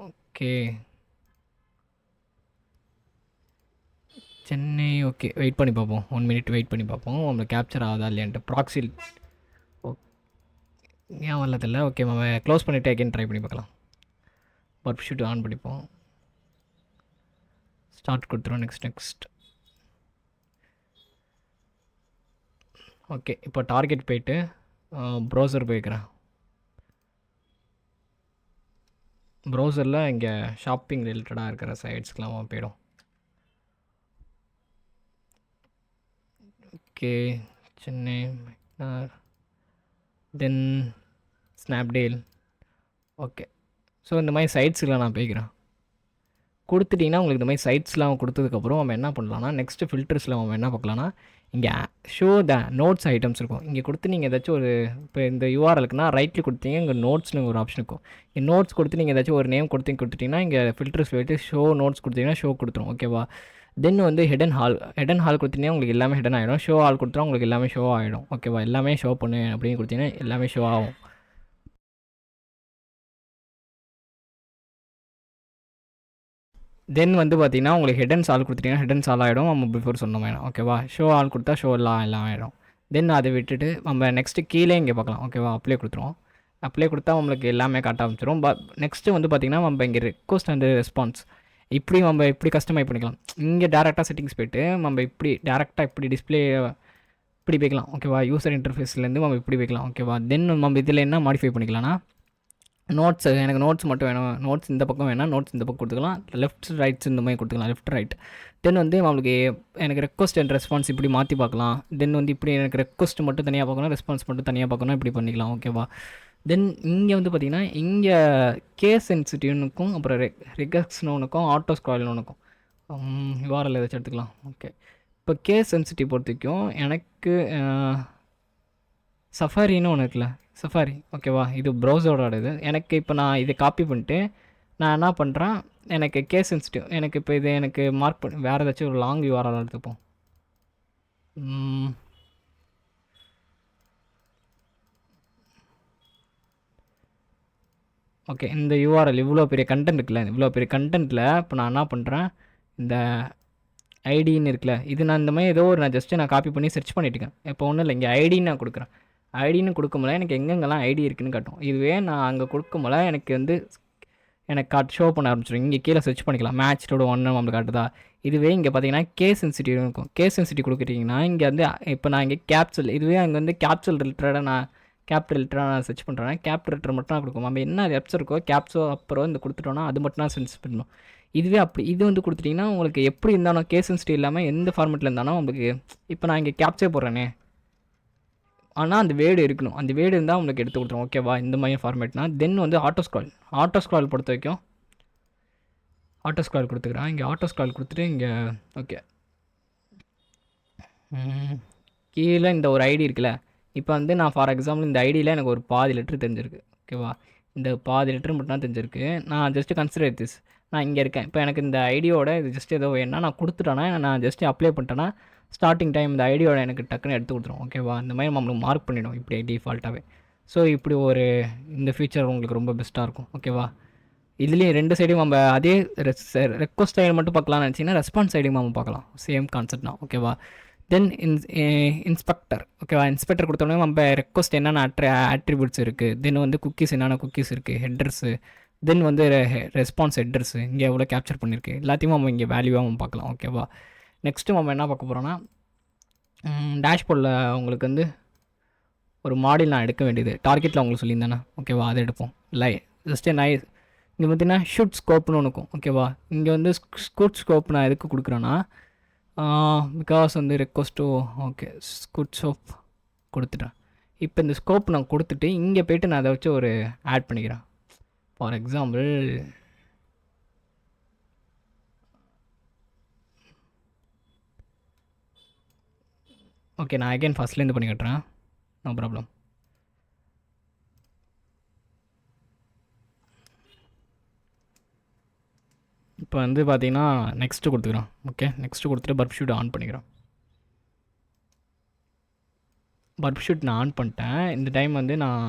ஓகே, சென்னை. ஓகே, வெயிட் பண்ணி பார்ப்போம். 1 மினிட் வெயிட் பண்ணி பார்ப்போம் நம்மளுக்கு கேப்சர் ஆகுதா இல்லையான்ட்டு. ப்ராக்ஸில் ஏன் வரதில்லை. ஓகே, நம்ம க்ளோஸ் பண்ணிவிட்டு அகைன் ட்ரை பண்ணி பார்க்கலாம். பர்ப் ஷூட் ஆன் பண்ணிப்போம். ஸ்டார்ட் கொடுத்துருவோம். நெக்ஸ்ட். ஓகே, இப்போ டார்கெட் போயிட்டு ப்ரௌசர் போய்க்கிறேன். ப்ரௌசரில் இங்கே ஷாப்பிங் ரிலேட்டடாக இருக்கிற சைட்ஸ்க்கெலாம் போயிடும். ஓகே, சென்னை, தென் ஸ்னாப்டீல். ஓகே, ஸோ இந்த மாதிரி சைட்ஸில் நான் போய்க்கிறேன். கொடுத்துட்டிங்கன்னா உங்களுக்கு இந்த மாதிரி சைட்ஸ்லாம் கொடுத்ததுக்கப்புறம் நம்ம என்ன பண்ணலாம்னா, நெக்ஸ்ட்டு ஃபில்டர்ஸில் நம்ம என்ன பார்க்கலாம்னா, இங்கே ஷோ த நோட்ஸ் ஐட்டம்ஸ் இருக்கும். இங்கே கொடுத்து நீங்கள் ஏதாச்சும் ஒரு, இப்போ இந்த யூஆர்எலுக்குனா ரைட்டில் கொடுத்தீங்க, இங்கே நோட்ஸ்னு ஒரு ஆப்ஷன் இருக்கும். இங்கே நோட்ஸ் கொடுத்து நீங்கள் ஏதாச்சும் ஒரு நேம் கொடுத்துட்டிங்கன்னா, இங்கே ஃபில்டர்ஸ் போய்ட்டு ஷோ நோட்ஸ் கொடுத்தீங்கன்னா ஷோ கொடுத்துரும். ஓகேவா? தென் வந்து ஹெட் அண்ட் ஹால் கொடுத்தீங்கன்னா உங்களுக்கு எல்லாமே ஹெட் ஆகிடும். ஷோ ஹால் கொடுத்தா உங்களுக்கு எல்லாமே ஷோ ஆகிடும். ஓகேவா? எல்லாமே ஷோ பண்ணு அப்படின்னு கொடுத்தீங்கன்னா எல்லாமே ஷோ ஆகும். தென் வந்து பார்த்தீங்கன்னா உங்களுக்கு ஹெட் அண்ட் சால் கொடுத்துட்டிங்கன்னா ஹெட் அண்ட் சால் ஆகிடும். நம்ம பிஃபோர் சொன்ன மாதிரி. ஓகேவா? ஷோ ஆல் கொடுத்தா ஷோ எல்லாம் ஆகிடும். தென் அதை விட்டுட்டு நம்ம நெக்ஸ்ட்டு கீழே இங்கே பார்க்கலாம். ஓகேவா? அப்ளை கொடுத்துருவோம். அப்ளை கொடுத்தா நம்மளுக்கு எல்லாமே காட்ட ஆரம்பிச்சிடும். நெக்ஸ்ட்டு வந்து பார்த்திங்கன்னா நம்ம இங்கே ரெக்வஸ்ட் அண்ட் ரெஸ்பான்ஸ் நம்ம இப்படி கஸ்டமைஸ் பண்ணிக்கலாம். இங்கே டேரெக்டாக செட்டிங்ஸ் போய்ட்டு நம்ம இப்படி டேரெக்டாக இப்படி டிஸ்பிளே இப்படி வைக்கலாம். ஓகேவா? யூசர் இன்டர்ஃபேஸ்லேருந்து நம்ம இப்படி வைக்கலாம். ஓகேவா? தென் நம்ம இதில் என்ன மாடிஃபை பண்ணிக்கலாம்னா, நோட்ஸ் எனக்கு நோட்ஸ் மட்டும் வேணும். நோட்ஸ் இந்த பக்கம் வேணால் நோட்ஸ் இந்த பக்கம் கொடுத்துக்கலாம். லெஃப்ட் ரைட்ஸ் இந்த மாதிரி கொடுத்துக்கலாம். Left right. தென் வந்து நம்மளுக்கு எனக்கு ரெக்வஸ்ட் அண்ட் ரெஸ்பான்ஸ் இப்படி மாற்றி பார்க்கலாம். தென் வந்து இப்படி எனக்கு ரெக்வஸ்ட் மட்டும் தனியாக பார்க்கணும், ரெஸ்பான்ஸ் மட்டும் தனியாக பார்க்கணும், இப்படி பண்ணிக்கலாம். ஓகேவா? தென் இங்கே வந்து பார்த்திங்கன்னா இங்கே கேஸ் சென்சிட்டிவ்னுக்கும் அப்புறம் ரெகக்ஸ்னோனுக்கும் ஆட்டோ ஸ்க்ரால்னுக்கும் யூஆர்எல் ஏதாச்சும் எடுத்துக்கலாம். ஓகே, இப்போ கேஸ் சென்சிட்டிவ் பொறுத்த வரைக்கும் எனக்கு சஃபாரின்னு ஒன்று இருக்குல்ல, சஃபாரி. ஓகேவா? இது ப்ரௌசரோட இது. எனக்கு இப்போ நான் இதை காப்பி பண்ணிட்டு நான் என்ன பண்ணுறேன், எனக்கு கேஸ் சென்சிட்டிவ் எனக்கு இப்போ இது எனக்கு மார்க் பண்ணி வேறு ஏதாச்சும் ஒரு லாங் யூஆர்எல் எடுத்துப்போம். ஓகே, இந்த யூஆர்எல் இவ்வளோ பெரிய கண்டென்ட் இருக்குல்ல, இவ்வளோ பெரிய கண்டென்ட்டில் இப்போ நான் என்ன பண்ணுறேன், இந்த ஐடின்னு இருக்குல்ல, இது நான் இந்த மாதிரி ஏதோ ஒரு நான் ஜஸ்ட்டு நான் காப்பி பண்ணி சர்ச் பண்ணிட்டுருக்கேன். இப்போ ஒன்றும் இல்லை, இங்கே ஐடின்னு நான் கொடுக்குறேன். ஐடின்னு கொடுக்கும்போது எனக்கு எங்கெங்கெல்லாம் ஐடி இருக்குதுன்னு காட்டும். இதுவே நான் அங்கே கொடுக்கும்போது எனக்கு வந்து ஷோ பண்ண ஆரம்பிச்சிடும். இங்கே கீழே சர்ச் பண்ணிக்கலாம். மேட்சோட 1 நம்மளுக்கு காட்டுதா. இதுவே இங்கே பார்த்தீங்கன்னா கேஸ் சென்சிட்டிவ் இருக்கும். கேஸ் சென்சிட்டிவ் கொடுக்குறீங்கன்னா இங்கே வந்து இப்போ நான் இங்கே கேப்சல், இதுவே அங்கே வந்து கேப்சல் ரிலேட்டடாக நான் நான் சர்ச் பண்ணுறேன். கேப் ரிலேட்டட் மட்டும் நான் கொடுக்கும். நம்ம என்ன வெப்ஸ் இருக்கோ கேப்ஸோ அப்புறம் இந்த கொடுத்துட்டோன்னா அது மட்டும் தான் சென்ஸ் பண்ணணும். இதுவே அப்படி இது வந்து கொடுத்துட்டிங்கன்னா உங்களுக்கு எப்படி இருந்தாலும் கேஸ் சென்சிட்டிவ் இல்லாமல் எந்த ஃபார்மெட்டில் இருந்தாலும் உங்களுக்கு இப்போ நான் இங்கே கேப்சே போடுறேனே, ஆனால் அந்த வேர்டு இருக்கணும். அந்த வேர்டு இருந்தால் உங்களுக்கு எடுத்து கொடுத்துரும். ஓகேவா? இந்த மாதிரி ஃபார்மேட்னா தென் வந்து ஆட்டோ ஸ்க்ரால் பொறுத்த வரைக்கும் ஆட்டோ ஸ்க்ரால் கொடுத்துக்கிறேன். இங்கே ஆட்டோ ஸ்க்ரால் கொடுத்துட்டு இங்கே ஓகே கீழே இந்த ஒரு ஐடி இருக்குல்ல, இப்போ வந்து நான் ஃபார் எக்ஸாம்பிள் இந்த ஐடியில் எனக்கு ஒரு பாதி லிட்டர் தெரிஞ்சிருக்கு. ஓகேவா? இந்த பாதி லிட்டர் மட்டும் தான் தெரிஞ்சிருக்கு. நான் ஜஸ்ட்டு கன்சிடர் திஸ், நான் இங்கே இருக்கேன். இப்போ எனக்கு இந்த ஐடியோட இது ஜஸ்ட் ஏதோ வேணுன்னா நான் கொடுத்துட்டேன்னா, நான் ஜஸ்ட்டு அப்ளை பண்ணிட்டேன்னா ஸ்டார்டிங் டைம் இந்த ஐடியோட எனக்கு டக்குன்னு எடுத்து கொடுத்துரும். ஓகேவா? இந்த மாதிரி நம்மளுக்கு மார்க் பண்ணிவிடும் இப்படி டிஃபால்ட்டாகவே. ஸோ இப்படி ஒரு இந்த ஃபீச்சர் உங்களுக்கு ரொம்ப பெஸ்ட்டாக இருக்கும். ஓகேவா? இதுலேயும் 2 சைடும் நம்ம அதே ரெக்வஸ்ட் சைடு மட்டும் பார்க்கலாம்னு நினச்சிங்கன்னா ரெஸ்பான்ஸ் சைடும் நம்ம பார்க்கலாம். சேம் கான்செப்ட் தான். ஓகேவா? தென் இன்ஸ்பெக்டர். ஓகேவா? இன்ஸ்பெக்டர் கொடுத்தோடனே நம்ம ரெக்வஸ்ட் என்னென்ன ஆட்ரிபியூட்ஸ் இருக்குது, தென் வந்து குக்கீஸ் என்னென்ன குக்கீஸ் இருக்குது, ஹெட்ரஸு, தென் வந்து ரெஸ்பான்ஸ் ஹெட்ரஸு இங்கே எவ்வளோ கேப்சர் பண்ணியிருக்கு எல்லாத்தையும் நம்ம இங்கே வேல்யூவாக நம்ம பார்க்கலாம். ஓகேவா? நெக்ஸ்ட்டு நம்ம என்ன பார்க்க போகிறோன்னா, டேஷ்போர்டில் உங்களுக்கு வந்து ஒரு மாடல் நான் எடுக்க வேண்டியது டார்கெட்டில் உங்களுக்கு சொல்லியிருந்தேண்ணா. ஓகேவா? அதை எடுப்போம். ஜஸ்ட்டு நான் இங்கே பார்த்தீங்கன்னா ஷூட் ஸ்கோப்னு ஒன்று இருக்கும். ஓகேவா? இங்கே வந்து ஸ்கூட் ஸ்கோப் நான் எதுக்கு கொடுக்குறேன்னா, பிகாஸ் வந்து ரெக்வஸ்ட்டோ ஓகே ஸ்கூட் ஸ்கோப் கொடுத்துட்டேன். இப்போ இந்த ஸ்கோப் நான் கொடுத்துட்டு இங்கே போய்ட்டு நான் அதை வச்சு ஒரு ஆட் பண்ணிக்கிறேன். ஃபார் எக்ஸாம்பிள் ஓகே, நான் அகைன் ஃபஸ்ட்லேருந்து பண்ணி கட்டுறேன். No problem. இப்போ வந்து பார்த்தீங்கன்னா நெக்ஸ்ட்டு கொடுத்துக்கிறோம். ஓகே, நெக்ஸ்ட்டு கொடுத்துட்டு பர்ப் ஷூட் ஆன் பண்ணிக்கிறோம். பர்ப் ஷூட் நான் ஆன் பண்ணிட்டேன். இந்த டைம் வந்து நான்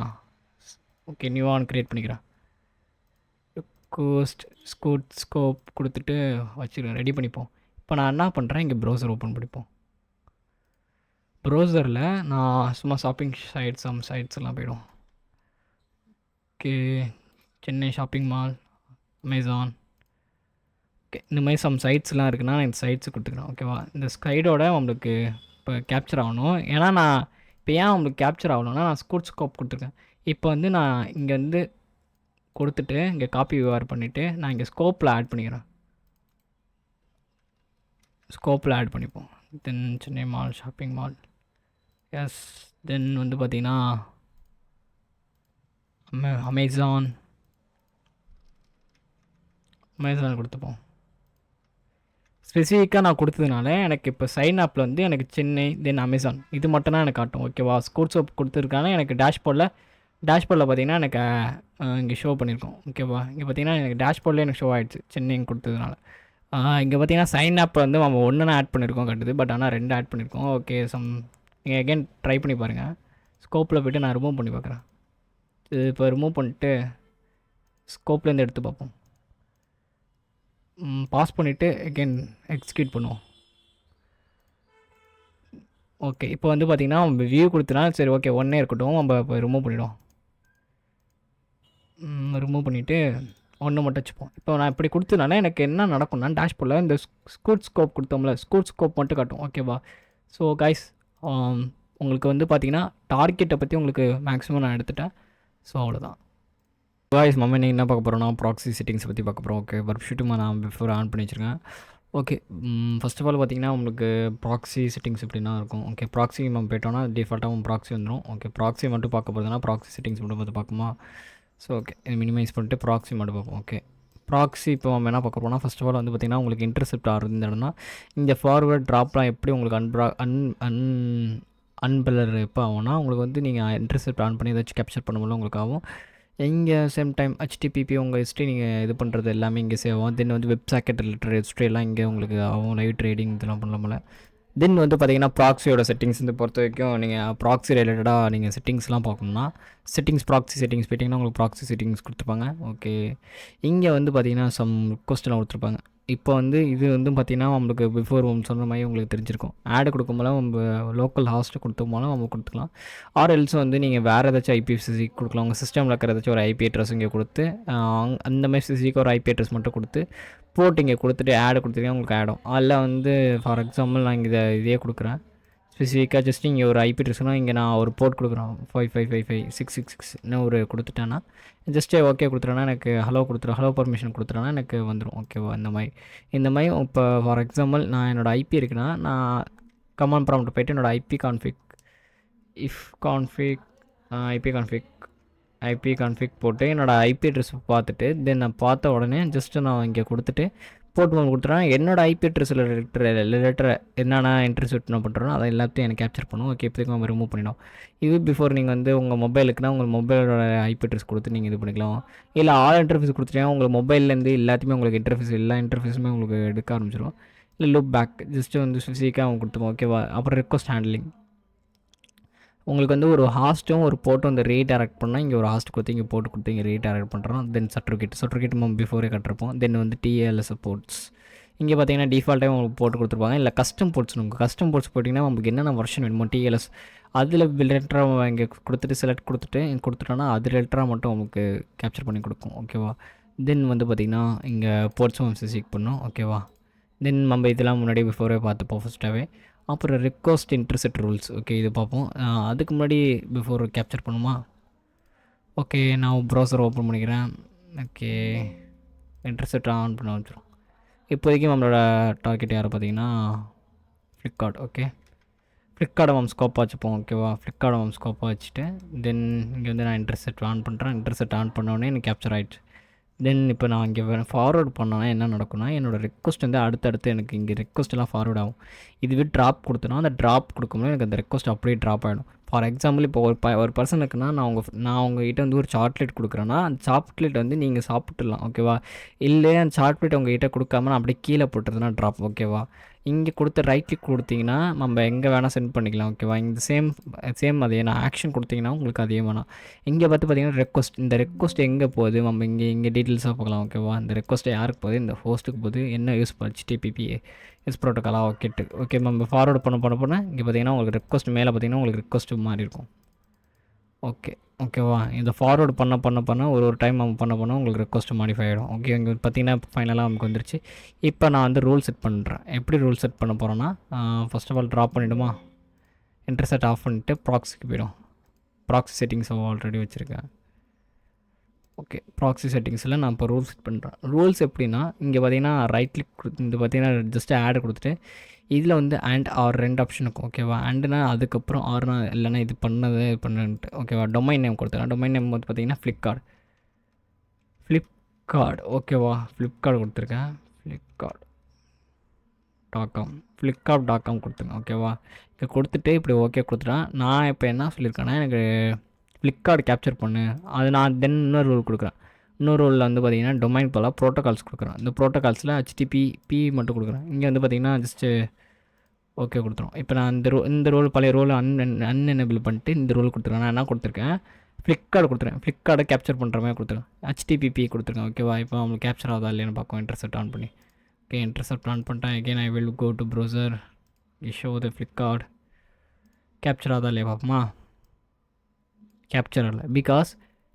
ஓகே நியூ ஆன் க்ரியேட் பண்ணிக்கிறேன். கோஸ்ட் ஸ்கோப் கொடுத்துட்டு வச்சுருக்கேன், ரெடி பண்ணிப்போம். இப்போ நான் என்ன பண்ணுறேன், இங்கே ப்ரௌசர் ஓப்பன் பண்ணிப்போம். ப்ரௌசரில் நான் சும்மா ஷாப்பிங் சைட்ஸ் எல்லாம் போய்டும். Okay, Chennai shopping mall, Amazon, okay இந்த மாதிரி சைட்ஸ்லாம் இருக்குன்னா நான் இந்த சைட்ஸு கொடுத்துக்கிறேன். ஓகேவா, இந்த ஸ்கைடோட நம்மளுக்கு இப்போ கேப்சர் ஆகணும். ஏன்னா நான் இப்போ ஏன் உங்களுக்கு கேப்சர் ஆகணும்னா நான் ஸ்கோப் கொடுத்துருக்கேன். இப்போ வந்து நான் இங்கே வந்து கொடுத்துட்டு இங்கே காப்பி விவார் பண்ணிவிட்டு நான் இங்கே ஸ்கோப்பில் ஆட் பண்ணிக்கிறேன். ஸ்கோப்பில் ஆட் பண்ணிப்போம். Then Chennai mall shopping mall, yes. Then வந்து பார்த்திங்கன்னா அமேசான் கொடுத்துப்போம். ஸ்பெசிஃபிக்காக நான் கொடுத்ததுனால எனக்கு இப்போ சைன் ஆப்பில் வந்து எனக்கு சென்னை தென் அமேசான் இது மட்டும் தான் எனக்கு காட்டும். ஓகேவா, ஸ்கோப் கொடுத்துருக்காங்க. எனக்கு டேஷ்போர்டில் பார்த்திங்கன்னா எனக்கு இங்கே ஷோ பண்ணியிருக்கோம். ஓகேவா, இங்கே பார்த்திங்கன்னா எனக்கு டேஷ்போர்டில் எனக்கு ஷோ ஆகிடுச்சு சென்னைன்னு கொடுத்ததுனால. இங்கே பார்த்திங்கன்னா சைன் ஆப் வந்து நம்ம ஒன்று ஆட் பண்ணியிருக்கோம் கட்டுது, பட் ஆனால் 2 ஆட் பண்ணியிருக்கோம். ஓகே, நீங்கள் அகெயின் ட்ரை பண்ணி பாருங்கள். ஸ்கோப்பில் போய்ட்டு நான் ரிமூவ் பண்ணி பார்க்குறேன். இது இப்போ ரிமூவ் பண்ணிட்டு ஸ்கோப்லேருந்து எடுத்து பார்ப்போம். பாஸ் பண்ணிவிட்டு அகெயின் எக்ஸிக்யூட் பண்ணுவோம். ஓகே, இப்போ வந்து பார்த்திங்கன்னா நம்ம வியூ கொடுத்தனா சரி ஓகே ஒன்றே இருக்கட்டும், நம்ம இப்போ ரிமூவ் பண்ணிவிடுவோம். ரிமூவ் பண்ணிவிட்டு ஒன்று மட்டும் வச்சுப்போம். இப்போ நான் இப்படி கொடுத்தனால எனக்கு என்ன நடக்கும்னா டேஷ்போர்டில் இந்த ஸ்கோப் கொடுத்தோம்ல ஸ்கோப் மட்டும் காட்டும். ஓகேவா, ஸோ கைஸ் உங்களுக்கு வந்து பார்த்திங்கன்னா டார்கெட்டை பற்றி உங்களுக்கு மேக்ஸிமம் நான் எடுத்துட்டேன். ஸோ அவ்வளோதான் காய்ஸ். நீங்கள் என்ன பார்க்க போகிறோன்னா ப்ராக்ஸி செட்டிங்ஸ் பற்றி பார்க்க போகிறோம். ஓகே, பர்ப் ஷூட்டுமா நான் பிஃபோர் ஆன் பண்ணி வச்சுருக்கேன். ஓகே, ஃபஸ்ட் ஆஃப் ஆல் பார்த்திங்கன்னா உங்களுக்கு ப்ராக்ஸி செட்டிங்ஸ் எப்படின்னா இருக்கும். ஓகே, ப்ராக்ஸி நம்ம போய்ட்டோன்னா டிஃபால்ட்டாக ப்ராக்ஸி வந்துடும். ஓகே, ப்ராக்ஸி மட்டும் பார்க்க போகிறதுனா ப்ராக்ஸி செட்டிங்ஸ் மட்டும் பார்த்து பார்க்குமா. ஸோ ஓகே, இது மினிமைஸ் பண்ணிட்டு ப்ராக்ஸி மட்டும் பார்ப்போம். ஓகே, ப்ராக்ஸி இப்போ நம்ம என்ன பார்க்க போகிறோம்னா ஃபஸ்ட் ஆஃப் ஆல் வந்து பார்த்திங்கன்னா உங்களுக்கு இன்டர்செப்ட் ஆகிறது இடம்னா இந்த ஃபார்வர்ட் ட்ராப்லாம் எப்படி உங்களுக்கு அன்பலர் எப்போ ஆகும்னா உங்களுக்கு வந்து நீங்கள் இன்டர்செப்ட் ஆன் பண்ணி ஏதாச்சும் கேப்சர் பண்ணும்போது உங்களுக்கு ஆகும். இங்கே சேம் டைம் HTTP உங்கள் ஹிஸ்ட்ரி நீங்கள் இது பண்ணுறது எல்லாமே இங்கே சேவ் ஆகும். தென் வந்து வெப் சாக்கெட் ரிலேட்டட் ஹிஸ்ட்ரியெல்லாம் இங்கே உங்களுக்கு ஆகும். லைவ் ட்ரேடிங் இதெல்லாம் பண்ணலாம்ல. தென் வந்து பார்த்திங்கன்னா ப்ராக்ஸியோட செட்டிங்ஸ் வந்து பொறுத்த வரைக்கும் நீங்கள் ப்ராக்ஸி ரிலேட்டடாக நீங்கள் செட்டிங்ஸ்லாம் பார்க்கணுன்னா ப்ராக்ஸி செட்டிங்ஸ் போய்ட்டிங்கன்னா உங்களுக்கு ப்ராக்ஸி செட்டிங்ஸ் கொடுத்துருப்பாங்க. ஓகே, இங்கே வந்து பார்த்திங்கன்னா கொஸ்டின்லாம் கொடுத்துருப்பாங்க. இப்போ வந்து இது வந்து பார்த்திங்கன்னா நம்மளுக்கு பிஃபோர் சொன்ன மாதிரி உங்களுக்கு தெரிஞ்சிருக்கும். ஆடு கொடுக்கும்போது நம்ம லோக்கல் ஹாஸ்ட்டு கொடுத்தோம்னாலும் நம்ம கொடுத்துக்கலாம். எல்ஸ் வந்து நீங்கள் வேறு ஏதாச்சும் IPv6 கொடுக்கலாம். உங்கள் சிஸ்டமில் இருக்கிற ஏதாச்சும் ஒரு IP அட்ரஸ் இங்கே கொடுத்து அந்த மாதிரி சிசிக்கு ஒரு IP அட்ரஸ் மட்டும் கொடுத்து போட்டு இங்கே கொடுத்துட்டு ஆடு கொடுத்துருக்கீங்க உங்களுக்கு ஆடும். அதில் வந்து ஃபார் எக்ஸாம்பிள் நான் இங்கே இதே கொடுக்குறேன். ஸ்பெசிஃபிக்காக ஜஸ்ட் இங்கே ஒரு IP அட்ரஸ்னால் இங்கே நான் ஒரு போர்ட் கொடுக்குறேன் 55555666 ஒரு கொடுத்துட்டேன்னா ஜஸ்ட்டு ஓகே கொடுத்துட்டேன்னா எனக்கு ஹலோ பர்மிஷன் கொடுத்துட்டேன்னா எனக்கு வந்துடும். ஓகேவா, இந்த மாதிரி இப்போ ஃபார் எக்ஸாம்பிள் நான் என்னோடய IP இருக்குன்னா நான் கமாண்ட் ப்ராம்ப்ட் போய்ட்டு என்னோடய IP config போட்டு என்னோடய IP அட்ரஸ் பார்த்துட்டு தென் நான் பார்த்த உடனே ஜஸ்ட்டு நான் இங்கே கொடுத்துட்டு போர்ட் மோட் கொடுத்துட்டேன். என்னோடய IP அட்ரஸில் ரிலேட்டர் என்னென்ன இன்டர்செப்ட் நான் பண்ணுறேனோ அதை எல்லாத்தையும் எனக்கு கேப்சர் பண்ணும். ஓகே, இப்போதைக்கு நம்ம ரிமூவ் பண்ணிடும். இது பிஃபோர் நீங்கள் வந்து உங்கள் மொபைலுக்குனா உங்கள் மொபைலோட IP அட்ரஸ் கொடுத்து நீங்கள் இது பண்ணிக்கலாம். இல்லை இன்டர்ஃபேஸ் கொடுத்துட்டீங்கன்னா உங்கள் மொபைல்லேருந்து எல்லாத்தையுமே உங்களுக்கு எல்லா இன்டர்ஃபேஸுமே உங்களுக்கு எடுக்க ஆரம்பிச்சிடும். இல்லை லூப் பேக் ஜஸ்ட்டு வந்து ஸ்பெசிஃபிக்காக அவங்க கொடுத்துப்போம். ஓகேவா, அப்புறம் ரெக்வஸ்ட் ஹேண்ட்லிங் உங்களுக்கு வந்து ஒரு ஹாஸ்ட்டும் ஒரு போர்ட்டும் வந்து ரீடைரக்ட் பண்ணால் இங்கே ஒரு ஹாஸ்ட் கொடுத்து இங்கே போட்டு கொடுத்து இங்கே ரீடைரக்ட் பண்ணுறோம். தென் சர்டிஃபிகேட் நம்ம பிஃபோரே கட்டிருப்போம். தென் வந்து TLS போர்ட்ஸ் இங்கே பார்த்தீங்கன்னா டிஃபால்ட்டாக உங்களுக்கு போட்டு கொடுத்துருப்பாங்க. இல்லை கஸ்டம் போர்ட்ஸ் உங்களுக்கு கஸ்டம் போர்ட்ஸ் போட்டிங்கன்னா உங்களுக்கு என்னென்ன வெர்ஷன் வேணுமோ TLS அதில் ரிலேட்டராக இங்கே கொடுத்துட்டு செலக்ட் கொடுத்துட்டோன்னா அது ரிலேட்டராக மட்டும் உங்களுக்கு கேப்சர் பண்ணி கொடுக்கும். ஓகேவா, தென் வந்து பார்த்திங்கன்னா இங்கே போர்ட்ஸும் ஸ்பெசிஃபிக் பண்ணும். ஓகேவா, தென் நம்ம இதெல்லாம் முன்னாடி பிஃபோரே பார்த்துப்போம் ஃபஸ்ட்டாகவே. அப்புறம் ரெக்வஸ்ட் இன்டர்செப்ட் ரூல்ஸ். ஓகே, இது பார்ப்போம். அதுக்கு முன்னாடி பிஃபோர் கேப்சர் பண்ணுமா. ஓகே, நான் ப்ரௌசர் ஓப்பன் பண்ணிக்கிறேன். ஓகே, இன்டர்செப்ட் ஆன் பண்ண வச்சுரும். இப்போதைக்கு நம்மளோட டார்கெட் யாரை பார்த்தீங்கன்னா ஃப்ளிப்கார்ட். ஓகே, ஃப்ளிப்கார்ட்டை நம்ம ஸ்கோப்பாக வச்சுப்போம். ஓகேவா, ஃப்ளிப்கார்ட்டை நம்ம ஸ்கோப்பாக வச்சுட்டு தென் இங்கே வந்து நான் இன்டர்செப்ட் ஆன் பண்ணுறேன். இன்டர்செப்ட் ஆன் பண்ணோடனே எனக்கு கேப்சர் ஆகிடுச்சு. தென் இப்போ நான் இங்கே ஃபார்வர்ட் பண்ணோன்னா என்ன நடக்கும்னா என்னோடய ரெக்வஸ்ட் வந்து அடுத்தடுத்து எனக்கு இங்கே ரெக்வஸ்ட்லாம் ஃபார்வர்ட் ஆகும். இதுவே ட்ராப் கொடுத்தனா அந்த ட்ராப் கொடுக்கும்போது எனக்கு அந்த ரெக்வஸ்ட் அப்படியே ட்ராப் ஆகிடும். ஃபார் எக்ஸாம்பிள் இப்போ ஒரு பர்சனுக்குன்னா நான் உங்ககிட்ட வந்து ஒரு சாக்லேட் கொடுக்குறேன்னா அந்த சாக்லேட் வந்து நீங்கள் சாப்பிட்டுடலாம் ஓகேவா. இல்லை அந்த சாக்லேட் உங்ககிட்ட கொடுக்காம நான் அப்படியே கீழே போட்டுறதுனா ட்ராப் ஓகேவா. இங்கே கொடுத்த ரைட் கிளிக் கொடுத்தீங்கன்னா நம்ம எங்கே வேணால் சென்ட் பண்ணிக்கலாம் ஓகேவா. இந்த சேம் அதே நான் ஆக்ஷன் கொடுத்தீங்கன்னா உங்களுக்கு அதே வேணாம். இங்கே பார்த்தீங்கன்னா ரெக்வஸ்ட், இந்த ரெக்வஸ்ட் எங்கே போகுது நம்ம இங்கே டீட்டெயில்ஸாக பார்க்கலாம் ஓகேவா. இந்த ரெக்வஸ்ட்டை யாருக்கு போகுது, இந்த ஹோஸ்ட்டுக்கு போகுது, என்ன யூஸ் HTTP எஸ் ப்ரோட்டோக்காலாக ஓகே நம்ம ஃபார்வர்ட் பண்ண இங்கே பார்த்தீங்கன்னா உங்களுக்கு ரெக்வஸ்ட் மேலே பார்த்தீங்கன்னா உங்களுக்கு ரெக்வஸ்ட்டு மாதிரி இருக்கும். ஓகேவா. இதை ஃபார்வர்டு பண்ண ஒரு டைம் நம்ம பண்ண உங்களுக்கு ரெக்வஸ்ட் மாடிஃபை ஆகிடும். ஓகே இங்கே பார்த்தீங்கன்னா ஃபைனலாக நமக்கு வந்துருச்சு. இப்போ நான் வந்து ரூல் செட் பண்ணுறேன். எப்படி ரூல் செட் பண்ண போகிறேன்னா ஃபர்ஸ்ட் ஆஃப் ஆல் ட்ராப் பண்ணிவிடுமா, இன்டர்செட் ஆஃப் பண்ணிவிட்டு ப்ராக்ஸிக்கு போய்டும். ப்ராக்ஸி செட்டிங்ஸ் ஆல்ரெடி வச்சுருக்கேன். ஓகே ப்ராக்ஸி செட்டிங்ஸில் நான் இப்போ ரூல்ஸ் செட் பண்ணுறேன். ரூல்ஸ் எப்படின்னா இங்கே பார்த்தீங்கன்னா ரைட் கிளிக் இந்த பார்த்தீங்கன்னா ஜஸ்ட் ஆட் கொடுத்துட்டு இதில் வந்து அண்ட் ஆர் 2 ஆப்ஷன் இருக்கும் ஓகேவா. அண்டுனா அதுக்கப்புறம் ஆர்னா இல்லைனா இது பண்ணுன்ட்டு ஓகேவா. டொமைன் நேம் கொடுத்துருக்கேன். டொமைன் நேம் வந்து பார்த்தீங்கன்னா ஃப்ளிப்கார்ட் ஓகேவா. ஃப்ளிப்கார்ட் கொடுத்துருக்கேன். ஃப்ளிப்கார்ட்.com கொடுத்துருங்க ஓகேவா. இதை கொடுத்துட்டு இப்படி ஓகே கொடுத்துட்டேன். நான் இப்போ என்ன சொல்லியிருக்கேன்னா எனக்கு ஃப்ளிப்கார்ட் கேப்சர் பண்ணு, அது நான் தென் இன்னொரு ரூல் கொடுக்குறேன். இன்னொரு ரூலில் வந்து பார்த்திங்கன்னா டொமைன் போல் ப்ரோட்டோகால்ஸ் கொடுக்குறேன். இந்த ப்ரோட்டோகால்ஸில் HTTP மட்டும் கொடுக்குறேன். இங்கே வந்து பார்த்திங்கன்னா ஜஸ்ட்டு ஓகே கொடுத்துரும். இப்போ நான் இந்த ரோல் பழைய ரோல் அன்எனேபிள் பண்ணிட்டு இந்த ரோல் கொடுத்துருக்கேன். நான் என்ன கொடுத்துருக்கேன், ஃப்ளிப்கார்ட் கொடுத்துருக்கேன். ஃப்ளிப்கார்ட்டை கேப்சர் பண்ணுற மாதிரி கொடுத்துருக்கேன். HTTP கொடுத்துருக்கேன் ஓகேவா. இப்போ அவங்களுக்கு கேப்சர் ஆகுதா இல்லையான்னு பார்க்கும். இன்டர்செப்ட் ஆன் பண்ணி ஓகே இன்டர்செப்ட் ஆன் பண்ணிட்டேன். Again I will go to browser, show the Flipkart. Capture ஆகுதா இல்லையா பார்ப்போமா. கேப்சர் ஆகலை. பிகாஸ்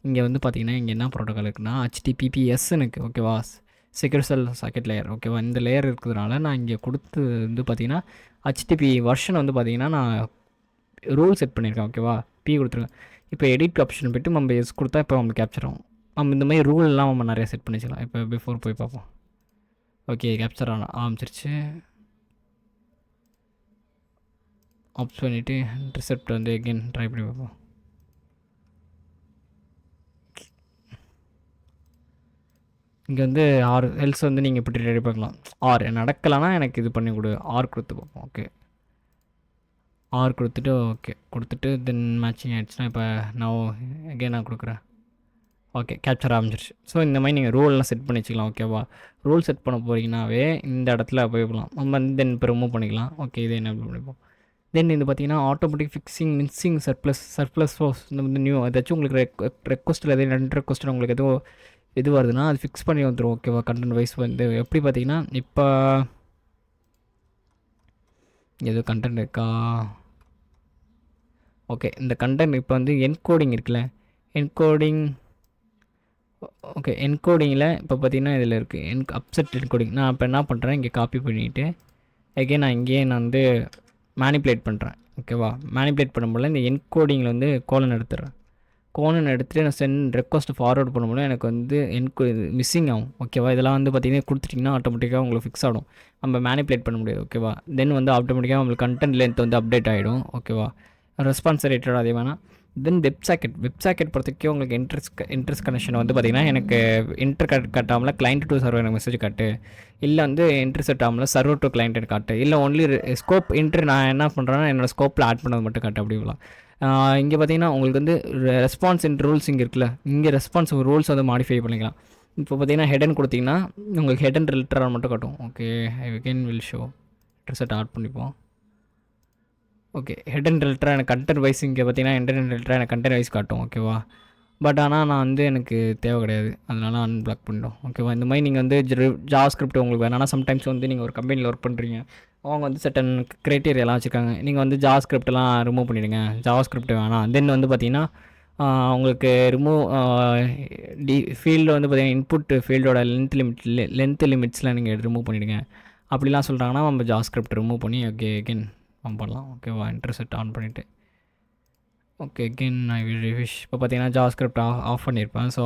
இங்கே வந்து பார்த்திங்கன்னா இங்கே என்ன ப்ரோட்டோக்கால் இருக்குன்னா HTTPSன்னு இருக்குது ஓகேவா. செக்யூர் செல் சாக்கெட் லேயர் ஓகேவா. இந்த லேயர் இருக்கிறதுனால நான் இங்கே கொடுத்து வந்து பார்த்திங்கன்னா HTTP வெர்ஷன் வந்து பார்த்திங்கன்னா நான் ரூல் செட் பண்ணியிருக்கேன் ஓகேவா. கொடுத்துருக்கேன். இப்போ எடிட் ஆப்ஷன் போய்ட்டு நம்ம எஸ் கொடுத்தா இப்போ நம்ம கேப்சர் ஆகும். நம்ம இந்த மாதிரி ரூல்லாம் நம்ம நிறைய செட் பண்ணிக்கலாம். இப்போ பிஃபோர் போய் பார்ப்போம். ஓகே கேப்சர் ஆரம்பிச்சிருச்சு. ஆப்ஸ் பண்ணிவிட்டு இன்டர்செப்ட் வந்து எகெயின் ட்ரை பண்ணி பார்ப்போம். இங்கே வந்து ஆர் ஹெல்ஸ் வந்து நீங்கள் இப்படி ரெடி பண்ணலாம். ஆர் நடக்கலைன்னா எனக்கு இது பண்ணி கொடு, ஆர் கொடுத்து பார்ப்போம். ஓகே ஆர் கொடுத்துட்டு ஓகே கொடுத்துட்டு தென் மேட்சிங் ஆகிடுச்சுன்னா இப்போ நான் கொடுக்குறேன். ஓகே கேப்சர் ஆரம்பிச்சிருச்சு. ஸோ இந்த மாதிரி நீங்கள் ரூல்லாம் செட் பண்ணி வச்சுக்கலாம் ஓகேவா. ரூல் செட் பண்ண போகிறீங்கன்னாவே இந்த இடத்துல போய்க்கலாம். நம்ம வந்து தென் இப்போ ரிமூவ் பண்ணிக்கலாம். ஓகே இதை என்ன பண்ணிப்போம். தென் இது பார்த்திங்கன்னா automatic fixing missing surplus force இந்த வந்து நியூ ஏதாச்சும் உங்களுக்கு ரெக்வஸ்ட்டில் எதாவது 2 ரெக்வஸ்ட்டில் உங்களுக்கு எதுவும் இது வருதுன்னா அது ஃபிக்ஸ் பண்ணி வந்துடும் ஓகேவா. கண்டென்ட் வைஸ் வந்து எப்படி பார்த்தீங்கன்னா இப்போ எதுவும் கண்டென்ட் இருக்கா. ஓகே இந்த கண்டென்ட் இப்போ வந்து என்கோடிங் இருக்குல்ல, என்கோடிங்கில் இப்போ பார்த்தீங்கன்னா இதில் இருக்குது அப்செட் என்கோடிங். நான் இப்போ என்ன பண்ணுறேன், இங்கே காப்பி பண்ணிவிட்டு எகெயின் நான் வந்து மேனிப்புலேட் பண்ணுறேன் ஓகேவா. மேனிப்புலேட் பண்ணும்போது இந்த என்கோடிங்கில் வந்து கோலன் எடுத்துகிட்டு நான் சென்ட் ரெக்வஸ்ட் ஃபார்வர்ட் பண்ணும்போது எனக்கு வந்து மிஸ்ஸிங் ஆகும் ஓகேவா. இதெல்லாம் வந்து பார்த்திங்கன்னா கொடுத்துட்டிங்கன்னா ஆட்டோமேட்டிக்காக உங்களுக்கு ஃபிக்ஸ் ஆகிடும். நம்ம மேனிப்புலேட் பண்ண முடியாது ஓகேவா. தென் வந்து ஆட்டோமேட்டிக்காக உங்களுக்கு கண்டென்ட் லென்த் வந்து அப்டேட் ஆகிடும் ஓகேவா. ரெஸ்பான்ஸ் ரேட்டட் அதே வேணால். தென் வெப் சாக்கெட் பொறுத்தவரைக்கும் உங்களுக்கு இன்ட்ரெஸ்ட் கனெக்ஷன் வந்து பார்த்திங்கன்னா எனக்கு கட்டாமல் கிளைண்ட் டு சர்வர் எனக்கு மெசேஜ் காட்டு, இல்லை வந்து இன்டர்செப்ட் ஆகாமல் சர்வர் டு கிளைண்ட் காட்டு, இல்லை ஒன்லி ஸ்கோப் நான் என்ன பண்ணுறேன்னா என்னோடய ஸ்கோப்பில் ஆட் பண்ணது மட்டும் காட்டு அப்படிலாம். இங்கே பார்த்தீங்கன்னா உங்களுக்கு வந்து ரெஸ்பான்ஸ் ரூல்ஸ் இங்கே இருக்குல்ல, இங்கே ரெஸ்பான்ஸ் ரூல்ஸ் வந்து மாடிஃபை பண்ணிக்கலாம். இப்போ பார்த்தீங்கன்னா ஹெடன் கொடுத்தீங்கன்னா உங்களுக்கு ஹெடன் ரிலேட்டடாக மட்டும் காட்டும். Okay again will show intercept add பண்ணிப்போம். ஓகே ஹெடன் ரிலேட்டடாக எனக்கு கண்டென்ட் வைஸ் இங்கே பார்த்தீங்கன்னா ஹெடன் ரிலேட்டடாக எனக்கு கண்டென்ட் வைஸ் காட்டும் ஓகேவா. பட் ஆனால் நான் வந்து எனக்கு தேவை கிடையாது, அதனால அன்பிளாக் பண்ணிட்டோம் ஓகேவா. இந்த மாதிரி நீங்கள் வந்து ஜாவாஸ்கிரிப்ட் உங்களுக்கு வேணால் சம்டைம்ஸ் வந்து நீங்கள் ஒரு கம்பெனியில் ஒர்க் பண்ணுறீங்க, அவங்க வந்து சட்டன் க்ரைட்டீரியாலாம் வச்சுருக்காங்க. நீங்கள் வந்து ஜாவாஸ்கிரிப்ட்லாம் ரிமூவ் பண்ணிவிடுங்க, ஜாவாஸ்கிரிப்ட் வேணாம். தென் வந்து பார்த்திங்கன்னா உங்களுக்கு ரிமூவ் ஃபீல்டு வந்து பார்த்திங்கன்னா இன்புட் ஃபீல்டோட லென்த் லிமிட்ஸில் நீங்கள் ரிமூவ் பண்ணிவிடுங்க அப்படிலாம் சொல்கிறாங்கன்னா நம்ம ஜாவாஸ்கிரிப்ட் ரிமூவ் பண்ணி அகெயின் பண்ணலாம் ஓகேவா. இன்டர்செப்ட் ஆன் பண்ணிவிட்டு ஓகே அகெயின் ஐ வில் ரிவிஷ். இப்போ பார்த்தீங்கன்னா ஜாவாஸ்கிரிப்ட் ஆஃப் பண்ணியிருப்பேன். ஸோ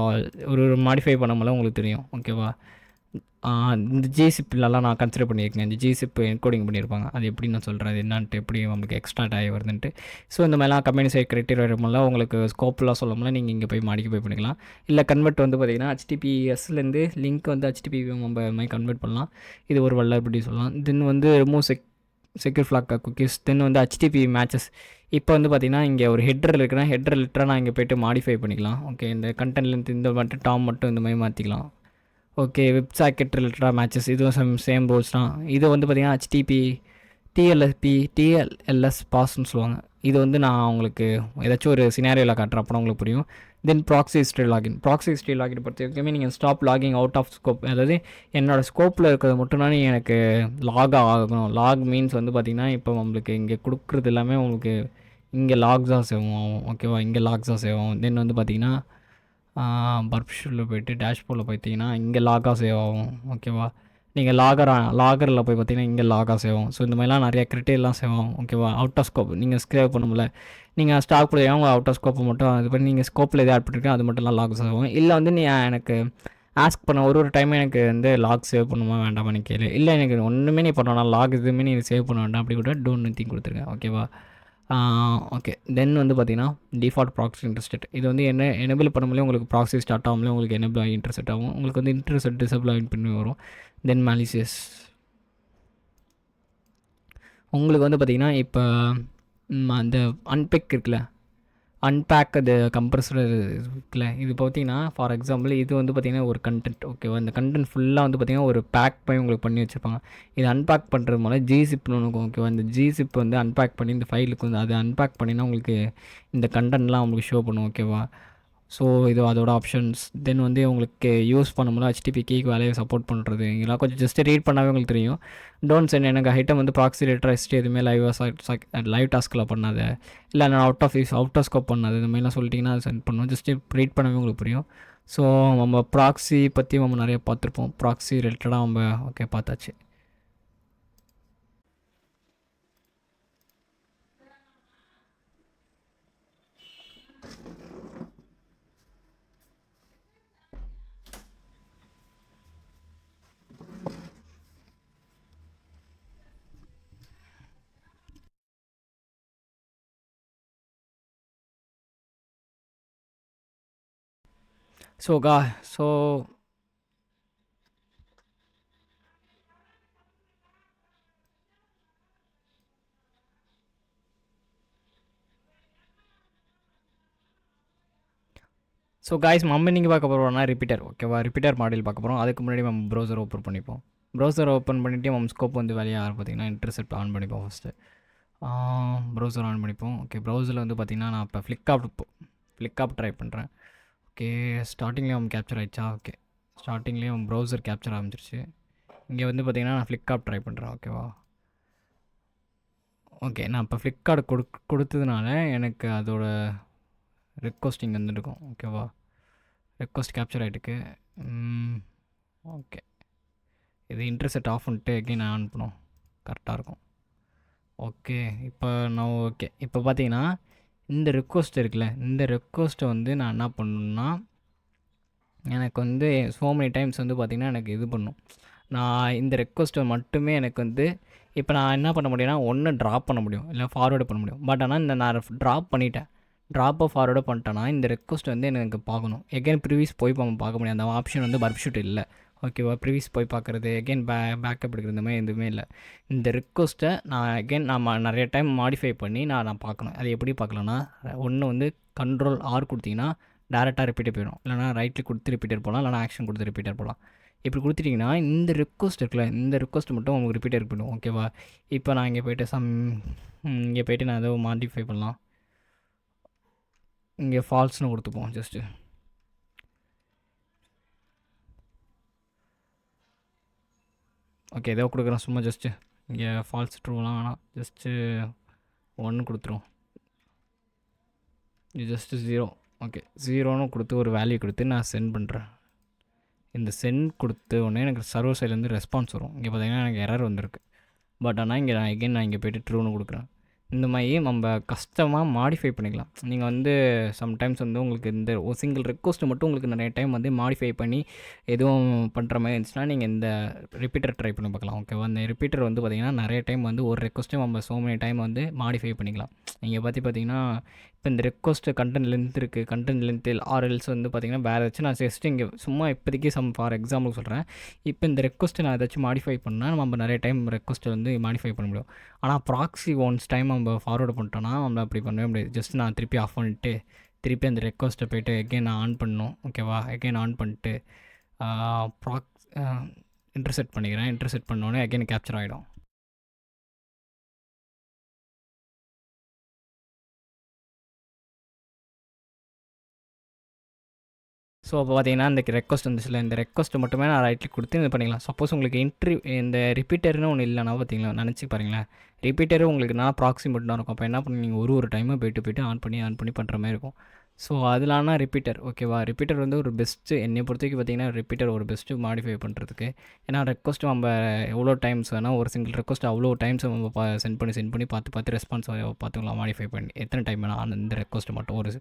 ஒரு மாடிஃபை பண்ணாமல உங்களுக்கு தெரியும் ஓகேவா. இந்த ஜிசிப்லலாம் நான் கன்சிடர் பண்ணியிருக்கேன். இந்த ஜிசிப் என்கோடிங் பண்ணியிருப்பாங்க. அது எப்படி நான் சொல்கிறேன், அது என்னான்ட்டு எப்படி நம்மளுக்கு எக்ஸ்ட்ராக்ட் ஆகி வருதுன்ட்டு. ஸோ இந்த மாதிரிலாம் கம்பெனி சைட் கிரைட்டீரியா வரும்போதுலாம் உங்களுக்கு ஸ்கோப்லாம் சொல்லும்போது நீங்கள் இங்கே போய் மாடிஃபை பண்ணிக்கலாம். இல்லை கன்வெர்ட் வந்து பார்த்தீங்கன்னா ஹெச்டிபிஎஸ்லேருந்து லிங்க் வந்து ஹெச்டிபி நம்ம மாதிரி கன்வெர்ட் பண்ணலாம். இது ஒரு வல்லபிலிட்டி சொல்லலாம். தென் வந்து ரிமூவ் செக்யூர் ஃப்ளாக் குக்கீஸ். தென் வந்து ஹெச்டிபி மேட்சஸ். இப்போ வந்து பார்த்தீங்கன்னா இங்கே ஒரு ஹெட்ரு இருக்குன்னா ஹெட்ரு லிட்டராக நான் இங்கே போய்ட்டு மாடிஃபை பண்ணிக்கலாம். ஓகே, இந்த கண்டென்ட் லென்த் இந்த மட்டும் டாம் மட்டும் இந்த மாதிரி மாற்றிக்கலாம். ஓகே, வெப் சாக்கெட் ரிலேட்டடாக மேட்சஸ் இதுவும் சேம் ரூல்ஸ் தான். இது வந்து பார்த்திங்கன்னா ஹெச்டிபி டிஎல்எஸ் பாஸ்ன்னு சொல்லுவாங்க. இது வந்து நான் உங்களுக்கு ஏதாச்சும் ஒரு சினாரியோவில் காட்டுறேன், அப்போ உங்களுக்கு புரியும். தென் ப்ராக்ஸி ஹிஸ்ட்ரி லாகின் பொறுத்த வரைக்குமே நீங்கள் stop logging out of scope, அதாவது என்னோடய ஸ்கோப்பில் இருக்கிறது மட்டும்தான் எனக்கு லாக் ஆகணும். லாக் மீன்ஸ் வந்து பார்த்திங்கன்னா இப்போ நம்மளுக்கு இங்கே கொடுக்குறது எல்லாமே உங்களுக்கு இங்கே லாக்ஸாக சேவ் ஆகும். ஓகேவா, இங்கே லாக்ஸாக சேவ் ஆகும். தென் வந்து பார்த்திங்கன்னா பர்ப்ஷூரில் போய்ட்டு டேஷ்போர்டில் பார்த்தீங்கன்னா இங்கே லாகாக சேவ் ஆகும். ஓகேவா, நீங்கள் லாகரில் போய் பார்த்தீங்கன்னா இங்கே லாகாக சேவ் ஆகும். ஸோ இந்த மாதிரிலாம் நிறைய கிரிட்டேரியெலாம் சேவ் ஆகும். ஓகேவா, அவுட் ஆஃப் ஸ்கோப் நீங்கள் ஸ்க்ரேவ் பண்ணும்ல, நீங்கள் ஸ்டாக் கொடுத்தீங்க உங்கள் அவுட் ஆஃப் ஸ்கோப்பை மட்டும் இது பண்ணி நீங்கள் ஸ்கோப்பில் எது ஆட் பண்ணிருக்கீங்க அது மட்டும்லாம் லாக் சேவ் ஆகும். இல்லை வந்து நீ எனக்கு ஆஸ்க் பண்ண ஒரு டைம் எனக்கு வந்து லாக் சேவ் பண்ணுமா வேண்டாமான்னு கேளு. இல்லை எனக்கு ஒன்றுமே நீ பண்ணணும், லாக் எதுவுமே நீ சேவ் பண்ண வேண்டாம் அப்படி கூட டோன்ட் நத்திங் கொடுத்துருங்க. ஓகேவா, ஓகே. தென் வந்து பார்த்தீங்கன்னா டிஃபால்ட் ப்ராக்ஸி இன்ட்ரெஸ்டட். இது வந்து என்ன எனேபிள் பண்ணும்போது உங்களுக்கு ப்ராக்ஸி ஸ்டார்ட் ஆகும்போது உங்களுக்கு எனேபிள் ஆகி இன்ட்ரெஸ்ட் ஆகும். உங்களுக்கு வந்து இன்ட்ரெஸ்ட் டிசபிள் ஆகி பண்ணி வரும். தென் மாலிசியஸ். உங்களுக்கு வந்து பார்த்திங்கன்னா இப்போ அந்த அன்பேக் இருக்குல்ல, அன்பேக் அது கம்ப்ரஸர் இருக்குல்ல, இது பார்த்தீங்கன்னா ஃபார் எக்ஸாம்பிள் இது வந்து பார்த்திங்கன்னா ஒரு கண்டென்ட். ஓகேவா, இந்த கண்டென்ட் ஃபுல்லாக வந்து பார்த்திங்கன்னா ஒரு பேக் பண்ணி உங்களுக்கு பண்ணி வச்சுருப்பாங்க. இது அன்பேக் பண்ணுறது மூலம் ஜிசிப்னு ஒன்று. ஓகேவா, இந்த ஜிசிப் வந்து அன்பேக் பண்ணி இந்த ஃபைலுக்கு வந்து அது அன்பேக் பண்ணினா உங்களுக்கு இந்த கண்டென்ட்லாம் உங்களுக்கு ஷோ பண்ணும். ஓகேவா, ஸோ இது அதோட ஆப்ஷன்ஸ். தென் வந்து உங்களுக்கு யூஸ் பண்ணும்போது ஹெச்டிபி கீக்கு வேலையை சப்போர்ட் பண்ணுறது இதெல்லாம் கொஞ்சம் ஜஸ்ட் ரீட் பண்ணாவே உங்களுக்கு தெரியும். டோன்ட் சென்ட் எனக்கு ஐட்டம் வந்து ப்ராக்ஸி ரிட்ரஸ்ட் எதுவுமே லைவ் டாஸ்கில் பண்ணாத, இல்லை நான் அவுட் ஆஃப் ஸ்கோப் பண்ணாது இந்த மாதிரிலாம் சொல்லிட்டிங்கன்னா அது சென்ட் பண்ணுவோம். ஜஸ்ட் ரீட் பண்ணவே உங்களுக்கு புரியும். ஸோ நம்ம ப்ராக்ஸி பற்றி நம்ம நிறைய பார்த்துருப்போம். ப்ராக்ஸி ரிலேட்டடாக நம்ம ஓகே பார்த்தாச்சு. ஸோ காய்ஸ் நம்ம நீங்கள் பார்க்க போகிறோம்னா ரிப்பீட்டர். ஓகேவா, ரிப்பீட்டர் மாடல் பார்க்க போகிறோம். அதுக்கு முன்னாடி நம்ம ப்ரௌசர் ஓப்பன் பண்ணிப்போம். ப்ரௌசர் ஓப்பன் பண்ணிவிட்டு நம்ம ஸ்கோப் வந்து வேலையாக பார்த்திங்கன்னா இன்டர்செப்ட் ஆன் பண்ணிப்போம். ஃபஸ்ட்டு ப்ரௌசர் ஆன் பண்ணிப்போம். ஓகே, ப்ரௌசரில் வந்து பார்த்திங்கன்னா நான் இப்போ ஃப்ளிப்கார்ட் ட்ரை பண்ணுறேன். ஓகே, ஸ்டார்டிங்லேயே அவன் கேப்சர் ஆகிடுச்சா? ஓகே, ஸ்டார்டிங்லேயே அவன் ப்ரௌசர் கேப்சர் ஆரம்பிச்சிருச்சு. இங்கே வந்து பார்த்திங்கன்னா நான் ஃப்ளிப்கார்ட் ட்ரை பண்ணுறேன். ஓகேவா, ஓகே, நான் இப்போ ஃப்ளிப்கார்ட் கொடுத்ததுனால எனக்கு அதோட ரெக்வஸ்ட் இங்கே வந்துருக்கும். ஓகேவா, ரெக்வஸ்ட் கேப்சர் ஆகிட்டுக்கு. ஓகே, இது இன்டர்செட் ஆஃப் பண்ணிட்டு எகைன் ஆன் பண்ணும், கரெக்டாக இருக்கும். ஓகே, இப்போ நான் ஓகே இப்போ பார்த்தீங்கன்னா இந்த ரெக்வஸ்ட் இருக்குல்ல, இந்த ரெக்வஸ்ட்டை வந்து நான் என்ன பண்ணணுன்னா எனக்கு வந்து ஸோ மெனி டைம்ஸ் வந்து பார்த்திங்கன்னா எனக்கு இது பண்ணும். நான் இந்த ரெக்வஸ்ட்டை மட்டுமே எனக்கு வந்து இப்போ நான் என்ன பண்ண முடியும்னா ஒன்று ட்ராப் பண்ண முடியும், இல்லை ஃபார்வேர்டு பண்ண முடியும். பட் ஆனால் இந்த நான் ட்ராப் பண்ணிட்டேன், ட்ராப்பை ஃபார்வேர்டு பண்ணிட்டேன்னா இந்த ரெக்வஸ்ட் வந்து எனக்கு பார்க்கணும். எகைன் ப்ரிவியூஸ் போய் பார்க்க முடியும். அந்த ஆப்ஷன் வந்து பர்ப்ஷூட் இல்லை. ஓகேவா, ப்ரிவியூஸ் போய் பார்க்குறது எகைன் பேக்கப் எடுக்கிறது இந்த மாதிரி எதுவுமே இல்லை. இந்த ரெக்வஸ்ட்டை நான் எகைன் நான் நிறைய டைம் மாடிஃபை பண்ணி நான் பார்க்கணும். அது எப்படி பார்க்கலான்னா, ஒன்று வந்து Ctrl+R கொடுத்தீங்கன்னா டேரெக்டாக ரிப்பீட்டர் போயிடும், இல்லைனா ரைட்டில் கொடுத்து ரிப்பீட்டர் போகலாம், இல்லைனா ஆக்ஷன் கொடுத்து ரிப்பீட்டர் போகலாம். இப்படி கொடுத்துட்டிங்கன்னா இந்த ரெக்வஸ்ட் இருக்குல்ல, இந்த ரெக்வஸ்ட் மட்டும் உங்களுக்கு ரிப்பீட்டர் போயிடும். ஓகேவா, இப்போ நான் இங்கே போய்ட்டு நான் ஏதோ மாடிஃபை பண்ணலாம். இங்கே ஃபால்ஸ்னு கொடுத்துப்போம். ஜஸ்ட்டு ஓகே, ஏதோ கொடுக்குறோம் சும்மா ஜஸ்ட்டு. இங்கே ஃபால்ஸ் ட்ரூலாம் வேணாம், ஜஸ்ட்டு 1 கொடுத்துரும். இது ஜஸ்ட்டு 0. ஓகே, 0ன்னு கொடுத்து ஒரு வேல்யூ கொடுத்து நான் சென்ட் பண்ணுறேன். இந்த சென்ட் கொடுத்த உடனே எனக்கு சர்வர் சைட்லேருந்து ரெஸ்பான்ஸ் வரும். இங்கே பார்த்தீங்கன்னா எனக்கு எரர் வந்திருக்கு. பட் ஆனால் இங்கே நான் இங்கே போய்ட்டு ட்ரூன்னு கொடுக்குறேன். இந்த மாதிரி நம்ம கஸ்டமாக மாடிஃபை பண்ணிக்கலாம். நீங்கள் வந்து சம்டைம்ஸ் வந்து உங்களுக்கு இந்த ஒரு சிங்கிள் ரெக்வஸ்ட்டு மட்டும் உங்களுக்கு நிறைய டைம் வந்து மாடிஃபை பண்ணி எதுவும் பண்ணுற மாதிரி இருந்துச்சுன்னா நீங்கள் இந்த ரிப்பீட்டர் ட்ரை பண்ணி பார்க்கலாம். ஓகேவா? அந்த ரிப்பீட்டர் வந்து பார்த்திங்கன்னா நிறைய டைம் வந்து ஒரு ரெக்வஸ்ட்டும் நம்ம ஸோ மெனி டைம் வந்து மாடிஃபை பண்ணிக்கலாம். நீங்கள் பார்த்தீங்கன்னா இப்போ இந்த ரெக்வஸ்ட்டு கண்டென்ட் லென்த் இருக்குது, கண்டென்ட் லென்த் ஆர்எல்ஸ் வந்து பார்த்திங்கன்னா வேறு ஏதாச்சும் நான் ஜஸ்ட் இங்கே சும்மா இப்போதைக்கு ஃபார் எக்ஸாம்பிள் சொல்கிறேன். இப்போ இந்த ரெக்வஸ்ட்டை நான் ஏதாச்சும் மாடிஃபை பண்ணால் நம்ம நிறைய டைம் ரெக்வஸ்ட்டை வந்து மாடிஃபை பண்ண முடியும். ஆனால் ப்ராக்ஸி ஒன்ஸ் டைம் நம்ம ஃபார்வர்டு பண்ணிட்டோன்னா நம்ம அப்படி பண்ணவே முடியாது. ஜஸ்ட் நான் திருப்பி ஆஃப் பண்ணிட்டு திருப்பி அந்த ரெக்வஸ்ட்டை போய்ட்டு எகெயின் நான் ஆன் பண்ணணும். ஓகேவா? எகெயின் ஆன் பண்ணிட்டு இன்டர்செட் பண்ணிக்கிறேன். இன்டர்செட் பண்ணோன்னே எகெயின் கேப்சர் ஆகிடும். ஸோ அப்போ பார்த்தீங்கன்னா இந்த ரெக்வஸ்ட் வந்துச்சுல, இந்த ரெக்வஸ்ட்டு மட்டுமே நான் ரைட் கிளிக் கொடுத்து இது பண்ணிக்கலாம். சப்போஸ் உங்களுக்கு இந்த ரிப்பீட்டர்னு ஒன்று இல்லைனா பார்த்தீங்களா, நினச்சி பாருங்களேன். ரிப்பீட்டரும் உங்களுக்கு நான் ப்ராக்ஸி மட்டும் தான் இருக்கும். அப்போ என்ன பண்ணி நீங்கள் ஒரு டைமும் போய்ட்டு ஆன் பண்ணி பண்ணுற மாதிரி இருக்கும். ஸோ அதிலானா ரிப்பீட்டர். ஓகேவா? ரிப்பீட்டர் வந்து ஒரு பெஸ்ட்டு என்னை பொறுத்த வரைக்கும் பார்த்தீங்கன்னா ரிப்பீட்டர் ஒரு பெஸ்ட்டு மாடிஃபை பண்ணுறதுக்கு. ஏன்னா ரெக்வஸ்ட்டு நம்ம எவ்வளோ டைம்ஸ் வேணால் ஒரு சிங்கிள் ரெக்வஸ்ட் அவ்வளோ டைம்ஸ் நம்ம சென்ட் பண்ணி பார்த்து ரெஸ்பான்ஸ் பார்த்துக்கலாம் மாடிஃபை பண்ணி எத்தனை டைம் வேணால் இந்த ரெக்வஸ்ட்டு மட்டும் ஒரு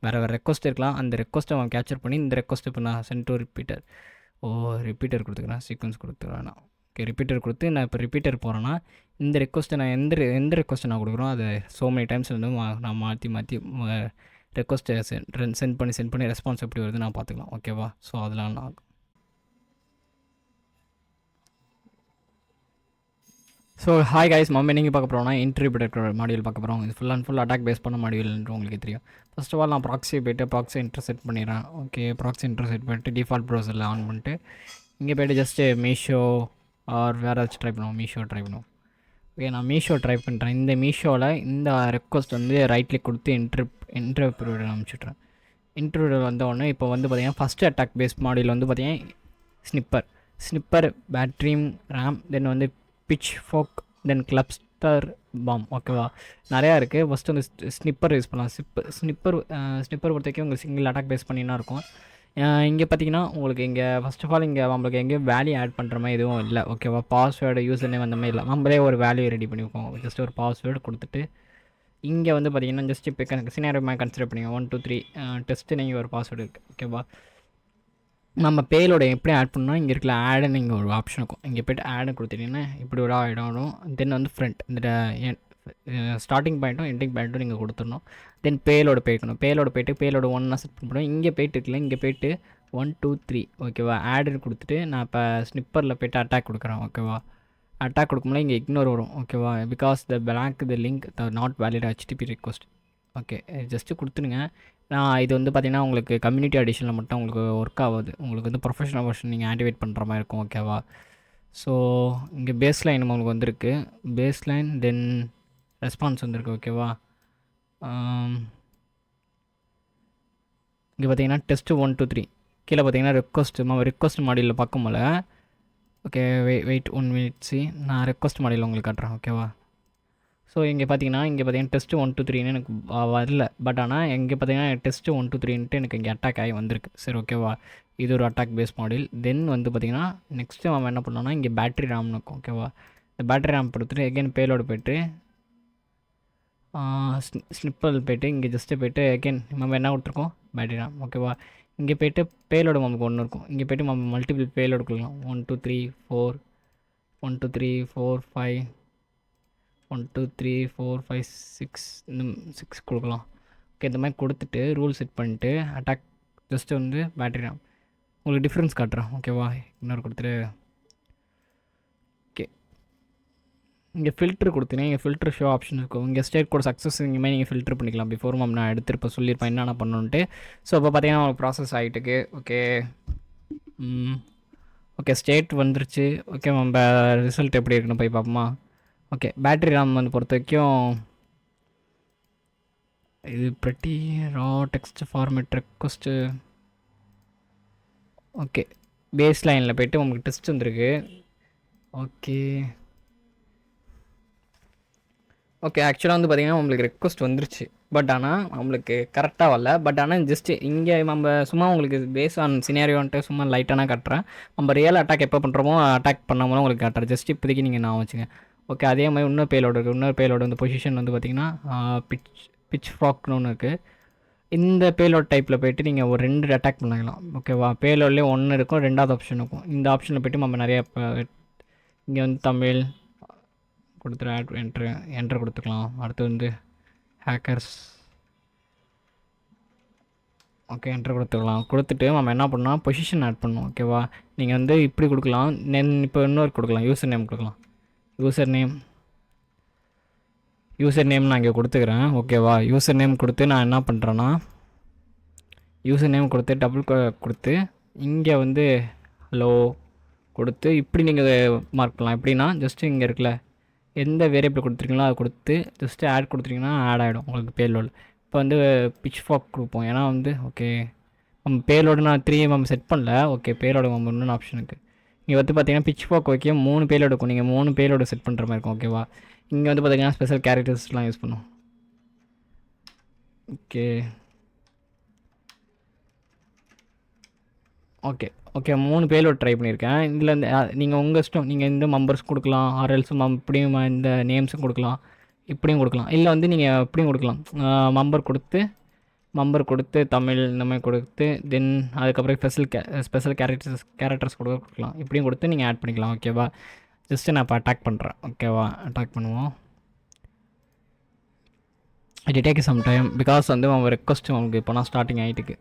வேறு ரெக்வஸ்ட் இருக்கலாம். அந்த ரெக்வஸ்ட்டை அவன் கேப்சர் பண்ணி இந்த ரெக்வஸ்ட் இப்போ நான் சென்ட் டு ரிப்பீட்டர் ரிப்பீட்டர் கொடுத்துக்கிறேன், சீக்வன்ஸ் கொடுத்துக்கிறேன் நான். ஓகே, ரிப்பீட்டர் கொடுத்து நான் இப்போ ரிப்பீட்டர் போகிறேன்னா இந்த ரெக்வஸ்ட்டை நான் எந்த ரெக்வஸ்ட்டை நான் கொடுக்குறோம் அதை ஸோ மெனி டைம்ஸ் வந்து நான் மாற்றி ரெக்வஸ்ட்டை சென்ட் பண்ணி ரெஸ்பான்ஸ் எப்படி வருது நான் பார்த்துக்கலாம். ஓகேவா? ஸோ அதெல்லாம் நான் ஸோ ஹாய் கைஸ், நீங்கள் பார்க்க போகிறோம்னா இன்டர்பிரேட்டர் மாடியூல் பார்க்க போகிறோம். இது full and full attack based பண்ண மாடியூல்ன்ற உங்களுக்கு தெரியும். ஃபர்ஸ்ட் ஆஃப் ஆல் நான் ப்ராக்ஸி போய்ட்டு ப்ராக்ஸி இன்டர்செட் பண்ணிடுறேன். ஓகே, ப்ராக்ஸி இன்டர்செட் பண்ணிட்டு டிஃபால்ட் ப்ரௌசரில் ஆன் பண்ணிட்டு இங்கே போய்ட்டு ஜஸ்ட்டு மீஷோ ஆர் வேறு ஏதாச்சும் ட்ரை பண்ணுவோம். மீஷோ ட்ரை பண்ணுவோம். ஓகே, நான் மீஷோ ட்ரை பண்ணுறேன். இந்த மீஷோவில் இந்த ரெக்வஸ்ட் வந்து ரைட் கிளிக் கொடுத்து இன்டர்பிரேட்டர் அனுப்பிச்சுட்றேன். இன்டர்பிரேட்டர் வந்த உடனே இப்போ வந்து பார்த்திங்கன்னா ஃபஸ்ட்டு அட்டாக் பேஸ் மாடியூல் வந்து பார்த்திங்கன்னா ஸ்னிப்பர் பேட்ரீம் ரேம் தென் வந்து பிட்ச் ஃபோக் தென் கிளப்ஸ்டர் பாம். ஓகேவா? நிறையா இருக்குது. ஃபஸ்ட்டு வந்து ஸ்னிப்பர் யூஸ் பண்ணலாம். ஸ்னிப்பர் பொறுத்த வரைக்கும் உங்களுக்கு சிங்கிள் அட்டாக் பேஸ் பண்ணினா இருக்கும். இங்கே பார்த்தீங்கன்னா உங்களுக்கு இங்கே ஃபஸ்ட் ஆஃப் ஆல் இங்கே நம்மளுக்கு எங்கேயும் வேல்யூ ஆட் பண்ணுற மாதிரி எதுவும் இல்லை. ஓகேவா? பாஸ்வேர்டு யூசர் நேம் அந்த மாதிரி இல்லை. நம்மளே ஒரு வேல்யூ ரெடி பண்ணிப்போம். ஜஸ்ட் ஒரு பாஸ்வேர்டு கொடுத்துட்டு இங்கே வந்து பார்த்தீங்கன்னா ஜஸ்ட் இப்போ சினாரியோ மாதிரி கன்சிடர் பண்ணிங்க 1 2 3 டெஸ்ட்டு நீங்கள் ஒரு பாஸ்வேர்டு இருக்குது. ஓகேவா? நம்ம பேலோட எப்படி ஆட் பண்ணால் இங்கே இருக்கல ஆடுன்னு இங்கே ஒரு ஆப்ஷன் இருக்கும். இங்கே போய்ட்டு ஆடு கொடுத்துட்டிங்கன்னா இப்படி ஒரு ஆகிடும். தென் வந்து ஃப்ரண்ட் இந்த ஸ்டார்டிங் பாயிண்ட்டும் எண்டிங் பாயிண்ட்டும் நீங்கள் கொடுத்துடணும். தென் பேலோடு போய்ட்டு பேலோட 1 செட் பண்ணுறோம். இங்கே போய்ட்டு இருக்குல்ல, இங்கே போய்ட்டு 1 2 3 ஓகேவா? ஆடுன்னு கொடுத்துட்டு நான் இப்போ ஸ்னிப்பரில் போய்ட்டு அட்டாக் கொடுக்குறேன். ஓகேவா? அட்டாக் கொடுக்கும்போது இங்கே இக்னோர் வரும். ஓகேவா? Because the link not valid HTTP request. Okay, just கொடுத்துருங்க. நான் இது வந்து பார்த்திங்கன்னா உங்களுக்கு கம்யூனிட்டி அடிஷனில் மட்டும் உங்களுக்கு ஒர்க் ஆகாது. உங்களுக்கு வந்து ப்ரொஃபஷனல் வெர்ஷன் நீங்கள் ஆக்டிவேட் பண்ணுற மாதிரி இருக்கும். ஓகேவா? ஸோ இங்கே பேஸ் லைன் உங்களுக்கு வந்திருக்கு. பேஸ் லைன் தென் ரெஸ்பான்ஸ் வந்திருக்கு. ஓகேவா? இங்கே பார்த்தீங்கன்னா டெஸ்ட்டு 1 2 3 கீழே பார்த்தீங்கன்னா ரெக்வஸ்ட் மாடியூலில் பார்க்கும்போல. ஓகே, வெயிட் 1 minute நான் ரெக்வஸ்ட் மாடியூல் உங்களுக்கு காட்டுறேன். ஓகேவா? ஸோ இங்கே பார்த்தீங்கன்னா டெஸ்ட்டு 1 2 3ன்னு எனக்கு வரல. பட் ஆனால் இங்கே பார்த்தீங்கன்னா டெஸ்ட்டு 1 2 3ன்ட்டு எனக்கு இங்கே அட்டாக் ஆகி வந்திருக்கு. சரி, ஓகேவா? இது ஒரு அட்டாக் பேஸ் மாடியூல். தென் வந்து பார்த்திங்கன்னா நெக்ஸ்ட்டு நம்ம என்ன பண்ணோன்னா இங்கே பேட்ரி ரேம்னு இருக்கும். ஓகேவா? இந்த பேட்ரி ரேம் கொடுத்துட்டு எகெயின் பேலோடு போய்ட்டு ஸ்னிப்பரில் போய்ட்டு இங்கே ஜஸ்ட்டு போய்ட்டு எகெயின் நம்ம என்ன கொடுத்துருக்கோம் பேட்ரி ரேம். ஓகேவா? இங்கே போய்ட்டு பேலோடு நமக்கு ஒன்று இருக்கும். இங்கே போய்ட்டு நம்ம மல்டிபிள் பேலோடு கொடுக்கலாம். 1 2 3 4 1 2 3 4 5 1 2 3 4 5 6 இந்த 6 கொடுக்கலாம். ஓகே, இந்த மாதிரி கொடுத்துட்டு ரூல் செட் பண்ணிட்டு அட்டாக் ஜஸ்ட்டு வந்து பேட்ரி ரேம் உங்களுக்கு டிஃப்ரென்ஸ் காட்டுறேன். ஓகேவா? இன்னொரு கொடுத்துட்டு ஓகே, இங்கே ஃபில்ட்ரு கொடுத்தீங்கன்னா இங்கே ஃபில்ட்ரு ஷோ ஆப்ஷன் இருக்கும். இங்கே ஸ்டேட் கோட் சக்ஸஸ் இந்த மாதிரி நீங்கள் ஃபில்ட்ரு பண்ணிக்கலாம். பிஃபோர் நான் எடுத்துருப்பேன் சொல்லியிருப்பேன் என்னென்ன பண்ணணுன்ட்டு. ஸோ இப்போ பார்த்தீங்கன்னா உங்களுக்கு ப்ராசஸ் ஆகிட்டுக்கு. ஓகே, ஸ்டேட் வந்துருச்சு. ஓகே, நம்ம ரிசல்ட் எப்படி இருக்குன்னு போய் பார்ப்போமா? ஓகே, பேட்ரி ரேம் வந்து பொறுத்த வரைக்கும் இது pretty raw text format request. Okay, base லைனில் போய்ட்டு உங்களுக்கு டெஸ்ட் வந்துருக்கு. ஓகே, ஆக்சுவலாக வந்து பார்த்திங்கன்னா உங்களுக்கு ரெக்வஸ்ட் வந்துருச்சு. பட் ஆனால் நம்மளுக்கு கரெக்டாக வரல. பட் ஆனால் ஜஸ்ட்டு இங்கே நம்ம சும்மா உங்களுக்கு பேஸ் ஆன் சினாரியோன்ட்டு சும்மா லைட்டானா காட்டுறேன். நம்ம ரியல் அட்டாக் எப்போ பண்ணுறோமோ அட்டாக் பண்ணாமலும் உங்களுக்கு காட்டுறேன். ஜஸ்ட் இப்போதைக்கு நீங்கள் நான் வச்சுங்க. ஓகே, அதே மாதிரி இன்னொரு பேலோடு இருக்குது. இன்னொரு பேலோடு வந்து பொசிஷன் வந்து பார்த்திங்கன்னா பிச் பிச் ஃப்ராக்னு ஒன்று இருக்குது. இந்த பேலோட் டைப்பில் போய்ட்டு நீங்கள் ஒரு 2 அட்டாக் பண்ணிக்கலாம். ஓகேவா, பேலோட்லேயே ஒன்று இருக்கும், 2வது ஆப்ஷன் இருக்கும். இந்த ஆப்ஷனில் போய்ட்டு நம்ம நிறைய இங்கே வந்து தமிழ் கொடுத்துரு, ஆட் என்ட்ரு கொடுத்துக்கலாம். அடுத்து வந்து ஹேக்கர்ஸ், ஓகே என்ட்ரு கொடுத்துக்கலாம். கொடுத்துட்டு நம்ம என்ன பண்ணால் பொசிஷன் ஆட் பண்ணணும். ஓகேவா, நீங்கள் வந்து இப்படி கொடுக்கலாம். இப்போ இன்னொரு கொடுக்கலாம், யூசர் நேம் கொடுக்கலாம். யூசர் நேம் நான் இங்கே கொடுத்துக்கிறேன். ஓகேவா, யூசர் நேம் கொடுத்து நான் என்ன பண்ணுறேன்னா, யூசர் நேம் கொடுத்து டபுள் கொடுத்து இங்கே வந்து ஹலோ கொடுத்து இப்படி நீங்கள் மார்க் பண்ணலாம். எப்படின்னா ஜஸ்ட்டு இங்கே இருக்குல்ல, எந்த வேரியபிள் கொடுத்துருக்கீங்களோ அதை கொடுத்து ஜஸ்ட்டு ஆட் கொடுத்துட்டிங்கன்னா ஆட் ஆகிடும் உங்களுக்கு பேலோடு. இப்போ வந்து பிச் ஃபாக் கொடுப்போம். ஏன்னா வந்து ஓகே நம்ம பேலோடு நான் 3 நம்ம செட் பண்ணல. ஓகே, பேலோடு நம்ம இன்னொன்று ஆப்ஷன் இருக்குது. இங்கே வந்து பார்த்தீங்கன்னா பிச் ஃபாக் ஓகே 3 பேலோடு இருக்கும். நீங்கள் 3 பேலோடு செட் பண்ணுற மாதிரி இருக்கும். ஓகேவா, இங்கே வந்து பார்த்தீங்கன்னா ஸ்பெஷல் கேரக்டர்ஸ்லாம் யூஸ் பண்ணும். Okay okay okay 3 payload try பண்ணியிருக்கேன். இதில் இந்த நீங்கள் உங்கள் இஷ்டம், நீங்கள் இந்த மெம்பர்ஸ் கொடுக்கலாம், ஆர்எல்ஸ் இப்படியும் இந்த நேம்ஸும் கொடுக்கலாம், இப்படியும் கொடுக்கலாம். இல்லை வந்து நீங்கள் இப்படியும் கொடுக்கலாம், மெம்பர் கொடுத்து தமிழ் இந்த மாதிரி கொடுத்து தென் அதுக்கப்புறம் ஸ்பெஷல் கேரக்டர்ஸ் கொடுக்கலாம். இப்படியும் கொடுத்து நீங்கள் ஆட் பண்ணிக்கலாம். ஓகேவா, ஜஸ்ட்டு நான் இப்போ அட்டாக் பண்ணுறேன். ஓகேவா, அட்டாக் பண்ணுவோம். It take some time because வந்து அவன் ரெக்வஸ்ட் அவங்களுக்கு இப்போ நான் ஸ்டார்டிங் ஆகிட்டுக்கு.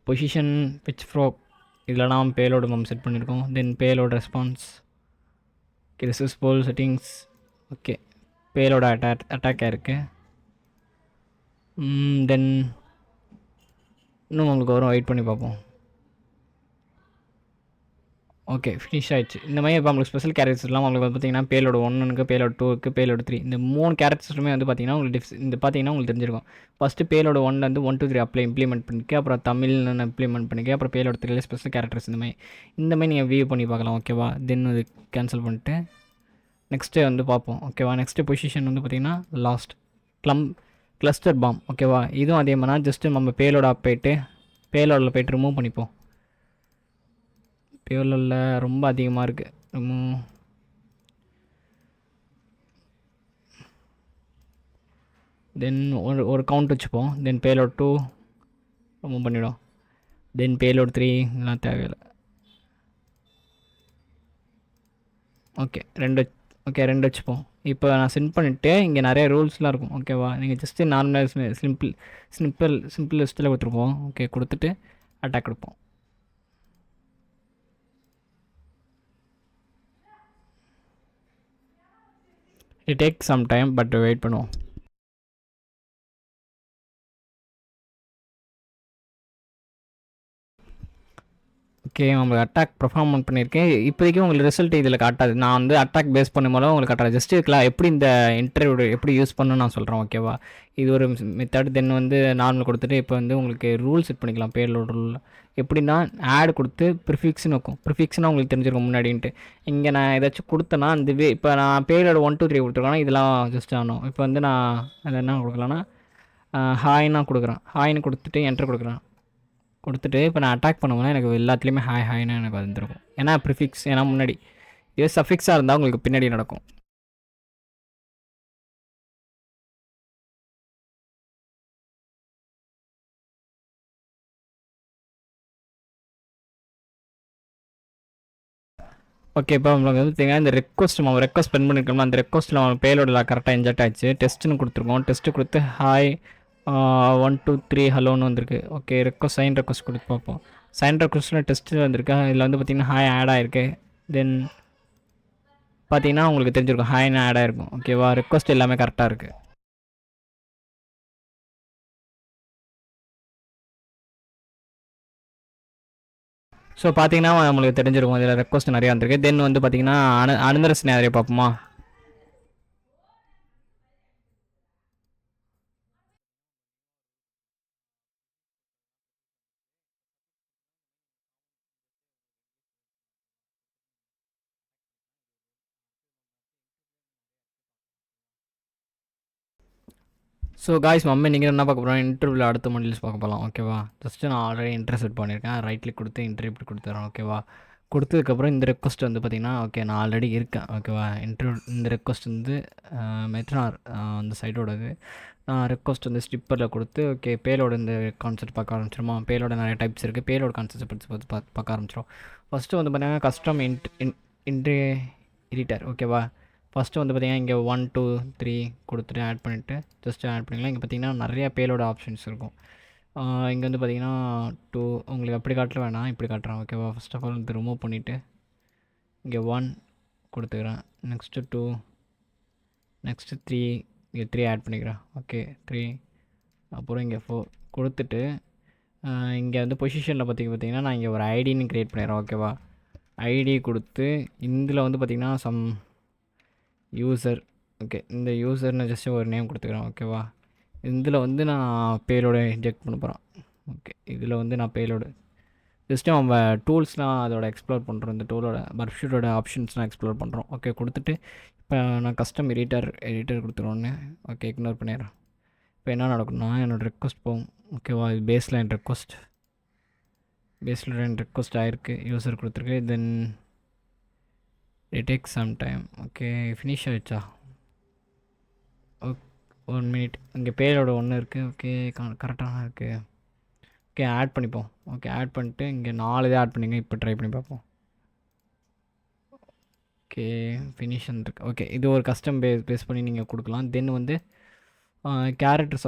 பொசிஷன் பிச் ஃப்ராக் இதில் நாம் பேலோடு நம்ம செட் பண்ணியிருக்கோம். Then payload response, resource pool settings. Okay, payload அட்டாக்காக இருக்குது. தென் இன்னும் நம்மளுக்கு வரும், வெயிட் பண்ணி பார்ப்போம். ஓகே, ஃபினிஷ் ஆகிடுச்சு. இந்த மாதிரி இப்போ நம்மளுக்கு ஸ்பெஷல் கேரக்டர்ஸ்லாம் உங்களுக்கு வந்து பார்த்திங்கன்னா பேலோடு 1 பேலோடு 2 பேலோடு 3 இந்த 3 கேரக்டர்ஸுமே வந்து பார்த்திங்கன்னா உங்களுக்கு இந்த பார்த்திங்கன்னா உங்களுக்கு தெரிஞ்சிருக்கும். ஃபஸ்ட்டு பேலோடு 1 வந்து 1 2 3 இம்ப்ளிமெண்ட் பண்ணிக்க, அப்புறம் தமிழ்னு இம்ப்ளிமெண்ட் பண்ணிக்க, அப்புறம் பேலோடு 3 ஸ்பெஷல் கேரக்டர்ஸ் இந்த மாதிரி நீங்கள் வியூ பண்ணி பார்க்கலாம். ஓகேவா, தென் அது கேன்சல் பண்ணிட்டு நெக்ஸ்ட்டு வந்து பார்ப்போம். ஓகேவா, நெக்ஸ்ட்டு பொசிஷன் வந்து பார்த்திங்கன்னா லாஸ்ட் கிளஸ்டர் பாம். ஓகேவா, இதுவும் அதே மாதிரி ஜஸ்ட்டு நம்ம பேலோட பேலோடில் போய்ட்டு ரிமூவ் பண்ணிப்போம். பேலோடில் ரொம்ப அதிகமாக இருக்குது, தென் ஒரு கவுண்ட் வச்சுப்போம். தென் பேலோட் 2 ரிமூவ் பண்ணிவிடும். தென் பேலோட் 3 இதெல்லாம் தேவையில்லை. ஓகே 2 வச்சுப்போம். இப்போ நான் சென்ட் பண்ணிவிட்டு இங்கே நிறைய ரூல்ஸ்லாம் இருக்கும். ஓகேவா, நீங்கள் ஜஸ்ட்டு நார்மலாக சிம்பிள் லிஸ்ட்டில் கொடுத்துருப்போம். ஓகே, கொடுத்துட்டு அட்டாக் கொடுப்போம். It take some time but wait பண்ணுவோம். ஓகே, உங்களுக்கு அட்டாக் பெர்ஃபார்ம் பண்ணியிருக்கேன். இப்போதைக்கு உங்களுக்கு ரிசல்ட் இதில் காட்டாது. நான் வந்து அட்டாக் பேஸ் பண்ணும்போது உங்களுக்கு காட்டாது. ஜஸ்ட் இருக்கலாம் எப்படி இந்த இன்டர்வியூ எப்படி யூஸ் பண்ணணும்னு நான் சொல்கிறேன். ஓகேவா, இது ஒரு மெத்தட். தென் வந்து நார்மல் கொடுத்துட்டு இப்போ வந்து உங்களுக்கு ரூல் செட் பண்ணிக்கலாம். பேலோட ரூல் எப்படின்னா ஆட் கொடுத்து ப்ரிஃபிக்ஸ்னு இருக்கும். ப்ரிஃபிக்ஸ்னால் உங்களுக்கு தெரிஞ்சிருக்கும் முன்னாடின்ட்டு. இங்கே நான் ஏதாச்சும் கொடுத்தேன்னா அந்த இப்போ நான் பேலோட 1 2 3 கொடுத்துருக்கேன்னா இதெல்லாம் ஜஸ்ட் ஆகணும். இப்போ வந்து நான் அதை என்ன கொடுக்கலான்னா ஹாய்னா கொடுக்குறேன். ஹாய்னு கொடுத்துட்டு என்ட்ரு கொடுத்துட்டு இப்போ நான் அட்டாக் பண்ணுவேன்னா எனக்கு எல்லாத்துலேயுமே ஹாய்னு எனக்கு வந்துருக்கும். ஏன்னா ப்ரிஃபிக்ஸ், ஏன்னா முன்னாடி இது சஃபிக்ஸாக இருந்தால் உங்களுக்கு பின்னாடி நடக்கும். ஓகே, இப்போ நம்மளுக்கு வந்து பார்த்தீங்கன்னா இந்த ரெக்வஸ்ட் ஸ்பெண்ட் பண்ணியிருக்கோம்னா அந்த ரெக்வஸ்ட்டில் நம்ம பேலோட கரெக்டாக இன்ஜெக்ட் ஆகிடுச்சு. டெஸ்ட்டுன்னு கொடுத்துருக்கோம். டெஸ்ட்டு கொடுத்து ஹாய் 1 2 3 ஹலோன்னு வந்திருக்கு. ஓகே, சைன் ரெக்வஸ்ட் கொடுத்து பார்ப்போம். சைன் ரெக்வஸ்ட்டில் டெஸ்ட்டு வந்திருக்கு. இதில் வந்து பார்த்திங்கன்னா ஹாய் ஆட் ஆகிருக்கு. தென் பார்த்தீங்கன்னா உங்களுக்கு தெரிஞ்சிருக்கும் ஹாய்னு ஆட் ஆகிருக்கும். ஓகேவா, ரெக்வஸ்ட் எல்லாமே கரெக்டாக இருக்குது. ஸோ பார்த்தீங்கன்னா நம்மளுக்கு தெரிஞ்சிருக்கும் இதில் ரெக்வஸ்ட் நிறையா வந்திருக்கு. தென் வந்து பார்த்தீங்கன்னா அனதர்ஸ் நிறைய பார்ப்போமா. ஸோ காய்ஸ் மம்மி நீங்கள் என்ன பார்க்க போகிறோம், இன்டர்வியூவில் அடுத்த மாடல்ஸ் பார்க்க போகலாம். ஓகேவா, ஜஸ்ட்டு நான் ஆல்ரெடி இன்டர்வியூ செட் பண்ணியிருக்கேன். ரைட் கிளிக் கொடுத்து இன்டர்வியூ இப்படி கொடுத்துறேன். ஓகேவா, கொடுத்ததுக்கப்புறம் இந்த ரெக்வஸ்ட் வந்து பார்த்திங்கன்னா ஓகே நான் ஆல்ரெடி இருக்கேன் ஓகேவா. இந்த ரெக்வஸ்ட் வந்து மெட்ரார் அந்த சைட்டோடது. நான் ரெக்வஸ்ட் வந்து ஸ்டிப்பரில் கொடுத்து ஓகே பேலோட இந்த கான்செப்ட் பார்க்க ஆரம்பிச்சிருமா. பேலோட நிறைய டைப்ஸ் இருக்குது. பேலோட கான்செப்ட் பார்க்க ஆரம்பிச்சிடும். ஃபஸ்ட்டு வந்து பார்த்திங்கன்னா கஸ்டம் இன்ட்ரி எடிட்டர் ஓகேவா. ஃபஸ்ட்டு வந்து பார்த்திங்கன்னா இங்கே 1 2 3 கொடுத்துட்டு ஆட் பண்ணிவிட்டு ஜஸ்ட் ஆட் பண்ணிக்கலாம். இங்கே பார்த்திங்கன்னா நிறையா பேலோட ஆப்ஷன்ஸ் இருக்கும். இங்கே வந்து பார்த்திங்கன்னா 2 உங்களுக்கு அப்படி காட்டல வேணாம், இப்படி காட்டுறேன் ஓகேவா. ஃபஸ்ட் ஆஃப் ஆல் இது ரிமூவ் பண்ணிவிட்டு இங்கே 1 கொடுத்துக்கிறேன். நெக்ஸ்ட்டு 2, நெக்ஸ்ட்டு 3, இங்கே 3 ஆட் பண்ணிக்கிறேன் ஓகே 3, அப்புறம் இங்கே 4 கொடுத்துட்டு இங்கே வந்து பொசிஷனில் பார்த்திங்கன்னா நான் இங்கே ஒரு ஐடின்னு க்ரியேட் பண்ணிடுறேன் ஓகேவா. ஐடி கொடுத்து இதில் வந்து பார்த்திங்கன்னா சம் யூசர் ஓகே. இந்த யூசர்னு ஜஸ்ட்டு ஒரு நேம் கொடுத்துக்கிறேன் ஓகேவா. இதில் வந்து நான் பேலோட இன்ஜெக்ட் பண்ண போகிறேன் ஓகே. இதில் வந்து நான் பேலோடு ஜஸ்ட்டு நம்ம டூல்ஸ்லாம் அதோட எக்ஸ்ப்ளோர் பண்ணுறோம். இந்த டூலோட பர்ஃப்ஷூட்டோட ஆப்ஷன்ஸ்லாம் எக்ஸ்ப்ளோர் பண்ணுறோம் ஓகே. கொடுத்துட்டு இப்போ நான் கஸ்டம் எடிட்டர் கொடுத்துருவோன்னு ஓகே இக்னோர் பண்ணிடுறேன். இப்போ என்ன நடக்கும்னா என்னோடய ரெக்வஸ்ட் போகும் ஓகேவா. இது பேஸ்லைன் ரெக்வஸ்ட் ஆகிருக்கு, யூசர் கொடுத்துருக்கு. Then it take some time okay. Finish ஆகிடுச்சா ஓகே 1 மினிட். இங்கே பேரோட ஒன்று இருக்குது ஓகே கரெக்டாக இருக்குது ஓகே. ஆட் பண்ணிப்போம் ஓகே. ஆட் பண்ணிட்டு இங்கே 4 இதை ஆட் பண்ணிங்க. இப்போ ட்ரை பண்ணி பார்ப்போம் ஓகே. ஃபினிஷன் இருக்குது ஓகே. இது ஒரு கஸ்டம் பேஸ் பண்ணி நீங்கள் கொடுக்கலாம். தென் வந்து கேரக்டர்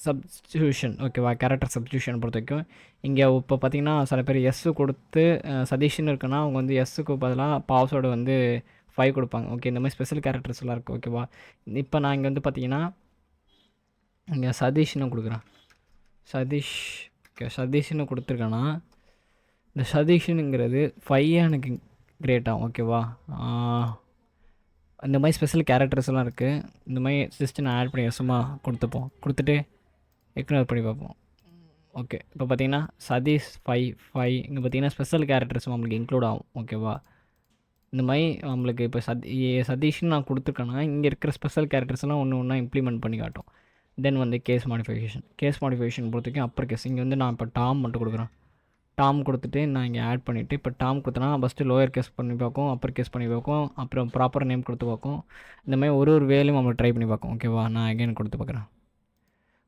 சப்ஸ்டியூஷன் ஓகேவா. கேரக்டர் சப்ஸ்டியூஷன் பொறுத்த வரைக்கும் இங்கே இப்போ பார்த்திங்கன்னா சில பேர் எஸ்ஸு கொடுத்து சதீஷ்னு இருக்குன்னா அவங்க வந்து எஸ்ஸுக்கு பதிலாக பாஸ்வேர்டு வந்து 5 கொடுப்பாங்க ஓகே. இந்த மாதிரி ஸ்பெஷல் கேரக்டர்ஸ்லாம் இருக்குது ஓகேவா. இப்போ நான் இங்கே வந்து பார்த்திங்கன்னா இங்கே சதீஷ்னு கொடுக்குறேன். சதீஷ் ஓகே. சதீஷ்னு கொடுத்துருக்கேன்னா இந்த சதீஷ்னுங்கிறது 5 எனக்கு கிரியேட் ஆகும் ஓகேவா. இந்த மாதிரி ஸ்பெஷல் கேரக்டர்ஸ்லாம் இருக்குது. இந்த மாதிரி ஜஸ்ட்டு நான் ஆட் பண்ணி சும்மா கொடுத்துட்டு இக்னோர் பண்ணி பார்ப்போம் ஓகே. இப்போ பார்த்திங்கன்னா சதீஷ் 5 இங்கே பார்த்திங்கன்னா ஸ்பெஷல் கேரக்டர்ஸ் நம்மளுக்கு இன்க்ளூட் ஆகும் ஓகேவா. இந்த மாதிரி நம்மளுக்கு இப்போ சதீஷ்னு நான் கொடுத்துருக்கேன்னா இங்கே இருக்கிற ஸ்பெஷல் கேரக்டர்ஸ்லாம் ஒன்று ஒன்றா இம்ப்ளிமெண்ட் பண்ணி காட்டும். தென் வந்து கேஸ் மாடிஃபிகேஷன் பொறுத்தவரைக்கும் அப்பர் கேஸ். இங்கே வந்து நான் இப்போ டாம் மட்டும் கொடுக்குறேன். டாம் கொடுத்துட்டு நான் இங்கே ஆட் பண்ணிவிட்டு இப்போ டாம் கொடுத்தனா ஃபஸ்ட்டு லோயர் கேஸ் பண்ணி பார்க்கும், அப்பர் கேஸ் பண்ணி பார்க்கும், அப்புறம் ப்ராப்பர் நேம் கொடுத்து பார்க்கும். இந்த மாதிரி ஒரு வேலையும் நம்ம ட்ரை பண்ணி பார்க்கும் ஓகேவா. நான் அகைன் கொடுத்து பார்க்குறேன்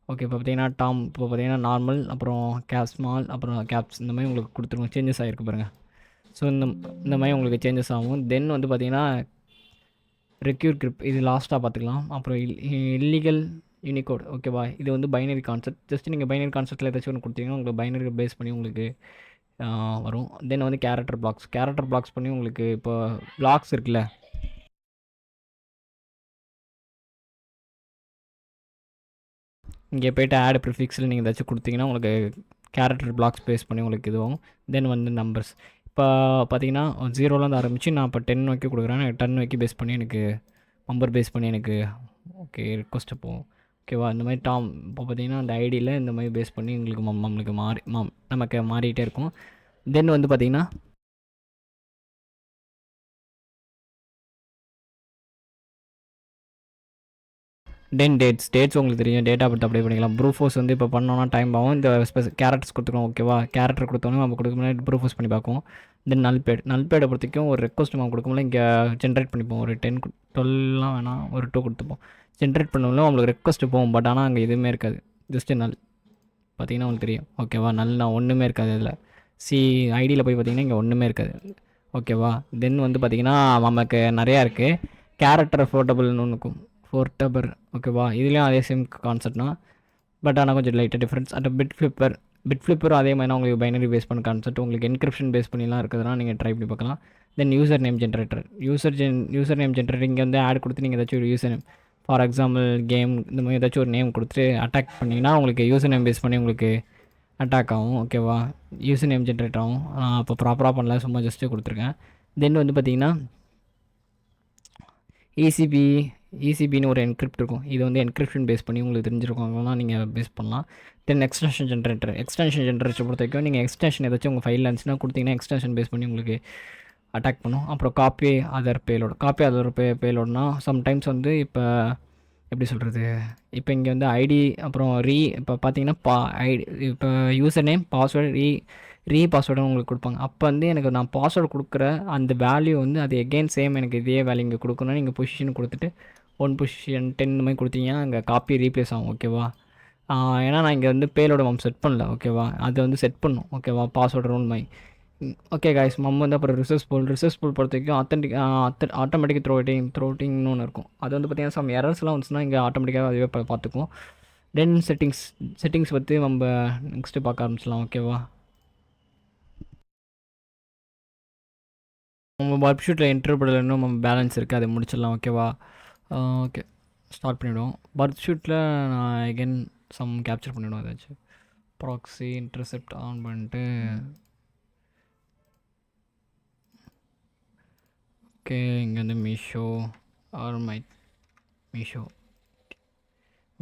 ஓகே. இப்போ பார்த்திங்கன்னா டாம் இப்போ பார்த்திங்கன்னா நார்மல், அப்புறம் கேப் ஸ்மால், அப்புறம் கேப்ஸ் இந்த மாதிரி உங்களுக்கு கொடுத்துருவோம். சேஞ்சஸ் ஆகிருக்கு பாருங்கள். ஸோ இந்த மாதிரி உங்களுக்கு சேஞ்சஸ் ஆகும். தென் வந்து பார்த்திங்கன்னா ரெக்யூர் கிரிப் இது லாஸ்ட்டாக பார்த்துக்கலாம். அப்புறம் இல்லீகல் யூனிகோட் ஓகேவா. இது வந்து பைனரி கான்செப்ட். ஜஸ்ட் நீங்கள் பைனரி கான்செப்ட்டில் ஏதாச்சும் ஒன்று கொடுத்தீங்கன்னா உங்களுக்கு பைனரி பேஸ் பண்ணி உங்களுக்கு வரும். தென் வந்து கேரக்டர் பிளாக்ஸ் பண்ணி உங்களுக்கு இப்போ பிளாக்ஸ் இருக்குல்ல இங்கே போய்ட்டு ஆட் ப்ரிஃபிக்ஸில் நீங்கள் ஏதாச்சும் கொடுத்தீங்கன்னா உங்களுக்கு கேரக்டர் பிளாக்ஸ் பேஸ் பண்ணி உங்களுக்கு இதுவும். தென் வந்து நம்பர்ஸ் இப்போ பார்த்தீங்கன்னா 0லேருந்து ஆரம்பித்து நான் இப்போ 10 வைக்க கொடுக்குறேன். 10 வைக்க பேஸ் பண்ணி எனக்கு நம்பர் பேஸ் பண்ணி எனக்கு ஓகே ரிக்வஸ்ட்டு போகும் ஓகேவா. இந்த மாதிரி டாம் இப்போ பார்த்திங்கன்னா அந்த ஐடியில் இந்த மாதிரி பேஸ் பண்ணி உங்களுக்கு நம்மளுக்கு நமக்கு மாறிக்கிட்டே இருக்கும். தென் வந்து பார்த்திங்கன்னா தென் டேட்ஸ் உங்களுக்கு தெரியும். டேட்டா பற்றி அப்ளை பண்ணிக்கலாம். ப்ரூஃபோஸ் வந்து இப்போ பண்ணோன்னா டைம் ஆகும். இந்த கேரக்டர்ஸ் கொடுத்துருக்கோம் ஓகேவா. கேரக்டர் கொடுத்தோன்னே நம்ம கொடுக்க முன்னாடி ப்ரூஃபோஸ் பண்ணி பார்க்கும். தென் நல்பேடை பொறுத்திக்கும் ஒரு ரெக்வஸ்ட் நம்ம கொடுக்கும்போது இங்கே ஜென்ரேட் பண்ணிப்போம். ஒரு 10 12லாம் வேணாம், ஒரு 2 கொடுத்துப்போம். ஜென்ரேட் பண்ணோம்னா உங்களுக்கு ரெக்வஸ்ட்டு போகும். பட் ஆனால் அங்கே எதுவுமே இருக்காது. ஜஸ்ட்டு நல் பார்த்திங்கன்னா உங்களுக்கு தெரியும் ஓகேவா. நான் ஒன்றுமே இருக்காது அதில். ஐடியில் போய் பார்த்திங்கன்னா இங்கே ஒன்றுமே இருக்காது ஓகேவா. தென் வந்து பார்த்திங்கன்னா நமக்கு நிறையா இருக்குது. கேரக்டர் போர்ட்டபிள்னு ஒன்று இருக்கும். ஓகேவா. இதுலேயும் அதே சேம் கான்செப்ட்னா பட் ஆனால் கொஞ்சம் லைட்டாக டிஃப்ரென்ஸ். அட் பிட் ஃப்ளிப்பரும் அதே மாதிரி உங்களுக்கு பைனரி பேஸ் பண்ண கான்செப்ட். உங்களுக்கு என்கிரிப்ஷன் பேஸ் பண்ணிலாம் இருக்குதுன்னா நீங்கள் ட்ரை பண்ணி பார்க்கலாம். தென் யூசர் நேம் ஜென்ரேட்டர் இங்கே வந்து ஆட் கொடுத்து நீங்கள் ஏதாச்சும் ஒரு user name for example game இந்த மாதிரி ஏதாச்சும் ஒரு நேம் கொடுத்துட்டு அட்டாக் பண்ணிங்கன்னா உங்களுக்கு யூசர் நேம் பேஸ் பண்ணி உங்களுக்கு அட்டாக் ஆகும் ஓகேவா. யூசர் நேம் ஜென்ரேட் ஆகும். இப்போ ப்ராப்பராக பண்ணல, சும்மா ஜஸ்ட்டு கொடுத்துருக்கேன். தென் வந்து பார்த்திங்கன்னா ECBன்னு ஒரு என்கிரிப்ட் இருக்கும். இது வந்து என்கிரிப்ஷன் பேஸ் பண்ணி உங்களுக்கு தெரிஞ்சிருக்கவங்கன்னா நீங்கள் பேஸ் பண்ணலாம். தென் எக்ஸ்டென்ஷன் ஜென்ரேட்டர் பொறுத்த வரைக்கும் நீங்கள் எக்ஸ்டென்ஷன் ஏதாச்சும் உங்கள் ஃபைலில் இருந்துச்சுன்னா கொடுத்தீங்கன்னா எக்ஸ்டென்ஷன் பேஸ் பண்ணி உங்களுக்கு அட்டாக் பண்ணும். அப்புறம் காப்பி அதர் பேலோட்னா சம்டைம்ஸ் வந்து இப்போ எப்படி சொல்கிறது, இப்போ இங்கே வந்து ஐடி அப்புறம் இப்போ பார்த்தீங்கன்னா ஐடி இப்போ யூசர் நேம் பாஸ்வேர்டு பாஸ்வேர்டு உங்களுக்கு கொடுப்பாங்க. அப்போ வந்து எனக்கு நான் பாஸ்வேர்டு கொடுக்குற அந்த வேல்யூ வந்து அது எகெயின் சேம் எனக்கு இதே வேல்யூ இங்கே கொடுக்கணும். நீங்கள் பொசிஷன் கொடுத்துட்டு 1 பொசிஷன் 10 இந்த மாதிரி கொடுத்தீங்கன்னா அங்கே காப்பி ரீப்ளேஸ் ஆகும். ஓகேவா? ஏன்னா நான் இங்கே வந்து பேலோட செட் பண்ணல. ஓகேவா? அதை வந்து செட் பண்ணும். ஓகேவா? பாஸ்வேர்டு ரோல் மாதிரி. ஓகே காய்ஸ், வந்து அப்புறம் ரிசர்ச் போல் பொறுத்த வரைக்கும் ஆட்டோமேட்டிக் த்ரோட்டிங்னு ஒன்று இருக்கும். அது வந்து பார்த்திங்கன்னா சம் எரர்ஸ்லாம் வந்துச்சுன்னா இங்கே ஆட்டோமேட்டிக்காக அதுவே பார்த்துக்கும். தென் செட்டிங்ஸ் பற்றி நம்ம நெக்ஸ்ட்டு பார்க்க ஆரம்பிச்சிடலாம். ஓகேவா? நம்ம பர்ப் ஷூட்டில் இன்டர்பிரட்டில் இன்னும் நம்ம பேலன்ஸ் இருக்குது, அதை முடிச்சிடலாம். ஓகேவா? ஓகே, ஸ்டார்ட் பண்ணிவிடுவோம். பர்ப் ஷூட்டில் நான் எகென் சம் கேப்சர் பண்ணிவிடுவோம். ஏதாச்சும் ப்ராக்ஸி இன்டர்செப்ட் ஆன் பண்ணிட்டு ஓகே, இங்கே வந்து மீஷோ ஆர்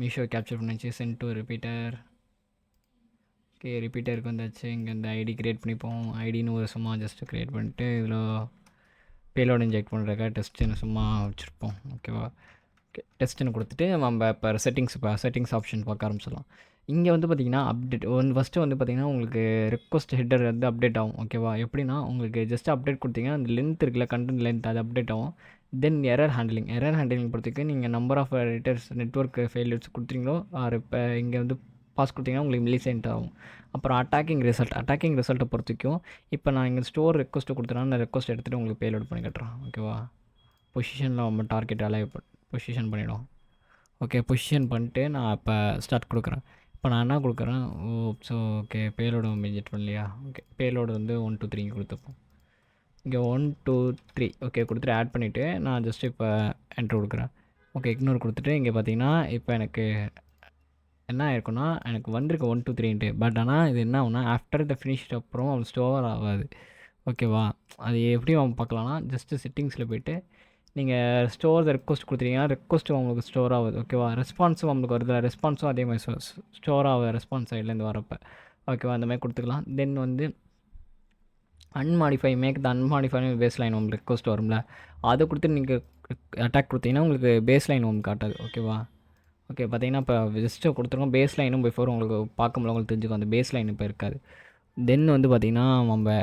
மீஷோ கேப்சர் பண்ணிச்சு. Send to repeater. ஓகே, ரிப்பீட்டருக்கு வந்தாச்சு. இங்கே இந்த ஐடி க்ரியேட் பண்ணிப்போம். ஐடின்னு ஒரு சும்மா ஜஸ்ட்டு க்ரியேட் பண்ணிட்டு இதில் பேலோடு இன்ஜெக்ட் பண்ணுறதுக்காக டெஸ்ட்டுன்னு சும்மா வச்சுருப்போம். ஓகேவா? ஓகே, டெஸ்ட்டுன்னு கொடுத்துட்டு நம்ம இப்போ செட்டிங்ஸ் ஆப்ஷன் பார்க்க ஆரம்பிச்சிடலாம். இங்கே வந்து பார்த்திங்கன்னா ஃபஸ்ட்டு வந்து பார்த்திங்கன்னா உங்களுக்கு ரெக்வஸ்ட் ஹெட்டர் வந்து அப்டேட் ஆகும். ஓகேவா? எப்படின்னா உங்களுக்கு ஜஸ்ட் அப்டேட் கொடுத்தீங்கன்னா அந்த லென்த் இருக்குல்ல, கண்டென்ட் லென்த், அது அப்டேட் ஆகும். தென் எரர் ஹேண்ட்லிங் பொறுத்துக்கு நீங்கள் நம்பர் ஆஃப் ரிட்டர்ஸ் நெட்ஒர்க் ஃபெயிலியர்ஸ் கொடுத்துறீங்களோ இப்போ இங்கே வந்து பாஸ் கொடுத்தீங்கன்னா உங்களுக்கு மில்லிசெகண்ட் ஆகும். அப்புறம் அட்டாக்கிங் ரிசல்ட்டை பொறுத்திக்கும் இப்போ நான் இங்கே ஸ்டோர் ரெக்வஸ்ட்டு கொடுத்தேன்னா நான் ரெக்வஸ்ட் எடுத்துகிட்டு உங்களுக்கு பேலோட் பண்ணி கட்டுறேன். ஓகேவா? பொசிஷனில் நம்ம டார்கெட் அலைவ் பொசிஷன் பண்ணிவிடும். ஓகே, பொசிஷன் பண்ணிட்டு நான் இப்போ ஸ்டார்ட் கொடுக்குறேன். இப்போ நான் என்ன கொடுக்குறேன், ஓகே பேலோடு இன்ஜெக்ட் பண்ணலையா? ஓகே, பேலோடு வந்து 1 2 3 கொடுத்துப்போம். இங்கே 1 2 3 ஓகே கொடுத்துட்டு ஆட் பண்ணிவிட்டு நான் ஜஸ்ட்டு இப்போ என்ட்ரு கொடுக்குறேன். ஓகே, இக்னோர் கொடுத்துட்டு இங்கே பார்த்தீங்கன்னா இப்போ எனக்கு என்ன ஆயிருக்குன்னா எனக்கு வந்திருக்கு 1 2 3ன்ட்டு. பட் ஆனால் இது என்ன ஆகுனா ஆஃப்டர் த ஃபினிஷ் அப்புறம் அவன் ஸ்டோர் ஆகாது. ஓகேவா? அது எப்படி அவன் பார்க்கலான்னா ஜஸ்ட்டு செட்டிங்ஸில் போய்ட்டு நீங்கள் ஸ்டோர் ரெக்வஸ்ட் கொடுத்துட்டீங்கன்னா ரெக்வஸ்ட்டு உங்களுக்கு ஸ்டோர் ஆகுது. ஓகேவா? ரெஸ்பான்ஸும் உங்களுக்கு வருது, ரெஸ்பான்ஸும் அதே மாதிரி ஸ்டோர் ஆகுது ரெஸ்பான்ஸ் சைட்லேருந்து வரப்போ. ஓகேவா? அந்த மாதிரி கொடுத்துக்கலாம். தென் வந்து மேக் த அன்மாடிஃபை பேஸ் லைன் உங்களுக்கு ரெக்வஸ்ட் வரும்ல, அதை கொடுத்து நீங்கள் அட்டாக் கொடுத்தீங்கன்னா உங்களுக்கு பேஸ் லைன் உங்களுக்கு காட்டாது. ஓகேவா? ஓகே, பார்த்தீங்கன்னா இப்போ ஜஸ்ட்டு கொடுத்துருக்கோம். பேஸ் லைனும் பிஃபோர் உங்களுக்கு பார்க்கும்போது உங்களுக்கு தெரிஞ்சுக்கும் அந்த பேஸ் லைன் இப்போ இருக்காது. தென் வந்து பார்த்திங்கன்னா நம்ம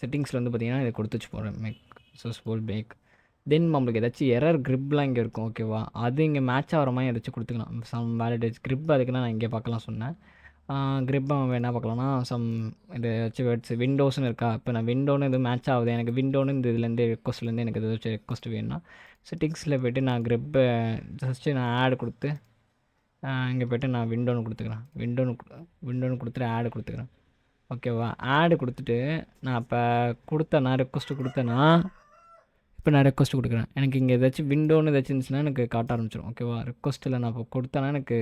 செட்டிங்ஸில் வந்து பார்த்திங்கன்னா இதை கொடுத்து வச்சு போகிறேன் மேக். தென் நம்மளுக்கு ஏதாச்சும் எரர் க்ரிப்லாம் இங்கே இருக்கும். ஓகேவா? அது இங்கே மேட்ச் ஆகிற மாதிரி ஏதாச்சும் கொடுத்துக்கலாம். சம் வேலிடேட் க்ரிப் அதுக்குன்னா நான் இங்கே பார்க்கலாம் சொன்னேன். க்ரிப்பை நம்ம என்ன பார்க்கலாம்னா இது ஏதாச்சும் வேர்ட்ஸ் விண்டோஸ்னு இருக்கா? இப்போ நான் விண்டோன்னு எதுவும் மேட்ச் ஆகுது, எனக்கு விண்டோன்னு இந்த இதுலேருந்து ரெக்வஸ்ட்லேருந்து எனக்கு ஏதாச்சும் ரெக்வஸ்ட் வேணும்னா செட்டிங்ஸில் போய்ட்டு நான் க்ரிப்பை ஜஸ்ட்டு நான் ஆட் கொடுத்து இங்கே போய்ட்டு நான் விண்டோன்னு கொடுத்துக்கிறேன். விண்டோன்னு கொடுத்துட்டு ஆடு கொடுத்துக்கிறேன். ஓகேவா? ஆடு கொடுத்துட்டு நான் இப்போ ரெக்வஸ்ட்டு கொடுத்தேன்னா இப்போ நான் ரெக்வஸ்ட் கொடுக்குறேன். எனக்கு இங்கே ஏதாச்சும் விண்டோன்னு ஏதாச்சும் இருந்துச்சுன்னா எனக்கு காட்ட ஆரம்பிச்சிடும். ஓகேவா? ரெக்வஸ்ட்டில் நான் இப்போ கொடுத்தேன்னா எனக்கு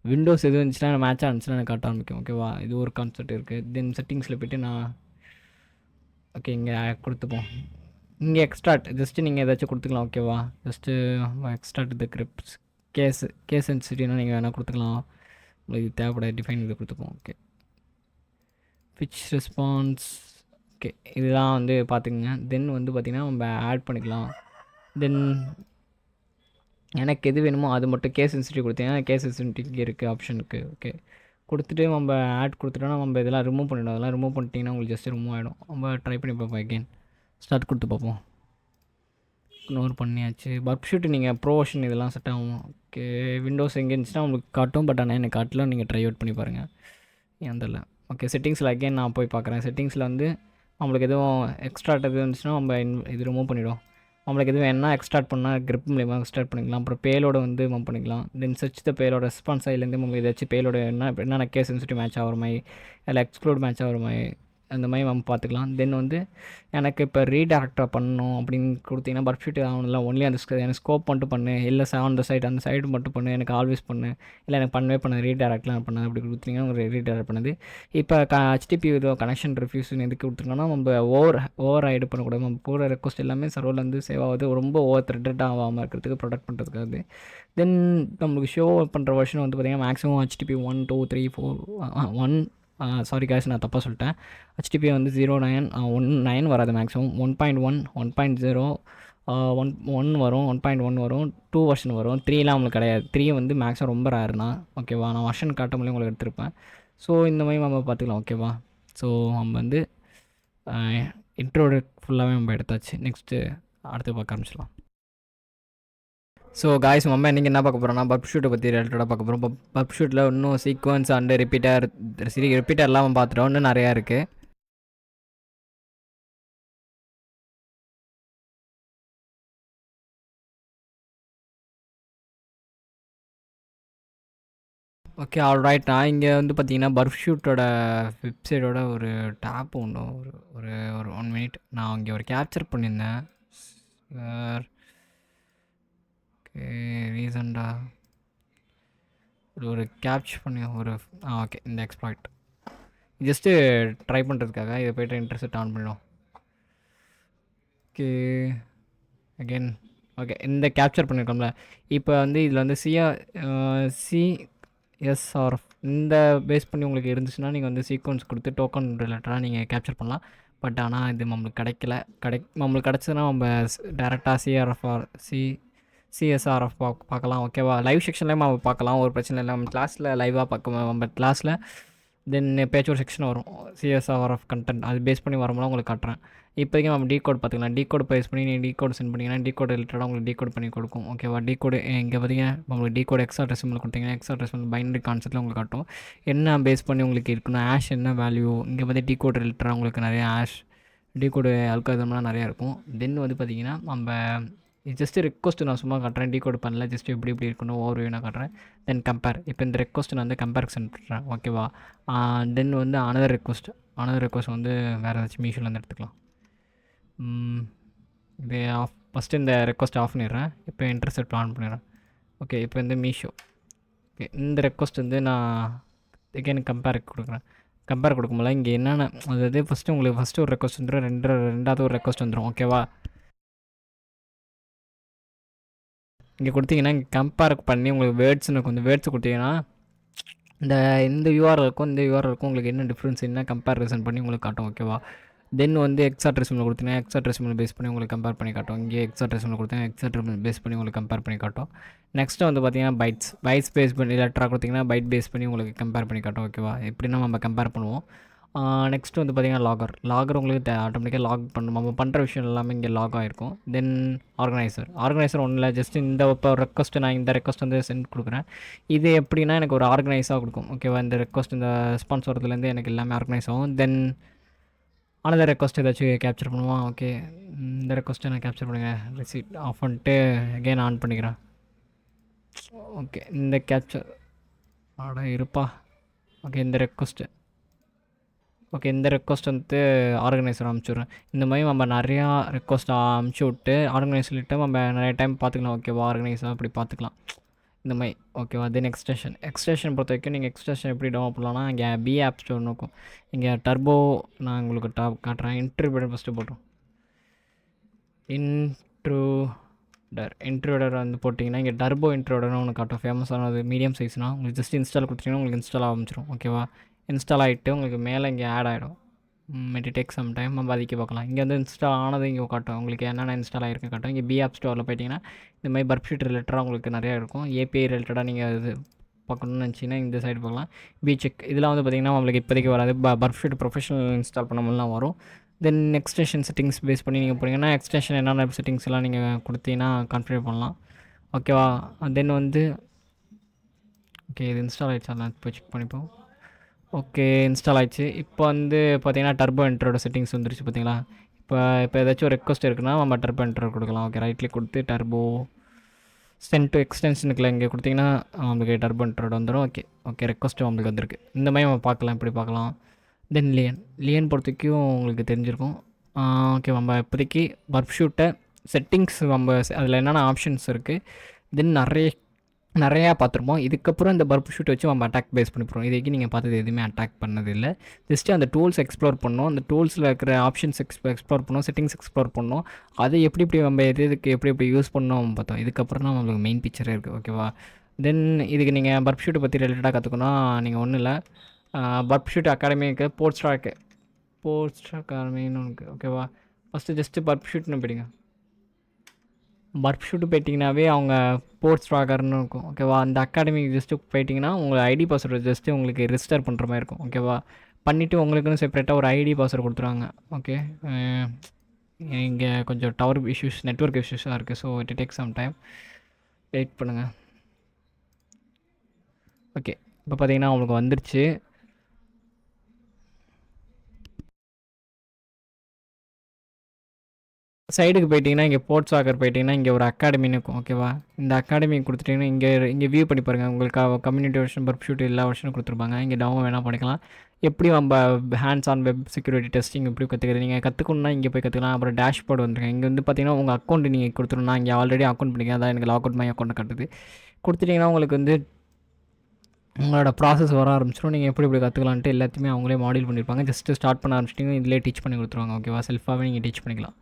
விண்டோஸ் எது இருந்துச்சுன்னா மேட்ச் ஆனிச்சுன்னா எனக்கு காட்ட ஆரம்பிக்கும். ஓகேவா? இது ஒரு கான்செப்ட் இருக்குது. தென் செட்டிங்ஸில் போய்ட்டு நான் ஓகே இங்கே கொடுத்துப்போம். இங்கே எக்ஸ்ட்ராட் ஜஸ்ட்டு நீங்கள் ஏதாச்சும் கொடுத்துக்கலாம். ஓகேவா? ஜஸ்ட்டு எக்ஸ்ட்ராட் இது கிரிப்ஸ் கேஸ் சென்சிட்டிவ்னா நீங்கள் வேணால் கொடுத்துக்கலாம். உங்களுக்கு தேவைப்படாது டிஃபைன் இது கொடுத்துப்போம். ஓகே, பிச் ரெஸ்பான்ஸ் ஓகே, இதெல்லாம் வந்து பார்த்துக்குங்க. தென் வந்து பார்த்திங்கன்னா நம்ம ஆட் பண்ணிக்கலாம். தென் எனக்கு எது வேணுமோ அது மட்டும் கேஸ் சென்சிட்டிவ் கொடுத்தீங்கன்னா கேஸ் சென்சிட்டிவ் இங்கே இருக்குது ஆப்ஷனுக்கு. ஓகே, கொடுத்துட்டு நம்ம ஆட் கொடுத்துட்டோன்னா நம்ம இதெல்லாம் ரிமூவ் பண்ணிவிடும். அதெல்லாம் ரிமூவ் பண்ணிட்டீங்கன்னா உங்களுக்கு ஜஸ்ட் ரிமூவ் ஆகிடும். நம்ம ட்ரை பண்ணி பார்ப்போம். அகெயின் ஸ்டார்ட் கொடுத்து பார்ப்போம். இக்னோர் பண்ணியாச்சு. பர்ப் ஷூட் நீங்கள் ப்ரோ வெர்ஷன் இதெல்லாம் செட் ஆகும். ஓகே, விண்டோஸ் எங்கே இருந்துச்சுன்னா உங்களுக்கு காட்டும். பட் ஆனால் எனக்கு காட்டல. நீங்கள் ட்ரை அவுட் பண்ணி பாருங்கள். ஏன் தெரியல. ஓகே, செட்டிங்ஸில் அகெயின் நான் போய் பார்க்குறேன். செட்டிங்ஸில் வந்து நம்மளுக்கு எதுவும் எக்ஸ்ட்ராட் எது இருந்துச்சுன்னா நம்ம இது ரிமூவ் பண்ணிவிடும். நம்மளுக்கு எதுவும் என்ன எக்ஸ்ட்ராக்ட் பண்ணால் கிரிப் மூலிமா எக்ஸ்ட்ராக்ட் பண்ணிக்கலாம். அப்புறம் பேலோட வந்து மூவ் பண்ணிக்கலாம். தென் சர்ச் த பேலோட ரெஸ்பான்ஸ் சைட்லேருந்து உங்களுக்கு ஏதாச்சும் பேலோட என்னென்ன கேஸ் சென்சிட்டிவ் மேட்ச் ஆகிற மாதிரி இல்லை எக்ஸ்க்ளூட் மேட்ச் ஆகிற மாதிரி அந்த மாதிரி நம்ம பார்த்துக்கலாம். தென் வந்து எனக்கு இப்போ ரீடேரக்டாக பண்ணணும் அப்படின்னு கொடுத்தீங்கன்னா பர்ப் ஷூட் ஆகணும்ல, ஒன்லி அந்த எனக்கு ஸ்கோப் மட்டும் பண்ணு, இல்லை அந்த சைடு மட்டும் பண்ணு, எனக்கு ஆல்வேஸ் பண்ணு, இல்லை எனக்கு பண்ண ரீடேரக்ட்லாம் பண்ணு அப்படி கொடுத்தீங்கன்னா உங்களுக்கு ரீடேரக்ட் பண்ணுது. இப்போ HTTP இதோ கனெக்ஷன் ரிஃப்யூஸ்னு எதுக்கு கொடுத்துருக்கோன்னா நம்ம ஓவர் ரைடு பண்ணக்கூடாது. நம்ம போகிற ரெக்வஸ்ட் எல்லாமே சர்வரில் வந்து சேவ் ஆகுது, ரொம்ப ஓவர் த்ரெட்டட் ஆகாமல் இருக்கிறதுக்கு ப்ரொடக்ட் பண்ணுறதுக்காக. தென் நம்மளுக்கு ஷோ பண்ணுற வருஷன் வந்து பார்த்திங்கன்னா மேக்ஸிமம் HTTP 1 2 3 4 1 சாரி காய்ஸ், நான் தப்பாக சொல்லிட்டேன். HTTP வந்து 09 19 வராது. மேக்ஸிமம் 1.1 1.0 ஒன் ஒன் வரும், 1.1 வரும், 2 வெர்ஷன் வரும், 3லாம் நம்மளுக்கு கிடையாது. 3 வந்து மேக்ஸிமம் ரொம்ப ரேர் தான். ஓகேவா, நான் வெர்ஷன் காட்ட முடியும் உங்களுக்கு எடுத்திருப்பேன். ஸோ இந்த மாதிரி நம்ம பார்த்துக்கலாம். ஓகேவா, ஸோ நம்ம வந்து இன்ட்ரோடு ஃபுல்லாகவே நம்ம எடுத்தாச்சு. நெக்ஸ்ட்டு அடுத்து பார்க்க ஆரம்பிச்சிடலாம். ஸோ காய்ஸ், நம்ம இன்றைக்கி என்ன பார்க்க போகிறோம்னா பப் ஷூட்டை பற்றி ரிலேட்டடாக பார்க்க போகிறோம். பப் ஷூட்டில் இன்னும் சீக்வன்ஸ் அண்டு ரிப்பீட்டர்லாம் நம்ம பார்த்துட்டோம். இன்னும் நிறையா இருக்குது. Okay, alright. நான் இங்கே வந்து பார்த்தீங்கன்னா பர்ஃப் ஷூட்டோட வெப்சைட்டோட ஒரு டேப் ஒன்று ஒரு ஒரு ஒரு 1 மினிட் நான் இங்கே ஒரு கேப்சர் பண்ணியிருந்தேன். ஓகே, ரீசண்டாக ஒரு கேப்சர் பண்ணி ஓகே, இந்த எக்ஸ்ப்ளாய்ட் ஜஸ்ட்டு ட்ரை பண்ணுறதுக்காக இதை போய்ட்டு இன்டர்செப்ட் ஆன் பண்ணிடும். ஓகே, அகெயின் ஓகே, இந்த கேப்சர் பண்ணியிருக்கோம்ல. இப்போ வந்து இதில் வந்து சிஎஸ்ஆர்எஃப் இந்த பேஸ் பண்ணி உங்களுக்கு இருந்துச்சுன்னா நீங்கள் வந்து சீக்வன்ஸ் கொடுத்து டோக்கன் ரிலேட்டடாக நீங்கள் கேப்சர் பண்ணலாம். பட் ஆனால் இது நம்மளுக்கு கிடைக்கல. நம்மளுக்கு கிடச்சதுன்னா நம்ம டேரெக்டாக சிஎஸ்ஆர்எஃப் பார்க்கலாம். ஓகேவா, லைவ் செக்ஷன்லேயும் நம்ம பார்க்கலாம், ஒரு பிரச்சனை இல்லை. நம்ம கிளாஸில் லைவாக பார்க்க நம்ம கிளாஸில் தென் எப்போயாச்சும் ஒரு செக்ஷன் வரும் சிஎஸ்ஆர்எஃப் கண்டென்ட், அது பேஸ் பண்ணி வரும்போது உங்களுக்கு காட்டுறேன். இப்போதைக்கு நம்ம டீ கோட் பார்த்துக்கலாம். டீ கோட் பேஸ் பண்ணி நீங்கள் டீ கோட் சென்ட் பண்ணிங்கன்னா டீ கோட் ரிலேட்டடாக உங்களுக்கு டீ கோட் பண்ணி கொடுக்கும். ஓகேவா, டீ கோடு இங்கே பார்த்தீங்கன்னா உங்களுக்கு டீ கோட் எக்ஸ்ட்ரா டெசிமல் கொடுத்தீங்கன்னா எக்ஸ்ட்ரா டெசிமல் பைனரி கான்செப்ட்டில் உங்களுக்கு காட்டும். என்ன பேஸ் பண்ணி உங்களுக்கு இருக்கணும், ஆஷ் என்ன வேல்யூ. இங்கே பார்த்து டீ கோட் ரிலேட்டடாக உங்களுக்கு நிறைய ஆஷ் டீ கோடு அல்காரிதம்லாம் நிறையா இருக்கும். தென் வந்து பார்த்திங்கன்னா நம்ம ஜஸ்ட்டு ரெக்வஸ்ட்டு நான் சும்மா காட்டுறேன், டீ கோட் பண்ணல, ஜஸ்ட் எப்படி இருக்கணும் ஓவர் நான் காட்டுறேன். தென் கம்பேர். இப்போ இந்த ரெக்வஸ்ட் நான் வந்து கம்பேரிசன் பண்ணுறேன். ஓகேவா, தென் வந்து அனதர் ரெக்வஸ்ட் வந்து வேறு ஏதாச்சும் மீஷோலேருந்து எடுத்துக்கலாம். இது ஃபஸ்ட்டு இந்த ரெக்வஸ்ட் ஆஃப் பண்ணிடுறேன். இப்போ இன்டர்செப்ட் ஆன் பண்ணிடுறேன். ஓகே, இப்போ இந்த மீஷோ. ஓகே, இந்த ரெக்வஸ்ட் வந்து நான் எகைன் கம்பேர் கொடுக்குறேன். கம்பேர் கொடுக்கும்போது இங்கே என்னென்ன அதாவது ஃபஸ்ட்டு ஒரு ரெக்வஸ்ட் வந்துடும், ரெண்டாவது ஒரு ரெக்வஸ்ட் வந்துடும். ஓகேவா, இங்கே கொடுத்தீங்கன்னா இங்கே கம்பேர் பண்ணி உங்களுக்கு வேர்ட்ஸ்னு கொஞ்சம் வேர்ட்ஸ் கொடுத்தீங்கன்னா இந்த யூஆர்எலுக்கும் இந்த யூஆர்எலுக்கும் உங்களுக்கு என்ன டிஃப்ரென்ஸ், என்ன கம்பேரிசன் பண்ணி உங்களுக்கு காட்டும். ஓகேவா, தென் வந்து எக்ஸாட்ரெசிமல் கொடுத்தீங்கன்னா எக்ஸாட்ரெசிமல் பேஸ் பண்ணி உங்களுக்கு கம்பேர் பண்ணி காட்டும். இங்கே எக்ஸாட்ரெசிமல் கொடுத்தீங்கன்னா எக்ஸாட்ரெசிமல் பேஸ் பண்ணி உங்களுக்கு கம்பேர் பண்ணி காட்டும். நெக்ஸ்ட்டு வந்து பார்த்தீங்கன்னா பைட்ஸ் பேஸ் பண்ணி லெட்டராக கொடுத்தீங்கன்னா பைட் பேஸ் பண்ணி உங்களுக்கு கம்பேர் பண்ணி காட்டும். ஓகேவா, எப்படின்னா நம்ம கம்பேர் பண்ணுவோம். நெக்ஸ்ட்டு வந்து பார்த்திங்கன்னா லாகர் உங்களுக்கு ஆட்டோமேட்டிக்காக லாக் பண்ணணும். நம்ம பண்ணுற விஷயம் எல்லாமே இங்கே லாக் ஆகிருக்கும். தென் ஆர்கனைசர் ஒன்றும் இல்லை, ஜஸ்ட் இந்த இப்போ ரெக்வஸ்ட்டு நான் இந்த ரெக்வஸ்ட் வந்து சென்ட் கொடுக்குறேன். இது எப்படின்னா எனக்கு ஒரு ஆர்கனைஸாக கொடுக்கும். ஓகேவா, இந்த ரெக்வஸ்ட் இந்த ரெஸ்பான்ஸ் வரதுலேருந்து எனக்கு எல்லாமே ஆர்கனைஸ் ஆகும். தென் அனதர் ரெக்வஸ்ட் ஏதாச்சும் கேப்சர் பண்ணுவோம். ஓகே, இந்த ரெக்வஸ்ட்டை நான் கேப்சர் பண்ணுங்கள், ரிசீட் ஆஃப் பண்ணிட்டு அகெயின் ஆன் பண்ணிக்கிறேன். ஓகே, இந்த கேப்சர் இருப்பா. ஓகே, இந்த ரெக்வஸ்ட் வந்து ஆர்கனைசர் அனுப்பிச்சுட்றேன். இந்த மாதிரி நம்ம நிறையா ரெக்வஸ்ட் அனுப்பிச்சி விட்டு ஆர்கனைசர்கிட்ட நம்ம நிறைய டைம் பார்த்துக்கலாம். ஓகேவா, ஆர்கனைஸாக அப்படி பார்த்துக்கலாம் இந்த மாதிரி. ஓகேவா, தென் எக்ஸ்டேஷன் பொறுத்த வரைக்கும் நீங்கள் எக்ஸ்டேஷன் எப்படி டவுன்லோட் பண்ணலாம்னா இங்கே பி ஆப் ஸ்டோர் இருக்கும். இங்கே டர்போ நான் உங்களுக்கு காட்டுறேன். இன்ட்ரூடர் ஃபஸ்ட்டு போட்டோம். இன்ட்ரூடர் வந்து போட்டிங்கன்னா இங்கே டர்போ இன்ட்ரூடர்னு ஒன்று காட்டும். ஃபேமஸானது மீடியம் சைஸ்னால் உங்களுக்கு ஜஸ்ட் இன்ஸ்டால் கொடுத்தீங்கன்னா உங்களுக்கு இன்ஸ்டால் ஆரம்பிச்சிடும். ஓகேவா, இன்ஸ்டால் ஆகிட்டு உங்களுக்கு மேலே இங்கே ஆட் ஆகிடும். இட் டேக் சம் டைம் நம்ம அதிக்க பார்க்கலாம். இங்கே வந்து இன்ஸ்டால் ஆனது இங்கே காட்டும், உங்களுக்கு என்னென்ன இன்ஸ்டால் ஆகிருக்கு காட்டும். இங்கே பி ஆப் ஸ்டோரில் போய்ட்டிங்கன்னா இந்த மாதிரி பர்ஃப் ஷீட் ரிலேட்டடாக உங்களுக்கு நிறையா இருக்கும். ஏபிஐ ரிலேட்டடாக நீங்கள் இது பார்க்கணுன்னு நினச்சிங்கன்னா இந்த சைடு பார்க்கலாம். பிசெக் இதெல்லாம் வந்து பார்த்திங்கன்னா உங்களுக்கு இப்போதைக்கு வராது. பர்ஃப் ஷீட் ப்ரொஃபஷனல் இன்ஸ்டால் பண்ணலாம் வரும். தென் எக்ஸ்டென்ஷன் செட்டிங்ஸ் பேஸ் பண்ணி நீங்கள் போனீங்கன்னா எக்ஸ்டென்ஷன் என்னென்ன செட்டிங்ஸ் எல்லாம் நீங்கள் கொடுத்தீங்கன்னா கான்ஃபிகர் பண்ணலாம். ஓகேவா, தென் வந்து ஓகே இது இன்ஸ்டால் ஆகிடுச்சு, அதெல்லாம் இப்போ செக் பண்ணிப்போம். ஓகே, இன்ஸ்டால் ஆகிடுச்சு. இப்போ வந்து பார்த்தீங்கன்னா டர்போ என்ட்ரோட செட்டிங்ஸ் வந்துருச்சு பார்த்தீங்களா. இப்போ ஏதாச்சும் ஒரு ரெக்வஸ்ட் இருக்குன்னா நம்ம டர்போ என்ட்ரோ கொடுக்கலாம். ஓகே, ரைட் கிளிக் கொடுத்து டர்போ சென்ட் டு எக்ஸ்டென்ஷனுக்குள்ள இங்கே கொடுத்தீங்கன்னா நம்மளுக்கு டர்போ என்ட்ரோட வந்துடும். ஓகே ரெக்வஸ்ட்டு நம்மளுக்கு வந்திருக்கு. இந்த மாதிரி நம்ம பார்க்கலாம், இப்படி பார்க்கலாம். தென் லியன் பொறுத்தவரைக்கும் உங்களுக்கு தெரிஞ்சிருக்கும். ஓகே, நம்ம இப்போதைக்கு பர்ஃப் ஷூட்டை செட்டிங்ஸ் நம்ம அதில் என்னென்ன ஆப்ஷன்ஸ் இருக்குது தென் நிறையா பார்த்துருப்போம். இதுக்கப்புறம் இந்த பர்ஃப் ஷூட் வச்சு நம்ம அட்டாக் பேஸ் பண்ணி போகிறோம். இதுக்கு நீங்கள் பார்த்தது எதுவுமே அட்டாக் பண்ணதில்லை. ஜஸ்ட்டு அந்த டூல்ஸ் எக்ஸ்ப்ளோர் பண்ணோம், அந்த டூல்ஸில் இருக்கிற ஆப்ஷன்ஸ் எக்ஸ்ப்ளோர் பண்ணோம், செட்டிங்ஸ் எக்ஸ்ப்ளோர் பண்ணோம். அதை எப்படி நம்ம இதுக்கு எப்படி யூஸ் பண்ணோம் பார்த்தோம். இதுக்கப்புறம் தான் நம்மளுக்கு மெயின் பிக்சரே இருக்குது. ஓகேவா, தென் இதுக்கு நீங்கள் பர்ஃப் ஷூட்டை பற்றி ரிலேட்டடாக கற்றுக்கணும். நீங்கள் ஒன்றும் இல்லை, பர்ஃப் ஷூட் அகாடமி இருக்குது, போர்ட்ஸ்டார் அகாடமின்னு ஒன்று. ஓகேவா, ஃபஸ்ட்டு ஜஸ்ட்டு பர்ஃப் ஷூட்னு போயிடுங்க. பர்ப் ஷூட்டு போயிட்டிங்கனாவே அவங்க ஸ்போர்ட்ஸ் ராகர்னு இருக்கும் ஓகேவா. அந்த அகாடமி ஜஸ்ட்டு போயிட்டிங்கன்னா உங்கள் ஐடி பாஸ்வேர்டு ஜஸ்ட்டு உங்களுக்கு ரிஜிஸ்டர் பண்ணுற மாதிரி இருக்கும் ஓகேவா. பண்ணிவிட்டு உங்களுக்குன்னு செப்பரேட்டாக ஒரு ஐடி பாஸ்வேர்டு கொடுத்துருவாங்க. ஓகே, இங்கே கொஞ்சம் டவர் இஷ்யூஸ் நெட்ஒர்க் இஷ்யூஸாக இருக்குது. So it take some time, wait பண்ணுங்கள். ஓகே, இப்போ பார்த்தீங்கன்னா உங்களுக்கு வந்துருச்சு. சைடுக்கு போயிட்டிங்கன்னா இங்கே ஸ்போர்ட்ஸ் சாக்கர் போயிட்டிங்கன்னா இங்கே ஒரு அகாடமின்னு இருக்கும் ஓகேவா. இந்த அகாடமி கொடுத்துட்டிங்கன்னா இங்கே வியூ பண்ணி பாருங்கள். உங்களுக்கு கம்யூனிட்டி வெர்ஷன் பர்ப் ஷூட் எல்லா வருஷனும் கொடுத்துருப்பாங்க. இங்கே டவுன் வேணால் பண்ணிக்கலாம். எப்படி நம்ம hands on web security testing எப்படி கற்றுக்கிறது, நீங்கள் கற்றுக்கணுன்னா இங்கே போய் கற்றுக்கலாம். அப்புறம் டேஷ்போர்டு வந்துருங்க. இங்கே வந்து பார்த்தீங்கன்னா உங்கள் அக்கௌண்ட் நீங்கள் கொடுத்துருன்னா இங்கே ஆல்ரெடி அக்கௌண்ட் பண்ணிக்க, அதான் எனக்கு லாக் அவுட் மை அக்கௌண்ட் கட்டுது. கொடுத்துட்டிங்கன்னா உங்களுக்கு வந்து உங்களோட ப்ராசஸ் வர ஆரம்பிச்சிடும். நீங்கள் எப்படி கற்றுக்கலான்ட்டு எல்லாத்தையுமே அவங்களே மாடியூல் பண்ணியிருப்பாங்க. ஜஸ்ட்டு ஸ்டார்ட் பண்ண ஆரம்பிச்சிட்டிங்க, இதிலே டீச் பண்ணி கொடுத்துருவாங்க ஓகேவா. செல்ஃபாகவே நீங்கள் டீச் பண்ணிக்கலாம்.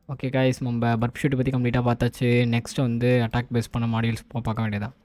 ஓகே காய்ஸ், நம்ம பர்ப் ஷூட்டை பற்றி கம்ப்ளீட்டாக பார்த்தாச்சு. நெக்ஸ்ட் வந்து அட்டாக் பேஸ் பண்ண மாடியூல்ஸ் பார்க்க வேண்டியதான்.